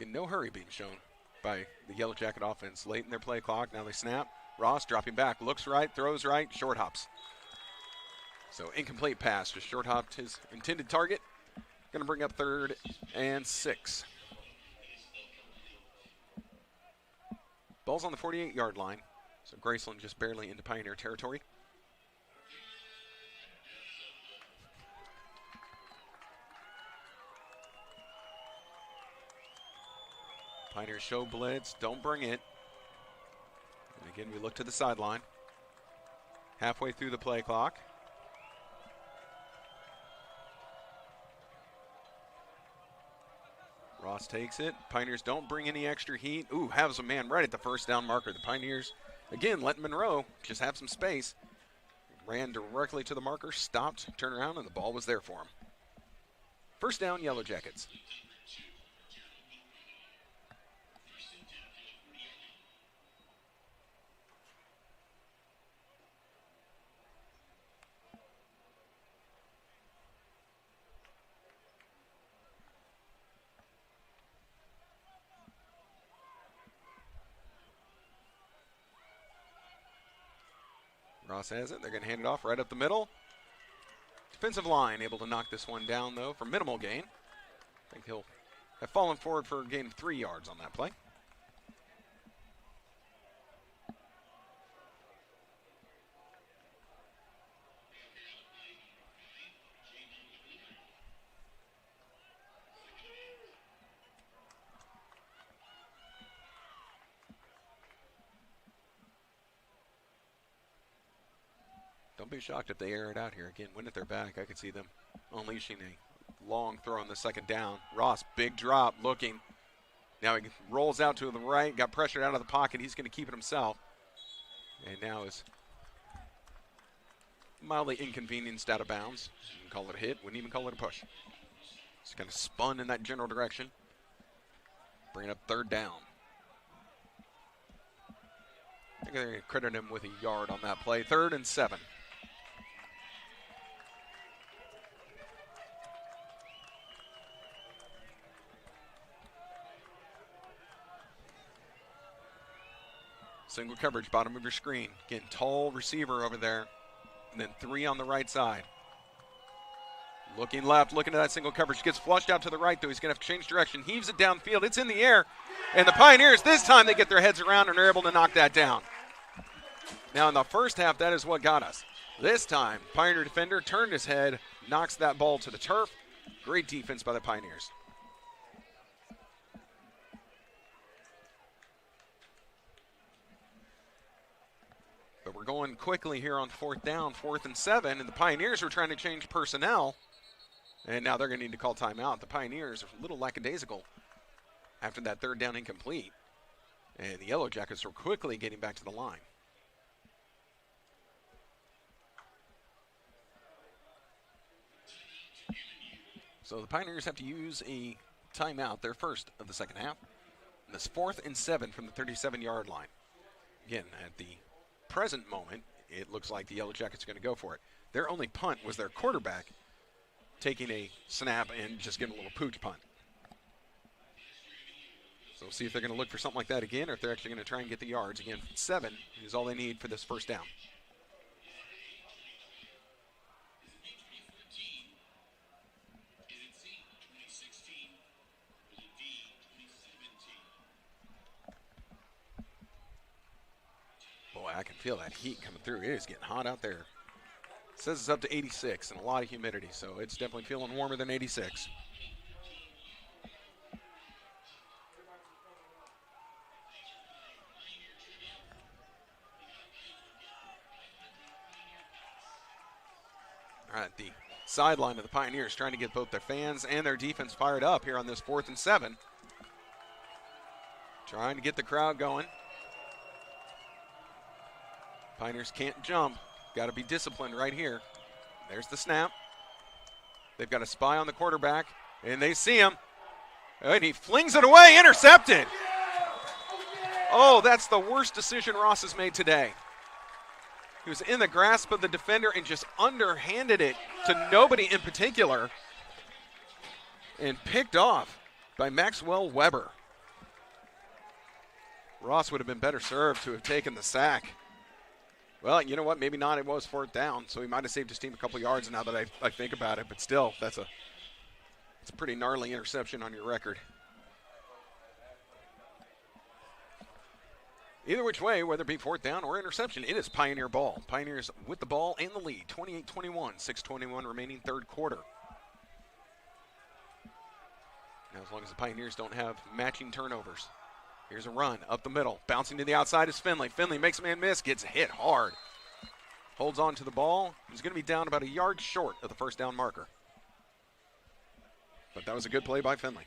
No hurry being shown by the Yellow Jacket offense. Late in their play clock, now they snap. Ross dropping back, looks right, throws right, short hops. So incomplete pass, just short hopped his intended target. Going to bring up 3rd and 6. Ball's on the 48-yard line, so Graceland just barely into Pioneer territory. Pioneers show blitz, don't bring it. And again, we look to the sideline. Halfway through the play clock. Ross takes it. Pioneers don't bring any extra heat. Ooh, has a man right at the first down marker. The Pioneers, again, letting Monroe just have some space. Ran directly to the marker, stopped, turned around, and the ball was there for him. First down, Yellow Jackets. Ross has it. They're going to hand it off right up the middle. Defensive line able to knock this one down, though, for minimal gain. I think he'll have fallen forward for a gain of 3 yards on that play. Don't be shocked if they air it out here. Again, wind at their back. I could see them unleashing a long throw on the 2nd down. Ross, big drop, looking. Now he rolls out to the right, got pressured out of the pocket. He's going to keep it himself. And now is mildly inconvenienced out of bounds. You can call it a hit, wouldn't even call it a push. Just kind of spun in that general direction. Bringing up 3rd down. I think they're going to credit him with a yard on that play. 3rd and 7. Single coverage, bottom of your screen. Again, tall receiver over there. And then 3 on the right side. Looking left, looking at that single coverage. Gets flushed out to the right, though. He's going to have to change direction. Heaves it downfield. It's in the air. And the Pioneers, this time they get their heads around and are able to knock that down. Now, in the first half, that is what got us. This time, Pioneer defender turned his head, knocks that ball to the turf. Great defense by the Pioneers. But we're going quickly here on 4th down, 4th and 7, and the Pioneers are trying to change personnel. And now they're going to need to call timeout. The Pioneers are a little lackadaisical after that 3rd down incomplete. And the Yellow Jackets were quickly getting back to the line. So the Pioneers have to use a timeout, their first of the second half. And this 4th and 7 from the 37-yard line. Again, at the present moment, it looks like the Yellow Jackets are going to go for it. Their only punt was their quarterback taking a snap and just getting a little pooch punt. So we'll see if they're going to look for something like that again, or if they're actually going to try and get the yards. Again, 7 is all they need for this first down. Boy, I can feel that heat coming through. It is getting hot out there. It says it's up to 86 and a lot of humidity, so it's definitely feeling warmer than 86. All right, the sideline of the Pioneers trying to get both their fans and their defense fired up here on this 4th and 7. Trying to get the crowd going. Pioneers can't jump. Got to be disciplined right here. There's the snap. They've got a spy on the quarterback, and they see him. And he flings it away, intercepted. Oh, that's the worst decision Ross has made today. He was in the grasp of the defender and just underhanded it to nobody in particular and picked off by Maxwell Weber. Ross would have been better served to have taken the sack. Well, you know what? Maybe not. It was 4th down, so he might have saved his team a couple yards now that I think about it. But still, it's a pretty gnarly interception on your record. Either which way, whether it be 4th down or interception, it is Pioneer ball. Pioneers with the ball and the lead, 28-21, 6:21 remaining third quarter. Now, as long as the Pioneers don't have matching turnovers. Here's a run up the middle. Bouncing to the outside is Finley. Finley makes a man miss, gets hit hard. Holds on to the ball. He's going to be down about a yard short of the first down marker. But that was a good play by Finley.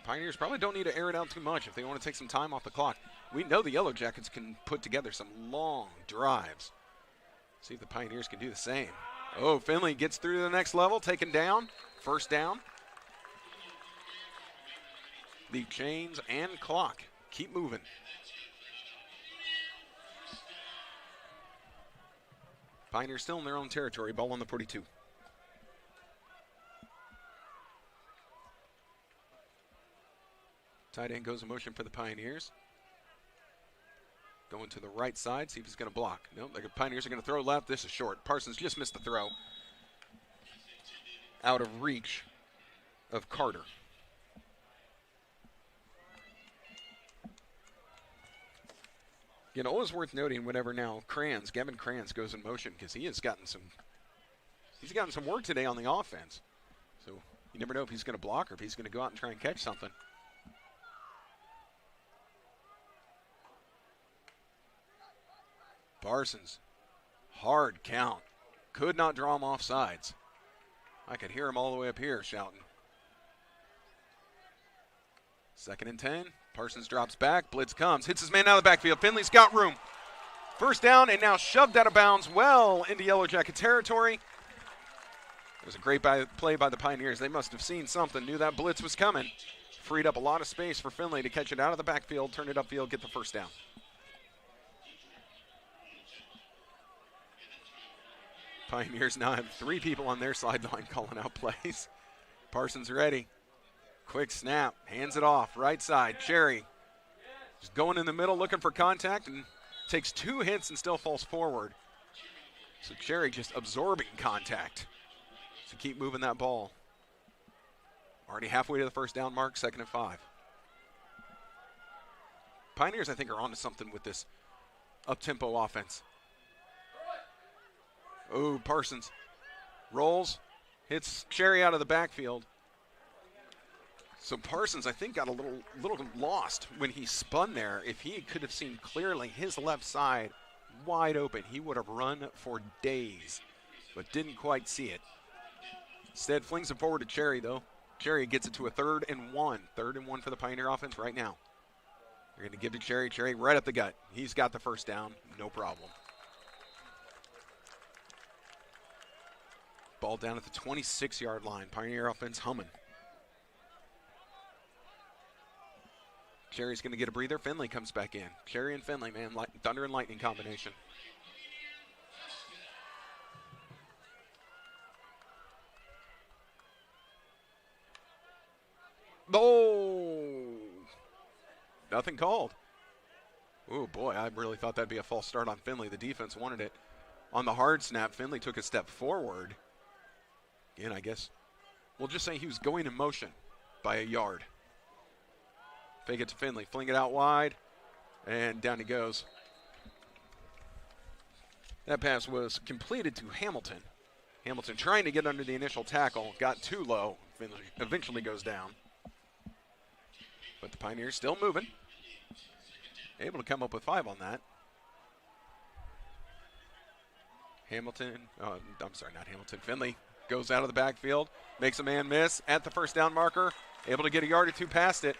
Pioneers probably don't need to air it out too much if they want to take some time off the clock. We know the Yellow Jackets can put together some long drives. See if the Pioneers can do the same. Oh, Finley gets through to the next level, taken down. First down. The chains and clock keep moving. Pioneers still in their own territory, ball on the 42. Tight end goes in motion for the Pioneers. Going to the right side, see if he's going to block. No, the Pioneers are going to throw left. This is short. Parsons just missed the throw. Out of reach of Carter. You know, always worth noting whenever now Gavin Kranz goes in motion because he's gotten some work today on the offense. So you never know if he's going to block or if he's going to go out and try and catch something. Parsons, hard count. Could not draw him off sides. I could hear him all the way up here shouting. 2nd and 10. Parsons drops back. Blitz comes. Hits his man out of the backfield. Finley's got room. First down and now shoved out of bounds well into Yellow Jacket territory. It was a great play by the Pioneers. They must have seen something, knew that blitz was coming. Freed up a lot of space for Finley to catch it out of the backfield, turn it upfield, get the first down. Pioneers now have 3 people on their sideline calling out plays. Parsons ready. Quick snap, hands it off, right side. Cherry just going in the middle, looking for contact, and takes 2 hits and still falls forward. So Cherry just absorbing contact to keep moving that ball. Already halfway to the first down mark, 2nd and 5. Pioneers, I think, are onto something with this up-tempo offense. Oh, Parsons rolls, hits Cherry out of the backfield. So Parsons, I think, got a little lost when he spun there. If he could have seen clearly his left side wide open, he would have run for days, but didn't quite see it. Instead, flings it forward to Cherry, though. Cherry gets it to a 3rd and 1. 3rd and 1 for the Pioneer offense right now. They're going to give to Cherry. Cherry right up the gut. He's got the first down. No problem. Ball down at the 26-yard line. Pioneer offense humming. Cherry's going to get a breather. Finley comes back in. Cherry and Finley, man, thunder and lightning combination. Oh! Nothing called. Oh, boy, I really thought that'd be a false start on Finley. The defense wanted it. On the hard snap, Finley took a step forward. Again, I guess we'll just say he was going in motion by a yard. Fake it to Finley, fling it out wide, and down he goes. That pass was completed to Hamilton. Hamilton trying to get under the initial tackle, got too low. Finley eventually goes down. But the Pioneers still moving. Able to come up with 5 on that. Finley goes out of the backfield, makes a man miss at the first down marker, able to get a yard or 2 past it.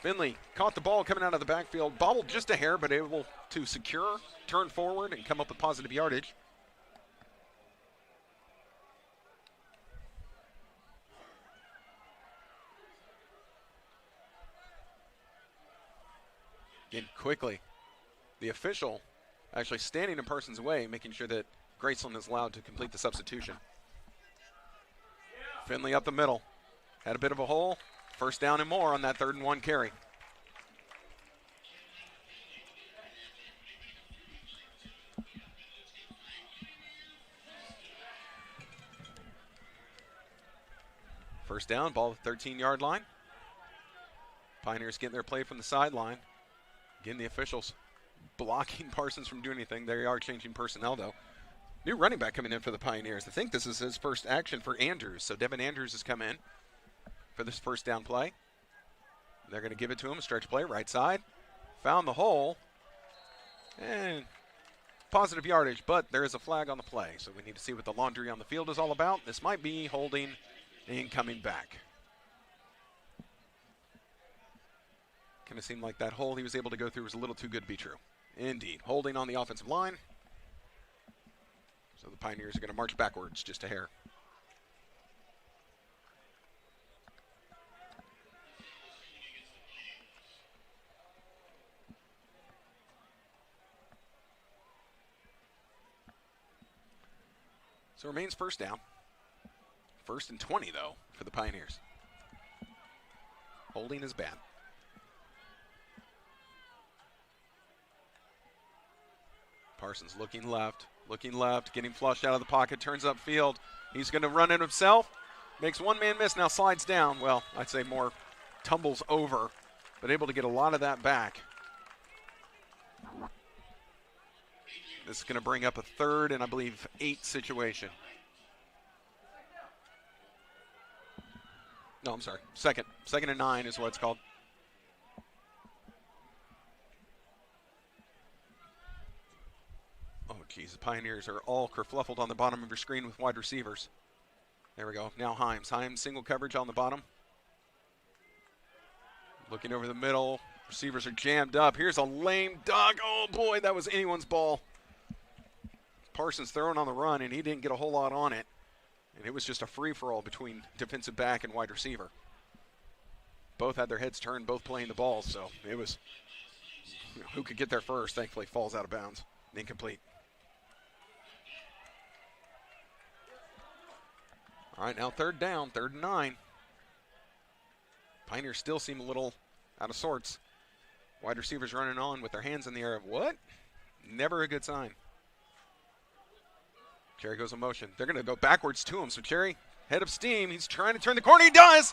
Finley caught the ball coming out of the backfield, bobbled just a hair, but able to secure, turn forward, and come up with positive yardage. Again, quickly, the official actually standing in Parsons' way, making sure that Graceland is allowed to complete the substitution. Finley up the middle. Had a bit of a hole. First down and more on that 3rd and 1 carry. First down, ball at the 13-yard line. Pioneers getting their play from the sideline. Again, the officials blocking Parsons from doing anything. They are changing personnel, though. New running back coming in for the Pioneers. I think this is his first action for Andrews. So Devin Andrews has come in for this first down play. They're going to give it to him, stretch play, right side. Found the hole. And positive yardage, but there is a flag on the play. So we need to see what the laundry on the field is all about. This might be holding and coming back. Kind of seemed like that hole he was able to go through was a little too good to be true. Indeed. Holding on the offensive line. So the Pioneers are going to march backwards just a hair. So it remains first down. 1st and 20, though, for the Pioneers. Holding is bad. Parsons looking left, getting flushed out of the pocket, turns upfield. He's going to run it himself, makes one man miss, now slides down. Well, I'd say more tumbles over, but able to get a lot of that back. This is going to bring up a 3rd and I believe 8 situation. No, I'm sorry, 2nd. 2nd and 9 is what it's called. Oh, geez, the Pioneers are all kerfluffled on the bottom of your screen with wide receivers. There we go. Now Himes. Himes single coverage on the bottom. Looking over the middle. Receivers are jammed up. Here's a lame duck. Oh, boy, that was anyone's ball. Parsons throwing on the run, and he didn't get a whole lot on it. And it was just a free-for-all between defensive back and wide receiver. Both had their heads turned, both playing the ball, so it was who could get there first. Thankfully, falls out of bounds. Incomplete. All right, now 3rd down, 3rd and 9. Pioneers still seem a little out of sorts. Wide receivers running on with their hands in the air. What? Never a good sign. Cherry goes in motion. They're going to go backwards to him. So Cherry, head of steam. He's trying to turn the corner. He does.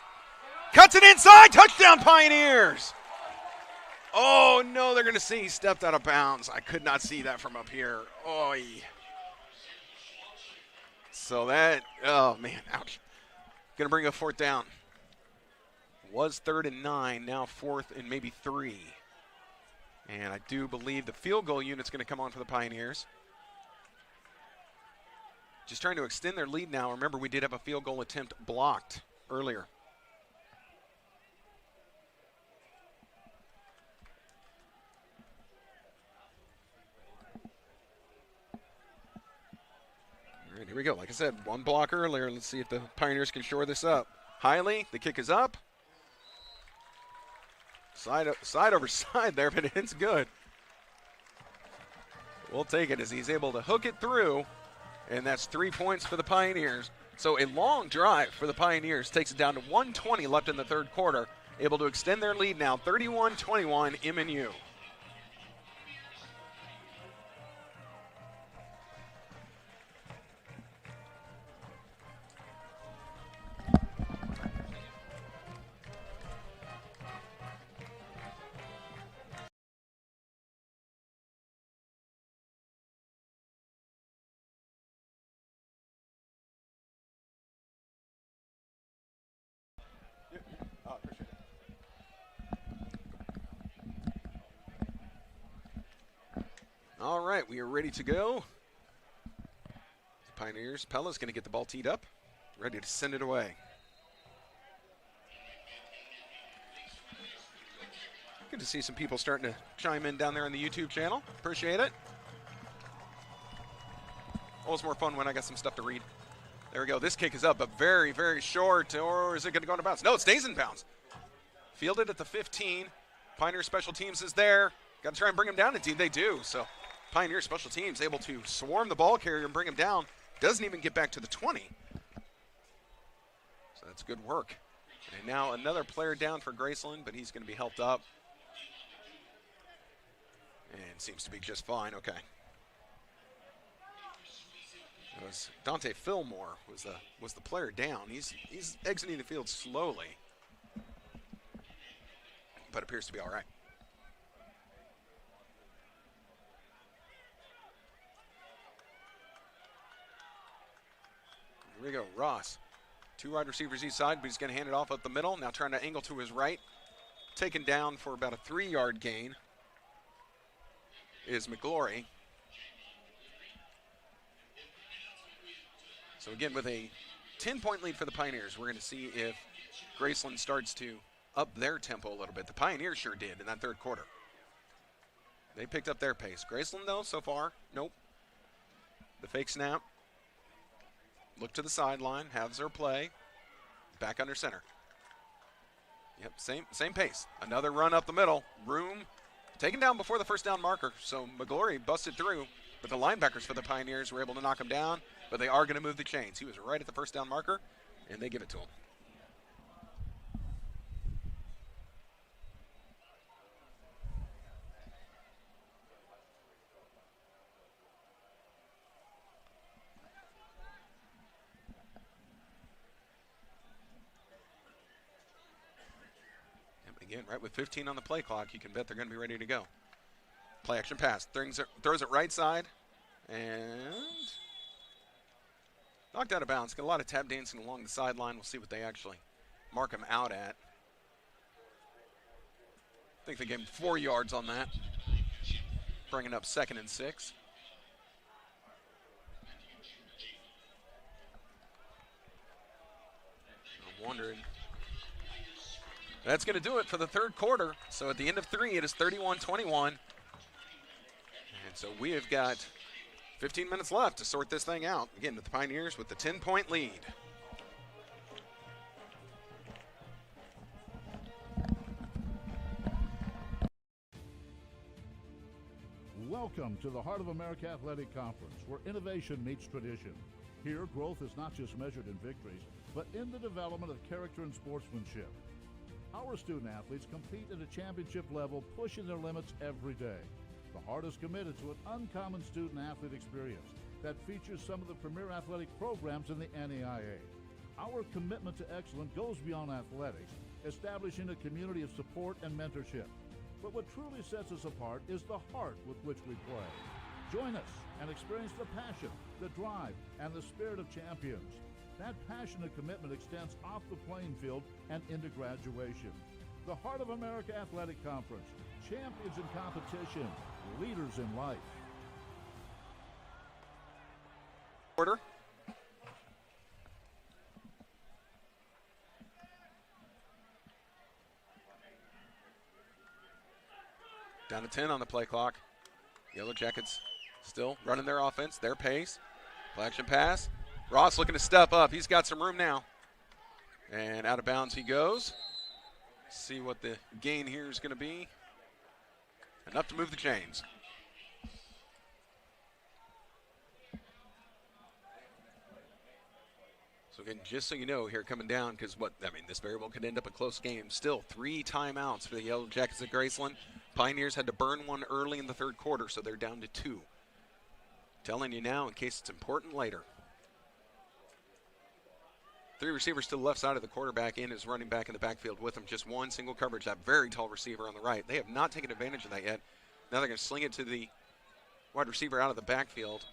Cuts it inside. Touchdown, Pioneers. Oh, no, they're going to see he stepped out of bounds. I could not see that from up here. Oy. So that, oh, man, ouch. Going to bring a 4th down. Was 3rd and 9, now 4th and maybe 3. And I do believe the field goal unit's going to come on for the Pioneers. Just trying to extend their lead now. Remember, we did have a field goal attempt blocked earlier. All right, here we go. Like I said, one block earlier. Let's see if the Pioneers can shore this up. Hiley, the kick is up. Side over side there, but it's good. We'll take it as he's able to hook it through, and that's 3 points for the Pioneers. So a long drive for the Pioneers takes it down to 1:20 left in the third quarter, able to extend their lead now, 31-21 MNU. All right, we are ready to go. Pioneers, Pella's going to get the ball teed up, ready to send it away. Good to see some people starting to chime in down there on the YouTube channel. Appreciate it. Always more fun when I got some stuff to read. There we go. This kick is up, but very, very short. Or is it going to go into bounds? No, it stays in bounds. Fielded at the 15. Pioneer Special Teams is there. Got to try and bring him down. Indeed, they do. So Pioneer Special Teams able to swarm the ball carrier and bring him down. Doesn't even get back to the 20. So that's good work. And now another player down for Graceland, but he's going to be helped up. And seems to be just fine. Okay. It was Dante Fillmore was the player down. He's exiting the field slowly, but appears to be all right. Here we go, Ross. Two wide receivers each side, but he's going to hand it off up the middle. Now trying to angle to his right. Taken down for about a 3-yard gain is McGlory. So again, with a 10-point lead for the Pioneers, we're going to see if Graceland starts to up their tempo a little bit. The Pioneers sure did in that third quarter. They picked up their pace. Graceland, though, so far, nope. The fake snap. Look to the sideline, has their play. Back under center. Yep, same pace. Another run up the middle. Room taken down before the first down marker. So McGlory busted through, but the linebackers for the Pioneers were able to knock him down. But they are going to move the chains. He was right at the first down marker, and they give it to him. And again, right with 15 on the play clock, you can bet they're going to be ready to go. Play action pass. Throws it right side, and knocked out of bounds. Got a lot of tap dancing along the sideline. We'll see what they actually mark him out at. I think they gave him 4 yards on that. Bringing up 2nd and 6. I'm wondering. That's going to do it for the third quarter. So at the end of 3, it is 31-21. And so we have got 15 minutes left to sort this thing out. Again, with the Pioneers with the 10-point lead. Welcome to the Heart of America Athletic Conference, where innovation meets tradition. Here, growth is not just measured in victories, but in the development of character and sportsmanship. Our student athletes compete at a championship level, pushing their limits every day. The Heart is committed to an uncommon student-athlete experience that features some of the premier athletic programs in the NAIA. Our commitment to excellence goes beyond athletics, establishing a community of support and mentorship. But what truly sets us apart is the heart with which we play. Join us and experience the passion, the drive, and the spirit of champions. That passion and commitment extends off the playing field and into graduation. The Heart of America Athletic Conference, champions in competition, leaders in life. Order. Down to 10 on the play clock. Yellow Jackets still running their offense, their pace. Play action pass. Ross looking to step up. He's got some room now. And out of bounds he goes. See what the gain here is going to be. Enough to move the chains. So again, just so you know, here coming down, because this very well could end up a close game. Still 3 timeouts for the Yellow Jackets at Graceland. Pioneers had to burn one early in the third quarter, so they're down to 2. Telling you now in case it's important later. 3 receivers to the left side of the quarterback in his running back in the backfield with him. Just one single coverage, that very tall receiver on the right. They have not taken advantage of that yet. Now they're going to sling it to the wide receiver out of the backfield.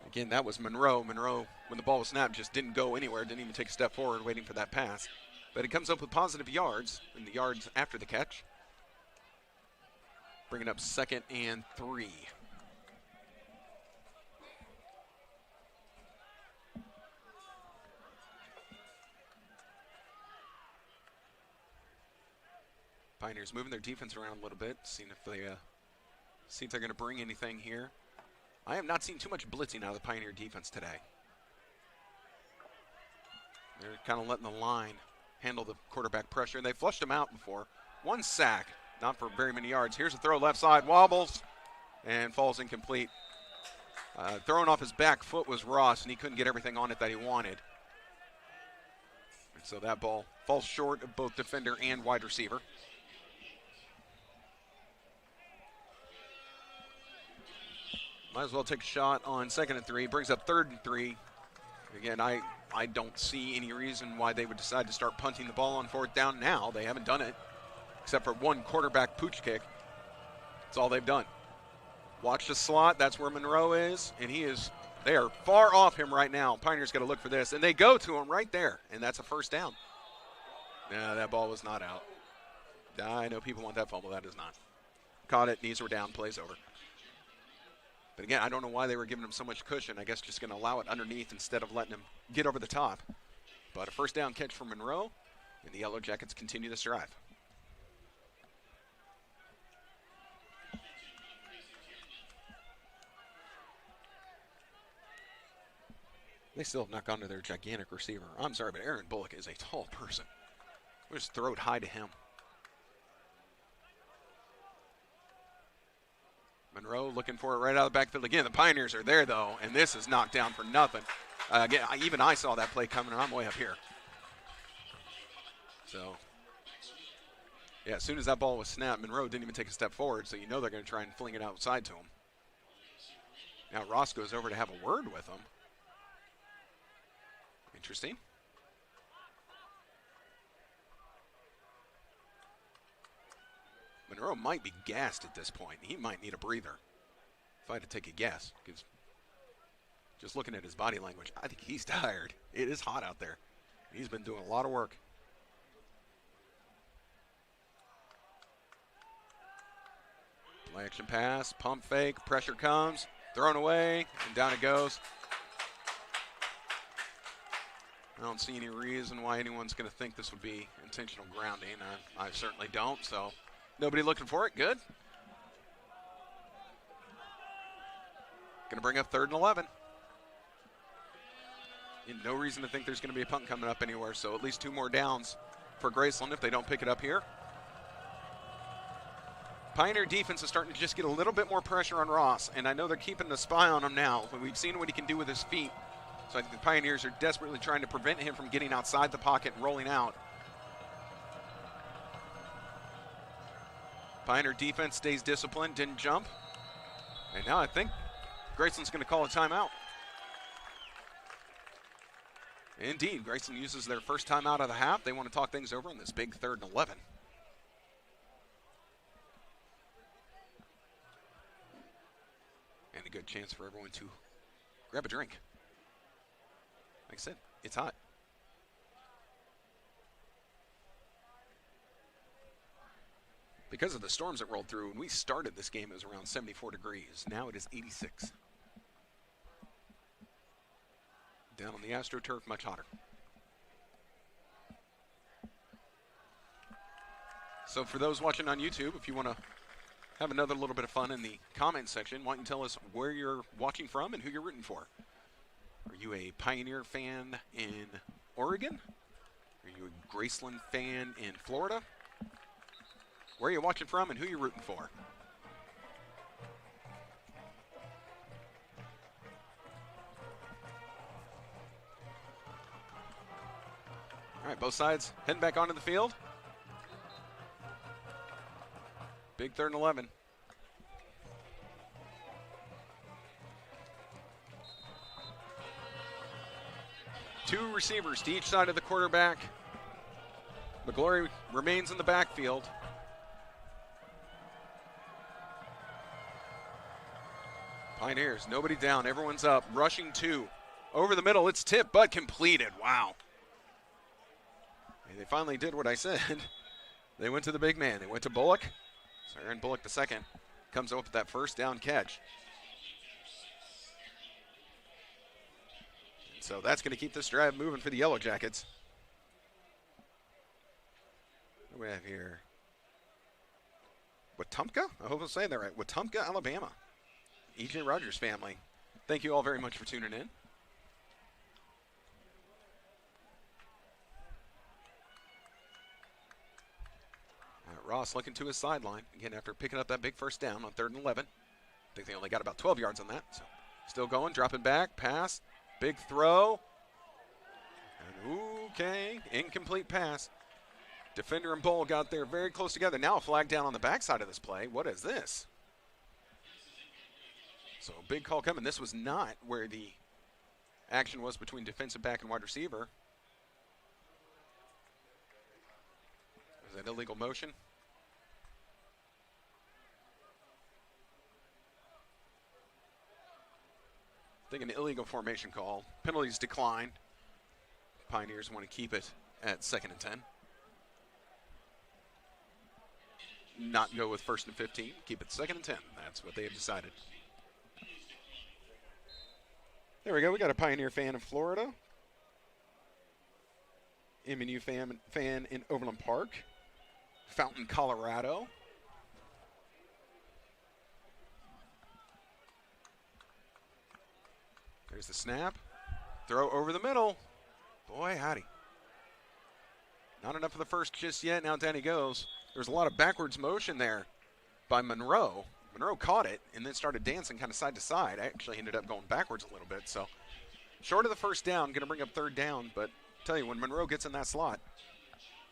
Again, that was Monroe. Monroe, when the ball was snapped, just didn't go anywhere, didn't even take a step forward waiting for that pass. But it comes up with positive yards, and the yards after the catch. Bringing up 2nd and 3. Pioneers moving their defense around a little bit, seeing if they're going to bring anything here. I have not seen too much blitzing out of the Pioneer defense today. They're kind of letting the line handle the quarterback pressure. They flushed him out before. 1 sack, not for very many yards. Here's a throw left side, wobbles, and falls incomplete. Throwing off his back foot was Ross, and he couldn't get everything on it that he wanted. And so that ball falls short of both defender and wide receiver. Might as well take a shot on 2nd and 3. Brings up 3rd and 3. Again, I don't see any reason why they would decide to start punting the ball on 4th down now. They haven't done it, except for one quarterback pooch kick. That's all they've done. Watch the slot. That's where Monroe is, and they are far off him right now. Pioneers got to look for this, and they go to him right there, and that's a 1st down. No, that ball was not out. I know people want that fumble. That is not. Caught it. Knees were down. Plays over. But again, I don't know why they were giving him so much cushion. I guess just going to allow it underneath instead of letting him get over the top. But a 1st down catch for Monroe, and the Yellow Jackets continue this drive. They still have not gone to their gigantic receiver. I'm sorry, but Aaron Bullock is a tall person. We'll just throw it high to him. Monroe looking for it right out of the backfield again. The Pioneers are there, though, and this is knocked down for nothing. Again, even I saw that play coming, and I'm way up here. So, yeah, as soon as that ball was snapped, Monroe didn't even take a step forward, so you know they're going to try and fling it outside to him. Now Ross goes over to have a word with him. Interesting. Monroe might be gassed at this point. He might need a breather, if I had to take a guess. Because just looking at his body language, I think he's tired. It is hot out there. He's been doing a lot of work. Play action pass, pump fake, pressure comes, thrown away, and down it goes. I don't see any reason why anyone's going to think this would be intentional grounding. I certainly don't, so nobody looking for it. Good. Going to bring up 3rd and 11. No reason to think there's going to be a punt coming up anywhere, so at least 2 more downs for Graceland if they don't pick it up here. Pioneer defense is starting to just get a little bit more pressure on Ross, and I know they're keeping the spy on him now. We've seen what he can do with his feet, so I think the Pioneers are desperately trying to prevent him from getting outside the pocket and rolling out. Pioneer defense stays disciplined, didn't jump. And now I think Graceland's going to call a timeout. Indeed, Graceland uses their first timeout of the half. They want to talk things over on this big 3rd and 11. And a good chance for everyone to grab a drink. Like I said, it's hot. Because of the storms that rolled through, when we started this game, it was around 74 degrees. Now it is 86. Down on the AstroTurf, much hotter. So for those watching on YouTube, if you want to have another little bit of fun in the comment section. Why don't you tell us where you're watching from and who you're rooting for? Are you a Pioneer fan in Oregon? Are you a Graceland fan in Florida? Where are you watching from and who you're rooting for? All right, both sides heading back onto the field. Big 3rd and 11. Two receivers to each side of the quarterback. McGlory remains in the backfield. Pioneers, nobody down, everyone's up. Rushing 2. Over the middle, it's tipped, but completed. Wow. They finally did what I said. They went to the big man. They went to Bullock. So Aaron Bullock, the second, comes up with that first down catch. And so that's going to keep this drive moving for the Yellow Jackets. What do we have here? Wetumpka? I hope I'm saying that right. Wetumpka, Alabama. E.J. Rogers family. Thank you all very much for tuning in. Ross looking to his sideline, again, after picking up that big first down on 3rd and 11. I think they only got about 12 yards on that. So still going, dropping back, pass, big throw. And okay, incomplete pass. Defender and Bull got there very close together. Now a flag down on the backside of this play. What is this? So big call coming. This was not where the action was between defensive back and wide receiver. Was that illegal motion? I think an illegal formation call. Penalties declined. Pioneers want to keep it at 2nd and 10. Not go with 1st and 15. Keep it 2nd and 10. That's what they have decided. There we go. We got a Pioneer fan in Florida. MNU fan in Overland Park. Fountain, Colorado. There's the snap. Throw over the middle. Boy, howdy. Not enough for the first just yet. Now down he goes. There's a lot of backwards motion there by Monroe. Monroe caught it and then started dancing kind of side to side. Actually ended up going backwards a little bit. So short of the first down, going to bring up 3rd down. But I tell you, when Monroe gets in that slot,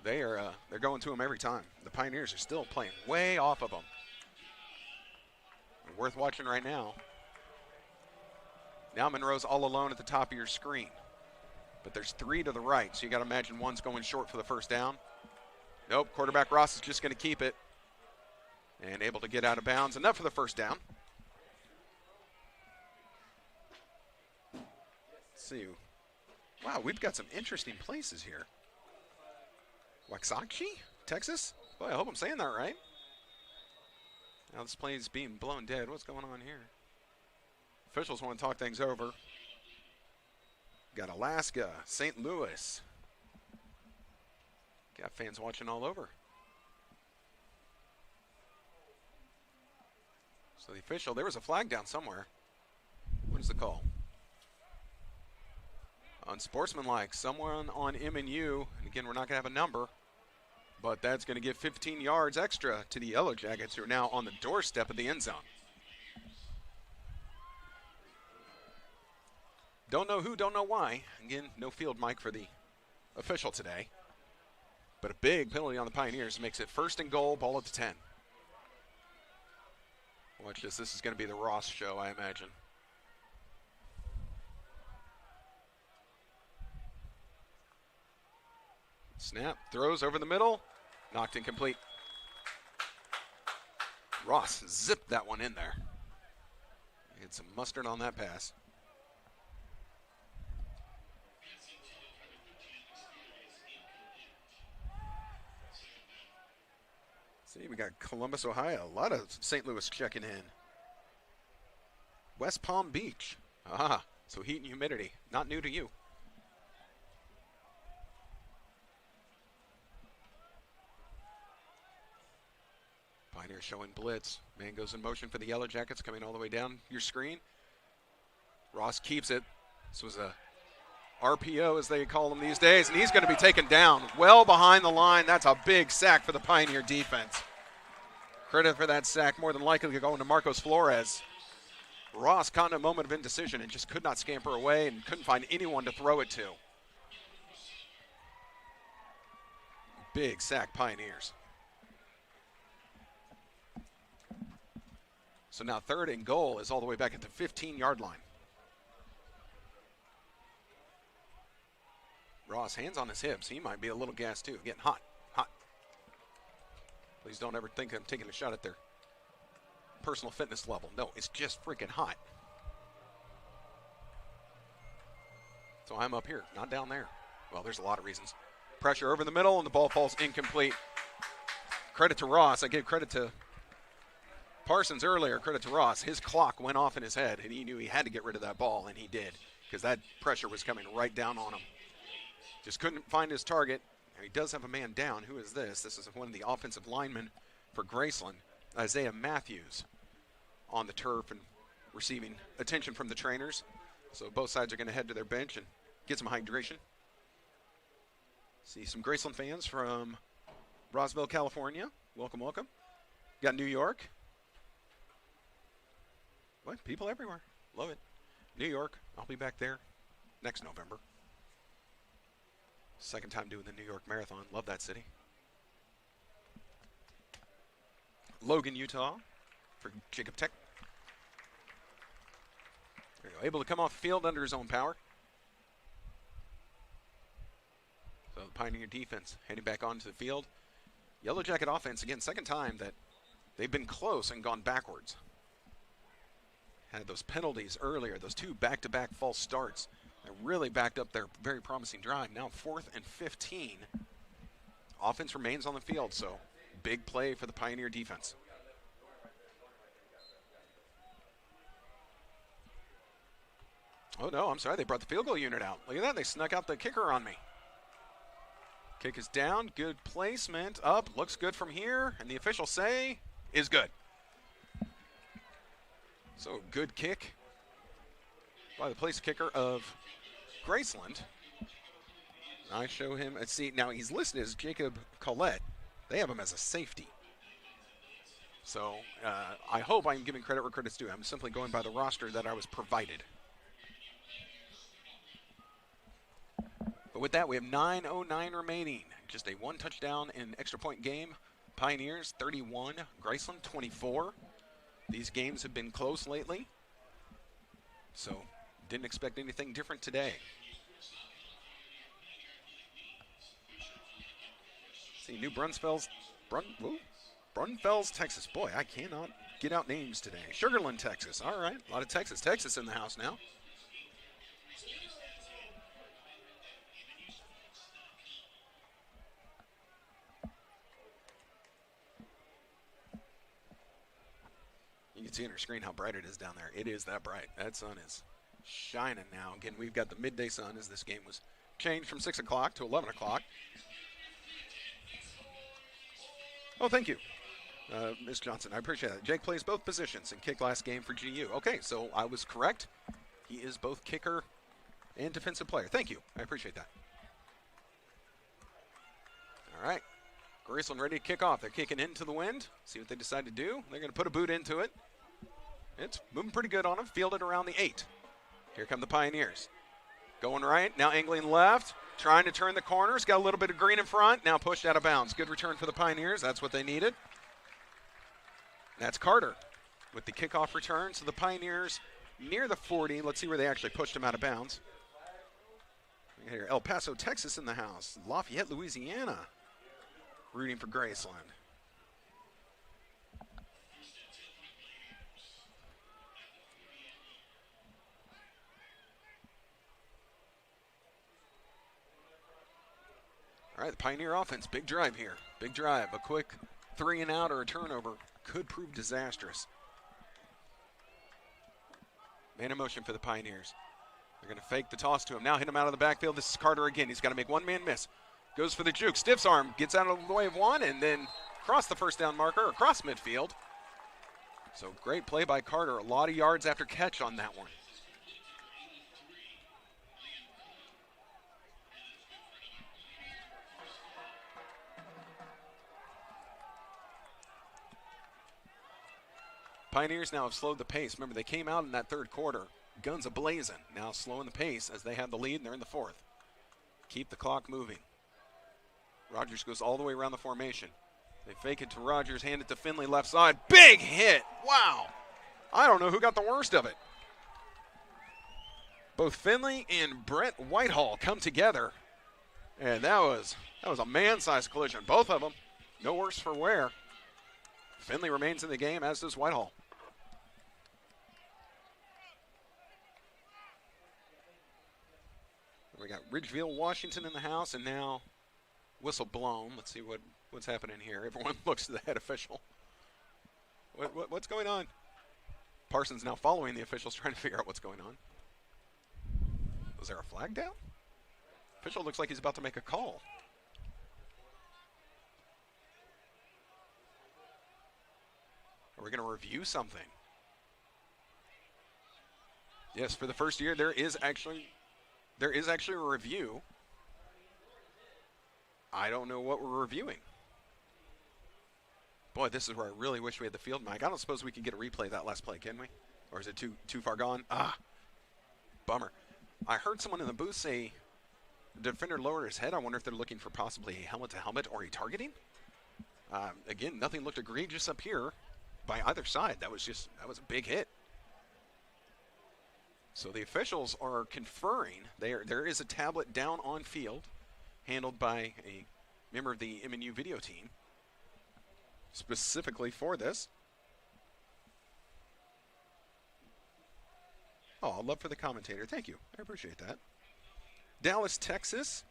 they're going to him every time. The Pioneers are still playing way off of them. Worth watching right now. Now Monroe's all alone at the top of your screen. But there's 3 to the right, so you got to imagine one's going short for the first down. Nope, quarterback Ross is just going to keep it. And able to get out of bounds. Enough for the first down. Let's see. Wow, we've got some interesting places here. Waxahachie, Texas? Boy, I hope I'm saying that right. Now this plane is being blown dead. What's going on here? Officials want to talk things over. Got Alaska, St. Louis. Got fans watching all over. So the official, there was a flag down somewhere. What is the call? Unsportsmanlike, someone on MNU. And again, we're not going to have a number. But that's going to give 15 yards extra to the Yellow Jackets, who are now on the doorstep of the end zone. Don't know who, don't know why. Again, no field mic for the official today. But a big penalty on the Pioneers makes it 1st and goal, ball at the 10. Watch this. This is going to be the Ross show, I imagine. Snap, throws over the middle, knocked incomplete. Ross zipped that one in there. He had some mustard on that pass. See, we got Columbus, Ohio. A lot of St. Louis checking in. West Palm Beach. Ah, so heat and humidity. Not new to you. Pioneers showing blitz. Man goes in motion for the Yellow Jackets, coming all the way down your screen. Ross keeps it. This was a RPO, as they call them these days, and he's going to be taken down well behind the line. That's a big sack for the Pioneer defense. Credit for that sack more than likely going to Marcos Flores. Ross caught in a moment of indecision and just could not scamper away and couldn't find anyone to throw it to. Big sack, Pioneers. So now 3rd and goal is all the way back at the 15-yard line. Ross, hands on his hips. He might be a little gassed too. Getting hot. Please don't ever think I'm taking a shot at their personal fitness level. No, it's just freaking hot. So I'm up here, not down there. Well, there's a lot of reasons. Pressure over the middle, and the ball falls incomplete. Credit to Ross. I gave credit to Parsons earlier. Credit to Ross. His clock went off in his head, and he knew he had to get rid of that ball, and he did, because that pressure was coming right down on him. Just couldn't find his target. He does have a man down. Who is this? This is one of the offensive linemen for Graceland, Isaiah Matthews, on the turf and receiving attention from the trainers. So both sides are going to head to their bench and get some hydration. See some Graceland fans from Roswell, California. Welcome, welcome. Got New York. What? People everywhere. Love it. New York. I'll be back there next November. Second time doing the New York Marathon. Love that city. Logan, Utah for Jacob Tech. There you go. Able to come off the field under his own power. So the Pioneer defense heading back onto the field. Yellow Jacket offense, again, second time that they've been close and gone backwards. Had those penalties earlier, those 2 back-to-back false starts. They really backed up their very promising drive. Now 4th and 15. Offense remains on the field, so big play for the Pioneer defense. Oh, no, I'm sorry. They brought the field goal unit out. Look at that. They snuck out the kicker on me. Kick is down. Good placement. Up. Looks good from here. And the officials say is good. So good kick by the place kicker of Graceland. I show him. See, now he's listed as Jacob Collette. They have him as a safety. So I hope I'm giving credit where credit's due. I'm simply going by the roster that I was provided. But with that, we have 9:09 remaining. Just a 1 touchdown in extra point game. Pioneers 31, Graceland 24. These games have been close lately, so didn't expect anything different today. See, New Braunfels, Texas. Boy, I cannot get out names today. Sugarland, Texas. All right, a lot of Texas in the house now. You can see on our screen how bright it is down there. It is that bright. That sun is shining now. Again, we've got the midday sun as this game was changed from 6 o'clock to 11 o'clock. Oh, thank you, Ms. Johnson. I appreciate that. Jake plays both positions and kicked last game for GU. Okay, so I was correct. He is both kicker and defensive player. Thank you. I appreciate that. All right. Graceland ready to kick off. They're kicking into the wind. See what they decide to do. They're going to put a boot into it. It's moving pretty good on them. Fielded around the 8. Here come the Pioneers. Going right. Now angling left. Trying to turn the corners. Got a little bit of green in front. Now pushed out of bounds. Good return for the Pioneers. That's what they needed. That's Carter with the kickoff return. So the Pioneers near the 40. Let's see where they actually pushed him out of bounds. Here, El Paso, Texas in the house. Lafayette, Louisiana, rooting for Graceland. All right, the Pioneer offense, big drive here. Big drive, a quick 3 and out or a turnover could prove disastrous. Man in motion for the Pioneers. They're going to fake the toss to him. Now hit him out of the backfield. This is Carter again. He's got to make one man miss. Goes for the juke. Stiffs arm. Gets out of the way of one and then across the first down marker, across midfield. So great play by Carter. A lot of yards after catch on that one. Pioneers now have slowed the pace. Remember, they came out in that third quarter, guns a-blazing. Now slowing the pace as they have the lead, and they're in the fourth. Keep the clock moving. Rogers goes all the way around the formation. They fake it to Rogers, hand it to Finley, left side. Big hit. Wow. I don't know who got the worst of it. Both Finley and Brett Whitehall come together, and that was a man-sized collision. Both of them, no worse for wear. Finley remains in the game, as does Whitehall. We got Ridgeville, Washington in the house, and now whistle blown. Let's see what's happening here. Everyone looks to the head official. What's going on? Parsons now following the officials, trying to figure out what's going on. Was there a flag down? Official looks like he's about to make a call. Are we going to review something? Yes, for the first year, there is actually a review. I don't know what we're reviewing. Boy, this is where I really wish we had the field mic. I don't suppose we can get a replay of that last play, can we? Or is it too far gone? Bummer. I heard someone in the booth say the defender lowered his head. I wonder if they're looking for possibly a helmet-to-helmet or a targeting. Again, nothing looked egregious up here by either side. That was a big hit. So the officials are conferring. There is a tablet down on field, handled by a member of the MNU video team, specifically for this. Oh, love for the commentator. Thank you. I appreciate that. Dallas, Texas.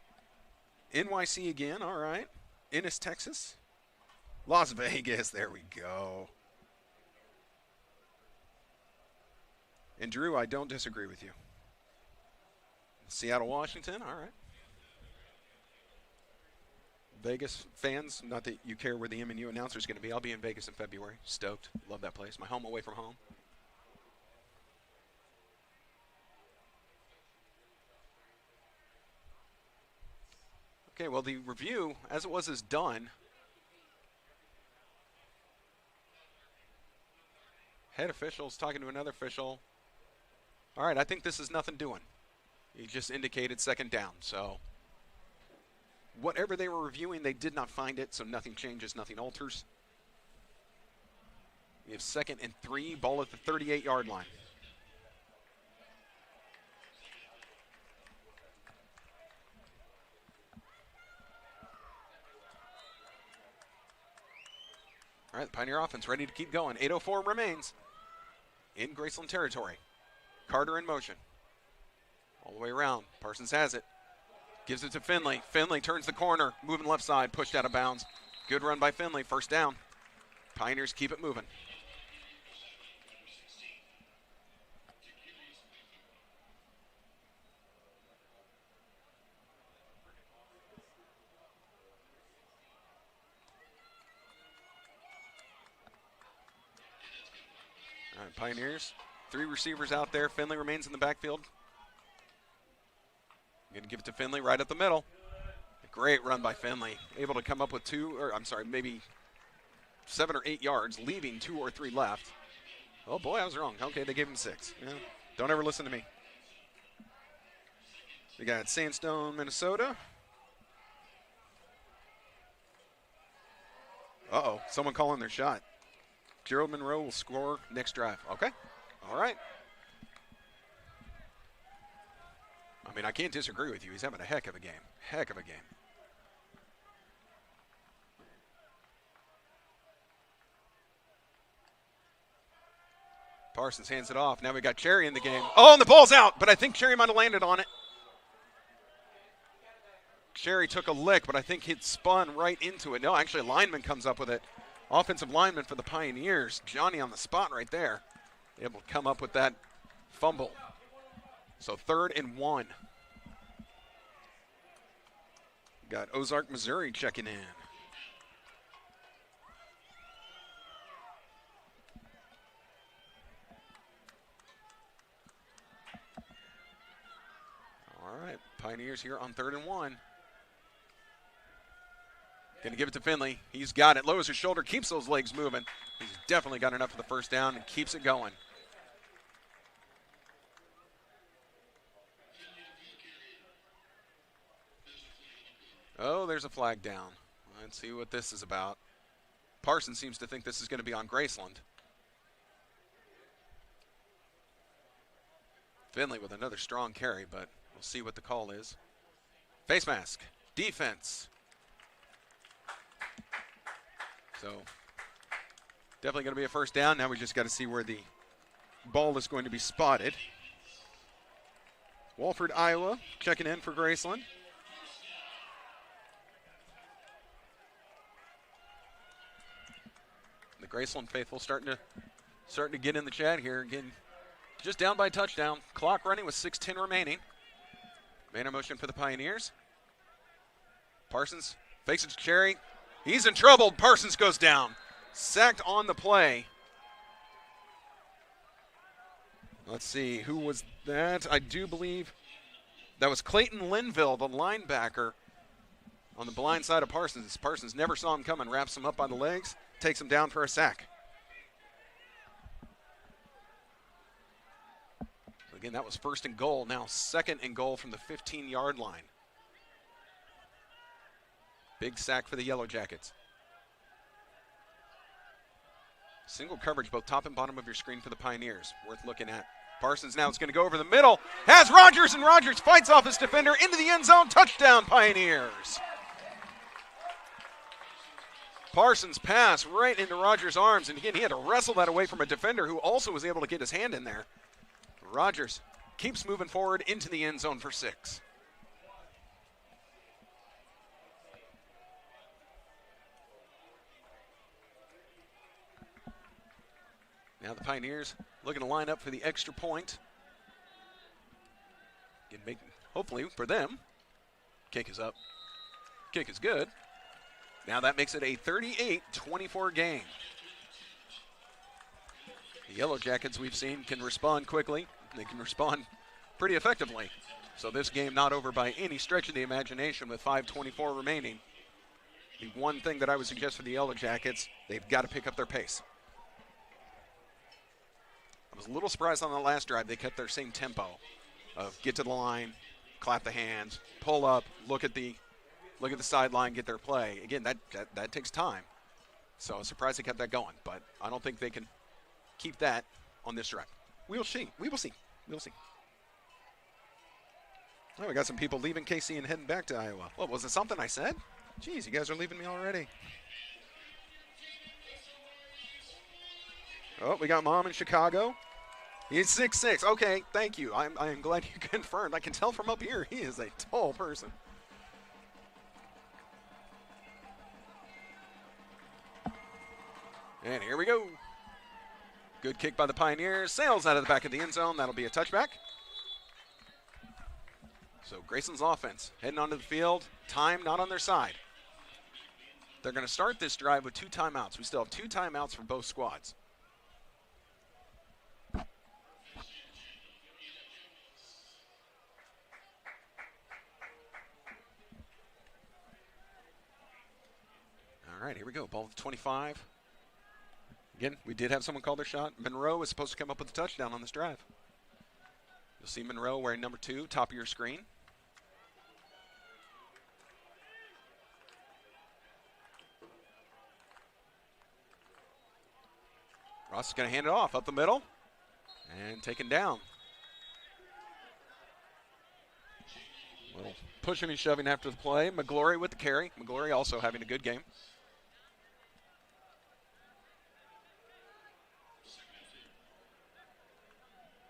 NYC again. All right. Ennis, Texas. Las Vegas. There we go. And Drew, I don't disagree with you. Seattle, Washington. All right. Vegas fans, not that you care where the MNU announcer is going to be. I'll be in Vegas in February. Stoked. Love that place. My home away from home. Okay, well, the review, as it was, is done. Head official's talking to another official. All right, I think this is nothing doing. He just indicated second down. So whatever they were reviewing, they did not find it, so nothing changes, nothing alters. We have 2nd and 3, ball at the 38-yard line. All right, the Pioneer offense ready to keep going. 8:04 remains in Graceland territory. Carter in motion. All the way around. Parsons has it. Gives it to Finley. Finley turns the corner, moving left side, pushed out of bounds. Good run by Finley, first down. Pioneers keep it moving. All right, Pioneers. 3 receivers out there. Finley remains in the backfield. Going to give it to Finley right up the middle. A great run by Finley. Able to come up with maybe 7 or 8 yards, leaving 2 or 3 left. Oh, boy, I was wrong. Okay, they gave him 6. Yeah, don't ever listen to me. We got Sandstone, Minnesota. Uh-oh, someone calling their shot. Gerald Monroe will score next drive. Okay, all right. I mean, I can't disagree with you. He's having a heck of a game. Heck of a game. Parsons hands it off. Now we got Cherry in the game. Oh, and the ball's out, but I think Cherry might have landed on it. Cherry took a lick, but I think he'd spun right into it. No, actually, a lineman comes up with it. Offensive lineman for the Pioneers. Johnny on the spot right there. Able to come up with that fumble. So 3rd and 1. Got Ozark, Missouri checking in. Pioneers here on 3rd and 1. Going to give it to Finley. He's got it. Lowers his shoulder, keeps those legs moving. He's definitely got enough for the first down and keeps it going. Oh, there's a flag down. Let's see what this is about. Parsons seems to think this is going to be on Graceland. Finley with another strong carry, but we'll see what the call is. Face mask, defense. So definitely going to be a first down. Now we just got to see where the ball is going to be spotted. Walford, Iowa, checking in for Graceland. The Graceland faithful starting to get in the chat here. Again, just down by a touchdown. Clock running with 6:10 remaining. Man in motion for the Pioneers. Parsons fakes it to Cherry. He's in trouble. Parsons goes down. Sacked on the play. Let's see, who was that? I do believe that was Clayton Linville, the linebacker, on the blind side of Parsons. Parsons never saw him coming, wraps him up by the legs, takes him down for a sack. So again, that was 1st and goal. Now 2nd and goal from the 15-yard line. Big sack for the Yellow Jackets. Single coverage, both top and bottom of your screen for the Pioneers. Worth looking at. Parsons now is going to go over the middle. Has Rogers, and Rogers fights off his defender into the end zone. Touchdown, Pioneers. Parsons pass right into Rogers' arms, and again, he had to wrestle that away from a defender who also was able to get his hand in there. Rogers keeps moving forward into the end zone for 6. Now the Pioneers looking to line up for the extra point. Again, hopefully for them. Kick is up. Kick is good. Now that makes it a 38-24 game. The Yellow Jackets we've seen can respond quickly. They can respond pretty effectively. So this game not over by any stretch of the imagination with 5:24 remaining. The one thing that I would suggest for the Yellow Jackets, they've got to pick up their pace. I was a little surprised on the last drive they kept their same tempo of get to the line, clap the hands, pull up, look at the sideline, get their play. Again, that takes time. So I was surprised they kept that going, but I don't think they can keep that on this drive. We will see. We will see. Oh, we got some people leaving KC and heading back to Iowa. What, was it something I said? Jeez, you guys are leaving me already. Oh, we got Mom in Chicago. He's 6'6". Okay, thank you. I am glad you confirmed. I can tell from up here he is a tall person. And here we go. Good kick by the Pioneers. Sails out of the back of the end zone. That'll be a touchback. So Graceland's offense heading onto the field. Time not on their side. They're going to start this drive with 2 timeouts. We still have 2 timeouts for both squads. All right, here we go. Ball with 25. Again, we did have someone call their shot. Monroe is supposed to come up with a touchdown on this drive. You'll see Monroe wearing number 2, top of your screen. Ross is going to hand it off up the middle and taken down. A little pushing and shoving after the play. McGlory with the carry. McGlory also having a good game.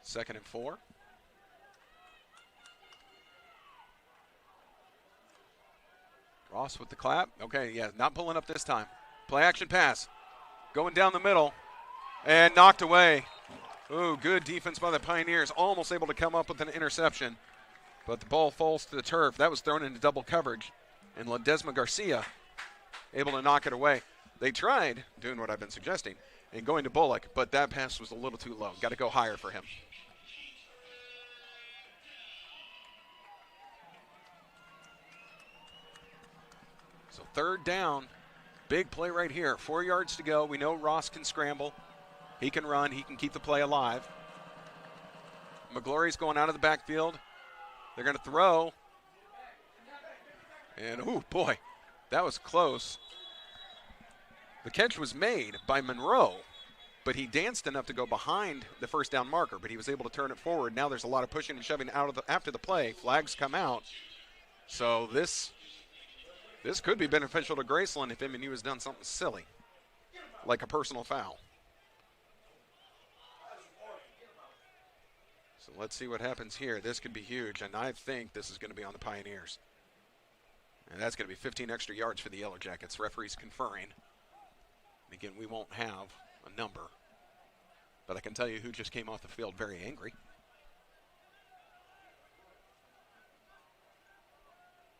Second and 4. Ross with the clap. Okay, yeah, not pulling up this time. Play action pass. Going down the middle and knocked away. Ooh, good defense by the Pioneers. Almost able to come up with an interception. But the ball falls to the turf. That was thrown into double coverage. And Ledesma Garcia able to knock it away. They tried doing what I've been suggesting and going to Bullock, but that pass was a little too low. Got to go higher for him. So 3rd down. Big play right here. 4 yards to go. We know Ross can scramble. He can run. He can keep the play alive. McGlory's going out of the backfield. They're going to throw. And, oh, boy, that was close. The catch was made by Monroe, but he danced enough to go behind the 1st down marker, but he was able to turn it forward. Now there's a lot of pushing and shoving out of after the play. Flags come out. So this could be beneficial to Graceland if MNU has done something silly, like a personal foul. So let's see what happens here. This could be huge, and I think this is going to be on the Pioneers. And that's going to be 15 extra yards for the Yellow Jackets. Referees conferring. And again, we won't have a number, but I can tell you who just came off the field very angry.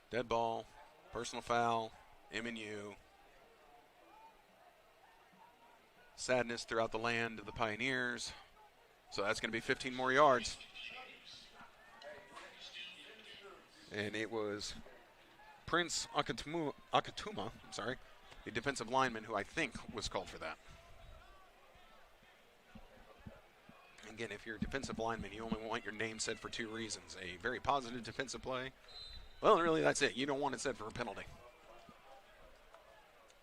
Dead ball, personal foul, MNU. Sadness throughout the land of the Pioneers. So that's going to be 15 more yards. And it was Prince Akatuma, the defensive lineman, who I think was called for that. Again, if you're a defensive lineman, you only want your name said for 2 reasons. A very positive defensive play. Well, really, that's it. You don't want it said for a penalty.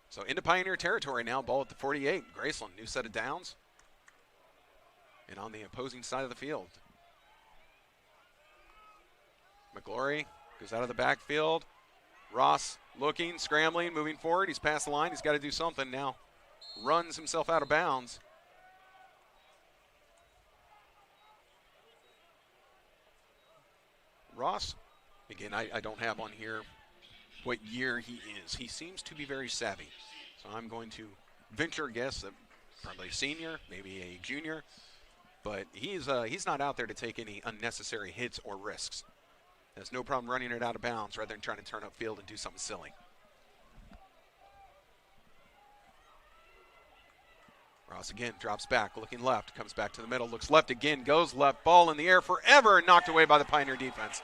So into Pioneer territory now. Ball at the 48. Graceland, new set of downs. And on the opposing side of the field. McGlory goes out of the backfield. Ross looking, scrambling, moving forward. He's past the line. He's got to do something now. Runs himself out of bounds. Ross, again, I don't have on here what year he is. He seems to be very savvy. So I'm going to venture a guess that probably a senior, maybe a junior. But he's not out there to take any unnecessary hits or risks. Has no problem running it out of bounds rather than trying to turn upfield and do something silly. Ross again drops back, looking left, comes back to the middle, looks left again, goes left, ball in the air forever, knocked away by the Pioneer defense.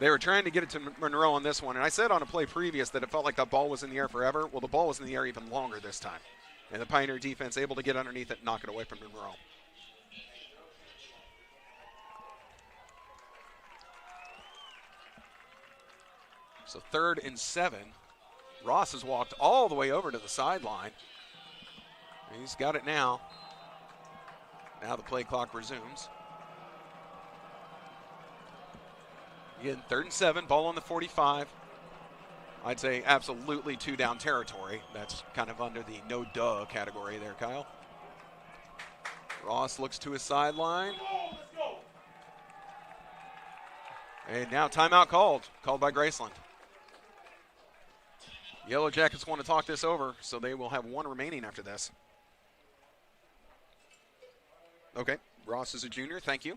They were trying to get it to Monroe on this one, and I said on a play previous that it felt like the ball was in the air forever. Well, the ball was in the air even longer this time. And the Pioneer defense able to get underneath it and knock it away from Monroe. So 3rd and 7. Ross has walked all the way over to the sideline. He's got it now. Now the play clock resumes. Again, 3rd and 7, ball on the 45. I'd say absolutely 2 down territory. That's kind of under the no duh category there, Kyle. Ross looks to his sideline. And now timeout called by Graceland. Yellow Jackets want to talk this over, so they will have 1 remaining after this. Okay, Ross is a junior, thank you.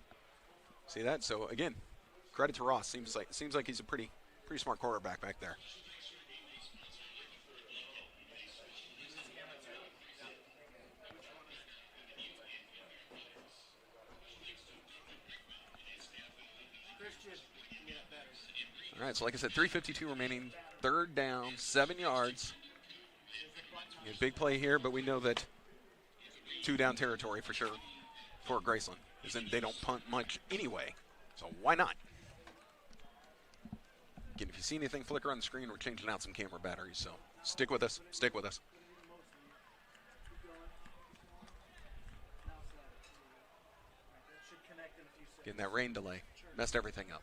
See that? So again, credit to Ross. Seems like he's a pretty smart quarterback back there. All right, so like I said, 3:52 remaining, 3rd down, 7 yards. A big play here, but we know that 2 down territory for sure for Graceland. Is in they don't punt much anyway, so why not? Again, if you see anything flicker on the screen, we're changing out some camera batteries, so stick with us. Stick with us. Getting that rain delay messed everything up.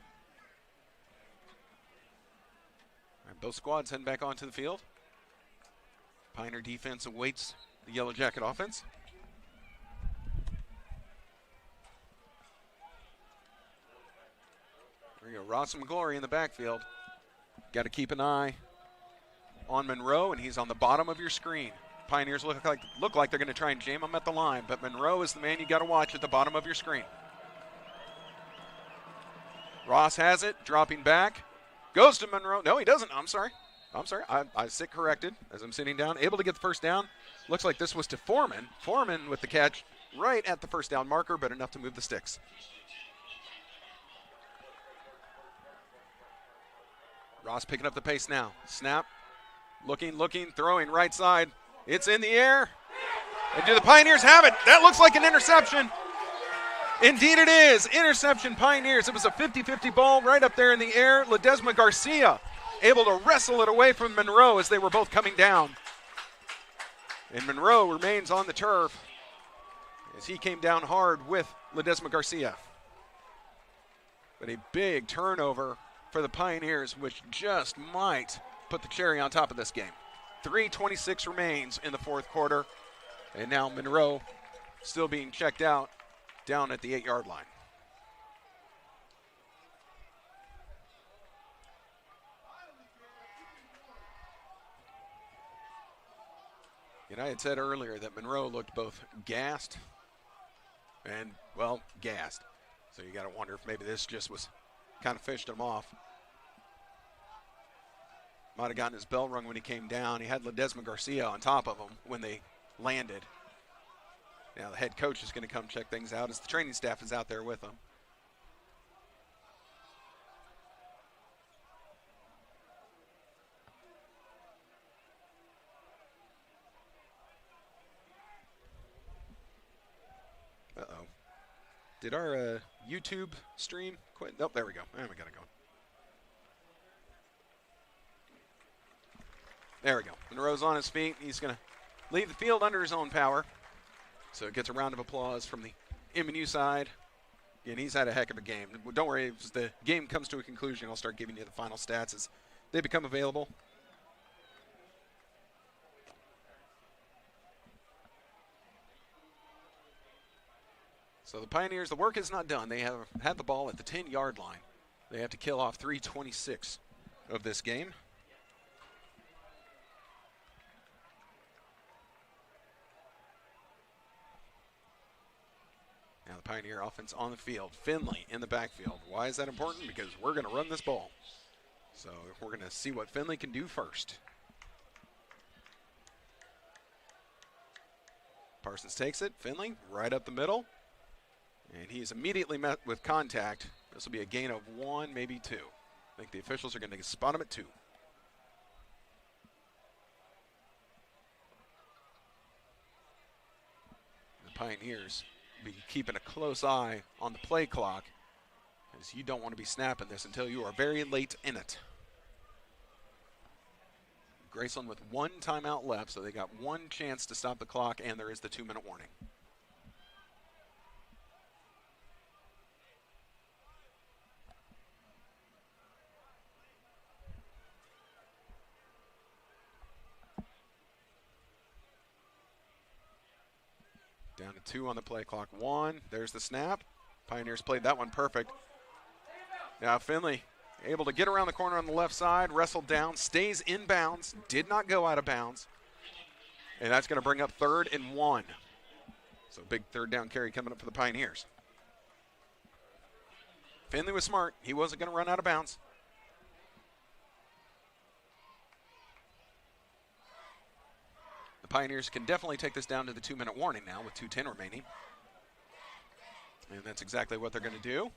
All right, both squads heading back onto the field. Pioneer defense awaits the Yellow Jacket offense. There you go, Ross and McGlory in the backfield. Got to keep an eye on Monroe, and he's on the bottom of your screen. Pioneers look like they're going to try and jam him at the line, but Monroe is the man you got to watch at the bottom of your screen. Ross has it, dropping back. Goes to Monroe. No, he doesn't. I'm sorry. I sit corrected as I'm sitting down. Able to get the 1st down. Looks like this was to Foreman. Foreman with the catch right at the 1st down marker, but enough to move the sticks. Ross picking up the pace now. Snap. Looking, throwing right side. It's in the air. And do the Pioneers have it? That looks like an interception. Indeed it is. Interception, Pioneers. It was a 50-50 ball right up there in the air. Ledesma Garcia able to wrestle it away from Monroe as they were both coming down. And Monroe remains on the turf as he came down hard with Ledesma Garcia. But a big turnover for the Pioneers, which just might put the cherry on top of this game. 3:26 remains in the fourth quarter. And now Monroe still being checked out down at the 8-yard line. And I had said earlier that Monroe looked both gassed and, well, gassed. So you got to wonder if maybe this just was kind of fished him off. Might have gotten his bell rung when he came down. He had Ledesma Garcia on top of him when they landed. Now the head coach is going to come check things out as the training staff is out there with him. Uh-oh. Did our YouTube stream quit? Nope, there we go. And we got it going. There we go. Monroe's on his feet. He's going to leave the field under his own power. So it gets a round of applause from the MNU side. And he's had a heck of a game. Don't worry, as the game comes to a conclusion, I'll start giving you the final stats as they become available. So the Pioneers, the work is not done. They have had the ball at the 10-yard line. They have to kill off 3:26 of this game. Now the Pioneer offense on the field. Finley in the backfield. Why is that important? Because we're going to run this ball. So we're going to see what Finley can do first. Parsons takes it. Finley right up the middle. And he is immediately met with contact. This will be a gain of 1, maybe 2. I think the officials are going to spot him at 2. The Pioneers be keeping a close eye on the play clock, as you don't want to be snapping this until you are very late in it. Graceland with 1 timeout left, so they got 1 chance to stop the clock, and there is the 2-minute warning. Down to 2 on the play clock. 1. There's the snap. Pioneers played that one perfect. Now Finley able to get around the corner on the left side, wrestled down, stays in bounds, did not go out of bounds. And that's going to bring up 3rd and 1. So big 3rd down carry coming up for the Pioneers. Finley was smart. He wasn't going to run out of bounds. The Pioneers can definitely take this down to the 2-minute warning now with 2:10 remaining. And that's exactly what they're going to do.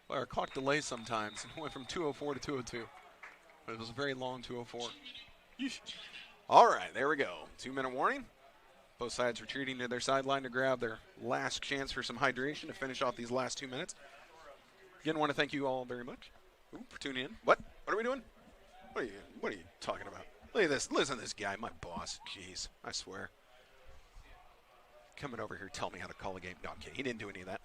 Well, our clock delays sometimes. It went from 2:04 to 2:02. But it was a very long 2:04. All right, there we go. 2-minute warning. Both sides retreating to their sideline to grab their last chance for some hydration to finish off these last 2 minutes. Again, want to thank you all very much. Ooh, for tuning in. What are we doing? What are you talking about? Look at this. Listen to this guy, my boss. Jeez, I swear. Coming over here, tell me how to call a game. No, I'm kidding. He didn't do any of that.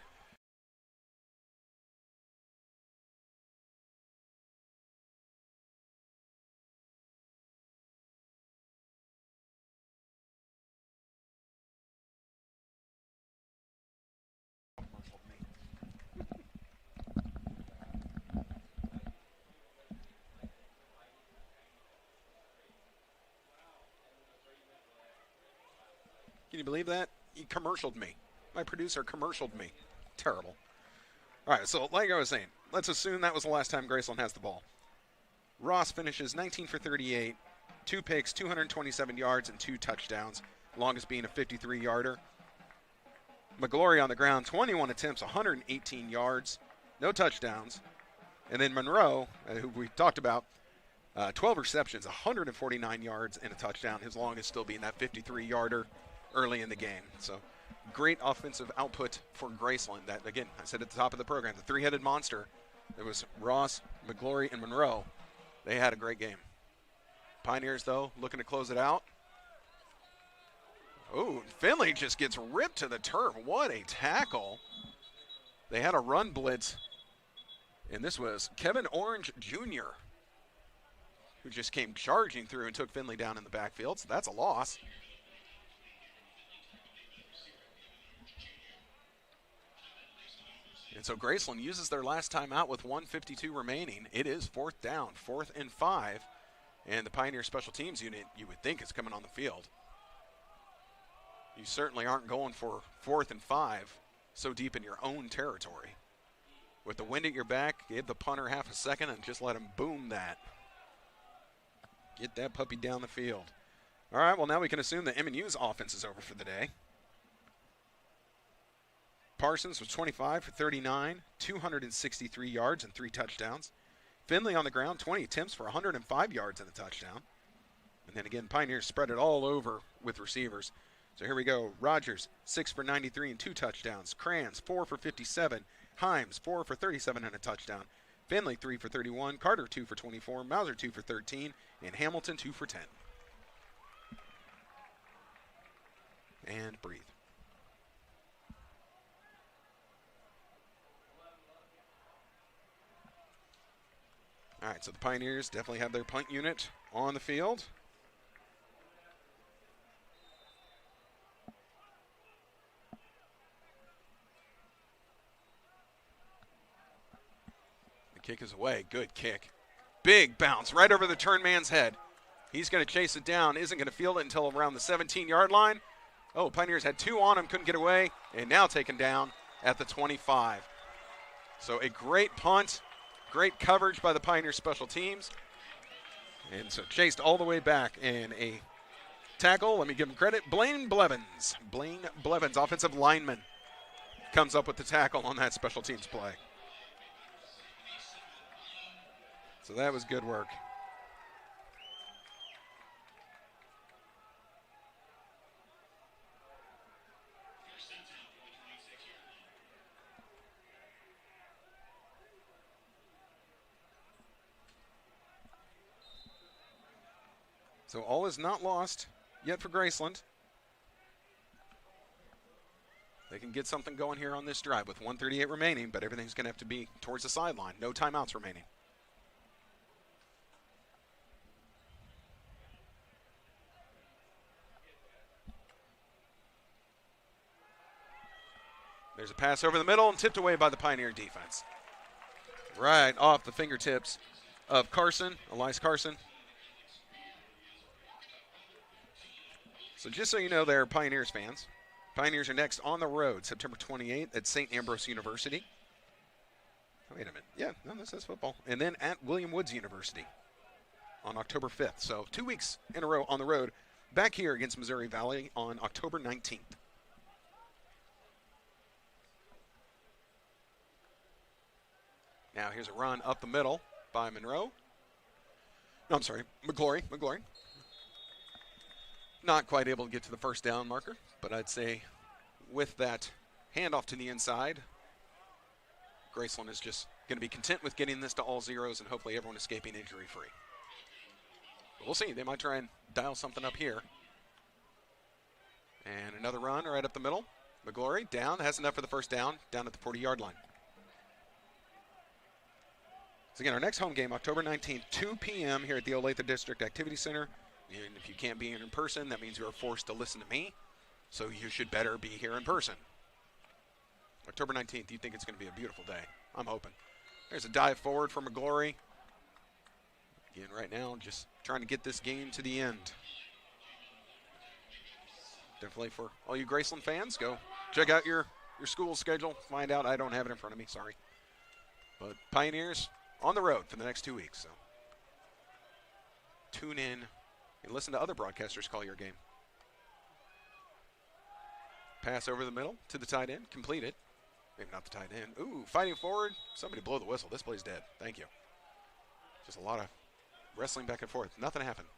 Can you believe that? He commercialed me. My producer commercialed me. Terrible. All right, so like I was saying, let's assume that was the last time Graceland has the ball. Ross finishes 19 for 38, 2 picks, 227 yards, and 2 touchdowns, longest being a 53-yarder. McGlory on the ground, 21 attempts, 118 yards, no touchdowns. And then Monroe, who we talked about, 12 receptions, 149 yards, and a touchdown. His longest still being that 53-yarder early in the game. So great offensive output for Graceland. That, again, I said at the top of the program, the three-headed monster. It was Ross, McGlory, and Monroe. They had a great game. Pioneers, though, looking to close it out. Oh, Finley just gets ripped to the turf. What a tackle. They had a run blitz, and this was Kevin Orange Jr., who just came charging through and took Finley down in the backfield, so that's a loss. And so Graceland uses their last time out with 1:52 remaining. It is 4th down, 4th and 5, and the Pioneer Special Teams unit, you would think, is coming on the field. You certainly aren't going for 4th and 5 so deep in your own territory. With the wind at your back, give the punter half a second and just let him boom that. Get that puppy down the field. All right, well, now we can assume that MNU's offense is over for the day. Parsons was 25 for 39, 263 yards and 3 touchdowns. Finley on the ground, 20 attempts for 105 yards and a touchdown. And then again, Pioneers spread it all over with receivers. So here we go. Rogers, 6 for 93 and 2 touchdowns. Kranz, 4 for 57. Himes, 4 for 37 and a touchdown. Finley, 3 for 31. Carter, 2 for 24. Mauser, 2 for 13. And Hamilton, 2 for 10. And breathe. All right, so the Pioneers definitely have their punt unit on the field. Kick is away. Good kick. Big bounce right over the turn man's head. He's going to chase it down. Isn't going to field it until around the 17-yard line. Oh, Pioneers had 2 on him. Couldn't get away. And now taken down at the 25. So a great punt. Great coverage by the Pioneer Special Teams. And so chased all the way back. And a tackle. Let me give him credit. Blaine Blevins. Blaine Blevins, offensive lineman, comes up with the tackle on that special teams play. So that was good work. So all is not lost yet for Graceland. They can get something going here on this drive with 1:38 remaining, but everything's going to have to be towards the sideline. No timeouts remaining. There's a pass over the middle and tipped away by the Pioneer defense. Right off the fingertips of Carson, Elias Carson. So just so you know there, Pioneers fans, Pioneers are next on the road September 28th at St. Ambrose University. Oh, wait a minute. Yeah, no, this is football. And then at William Woods University on October 5th. So 2 weeks in a row on the road, back here against Missouri Valley on October 19th. Now here's a run up the middle by Monroe. No, I'm sorry, McGlory. Not quite able to get to the first down marker, but I'd say with that handoff to the inside, Graceland is just going to be content with getting this to all zeros and hopefully everyone escaping injury-free. But we'll see. They might try and dial something up here. And another run right up the middle. McGlory down, has enough for the first down at the 40-yard line. So again, our next home game, October 19th, 2 p.m. here at the Olathe District Activity Center. And if you can't be here in person, that means you are forced to listen to me. So you should better be here in person. October 19th, you think it's going to be a beautiful day. I'm hoping. There's a dive forward for McGlory. Again, right now, just trying to get this game to the end. Definitely for all you Graceland fans, go check out your school schedule. Find out. I don't have it in front of me, sorry. But Pioneers on the road for the next 2 weeks. So tune in and listen to other broadcasters call your game. Pass over the middle to the tight end. Completed. Maybe not the tight end. Ooh, fighting forward. Somebody blow the whistle. This play's dead. Thank you. Just a lot of wrestling back and forth. Nothing happened.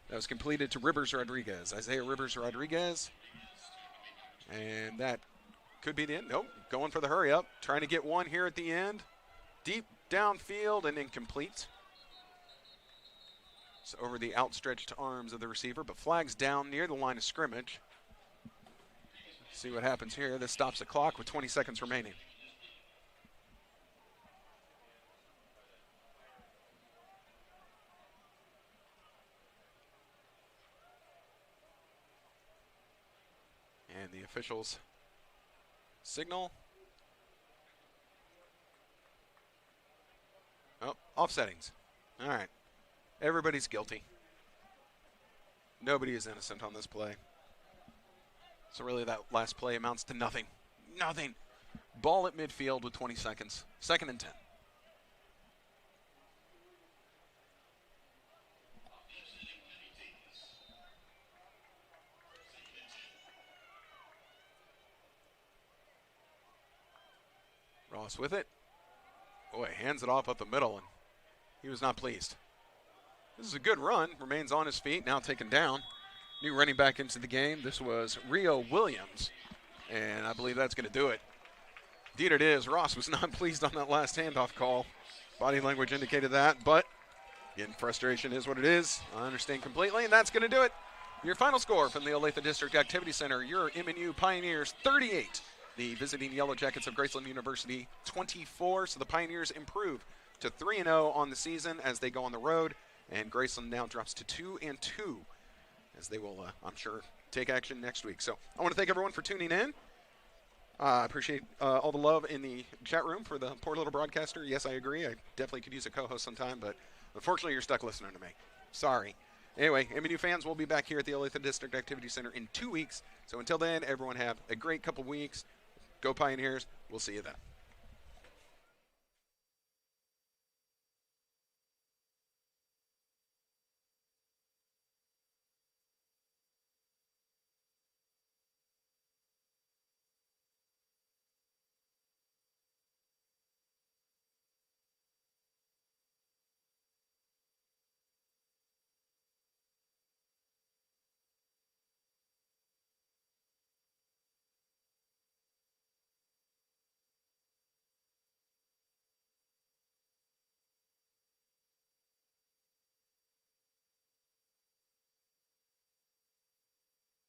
That was completed to Rivers Rodriguez. Isaiah Rivers Rodriguez. And that could be the end. Nope. Going for the hurry up. Trying to get one here at the end. Deep downfield and incomplete. It's over the outstretched arms of the receiver, but flags down near the line of scrimmage. See what happens here. This stops the clock with 20 seconds remaining. And the officials signal. Oh, offsettings. All right. Everybody's guilty. Nobody is innocent on this play. So really that last play amounts to nothing. Nothing. Ball at midfield with 20 seconds. 2nd and 10. Ross with it. Boy, hands it off up the middle, and he was not pleased. This is a good run. Remains on his feet, now taken down. New running back into the game. This was Rio Williams, and I believe that's going to do it. Indeed it is. Ross was not pleased on that last handoff call. Body language indicated that, but again, frustration is what it is. I understand completely, and that's going to do it. Your final score from the Olathe District Activity Center, your MNU Pioneers 38. The visiting Yellow Jackets of Graceland University 24. So the Pioneers improve to 3-0 on the season as they go on the road, and Graceland now drops to 2-2 as they will, I'm sure, take action next week. So I want to thank everyone for tuning in. I appreciate all the love in the chat room for the poor little broadcaster. Yes, I agree. I definitely could use a co-host sometime, but unfortunately you're stuck listening to me. Sorry. Anyway, MNU fans will be back here at the Olathe District Activity Center in 2 weeks. So until then, everyone have a great couple weeks. Go Pioneers. We'll see you then.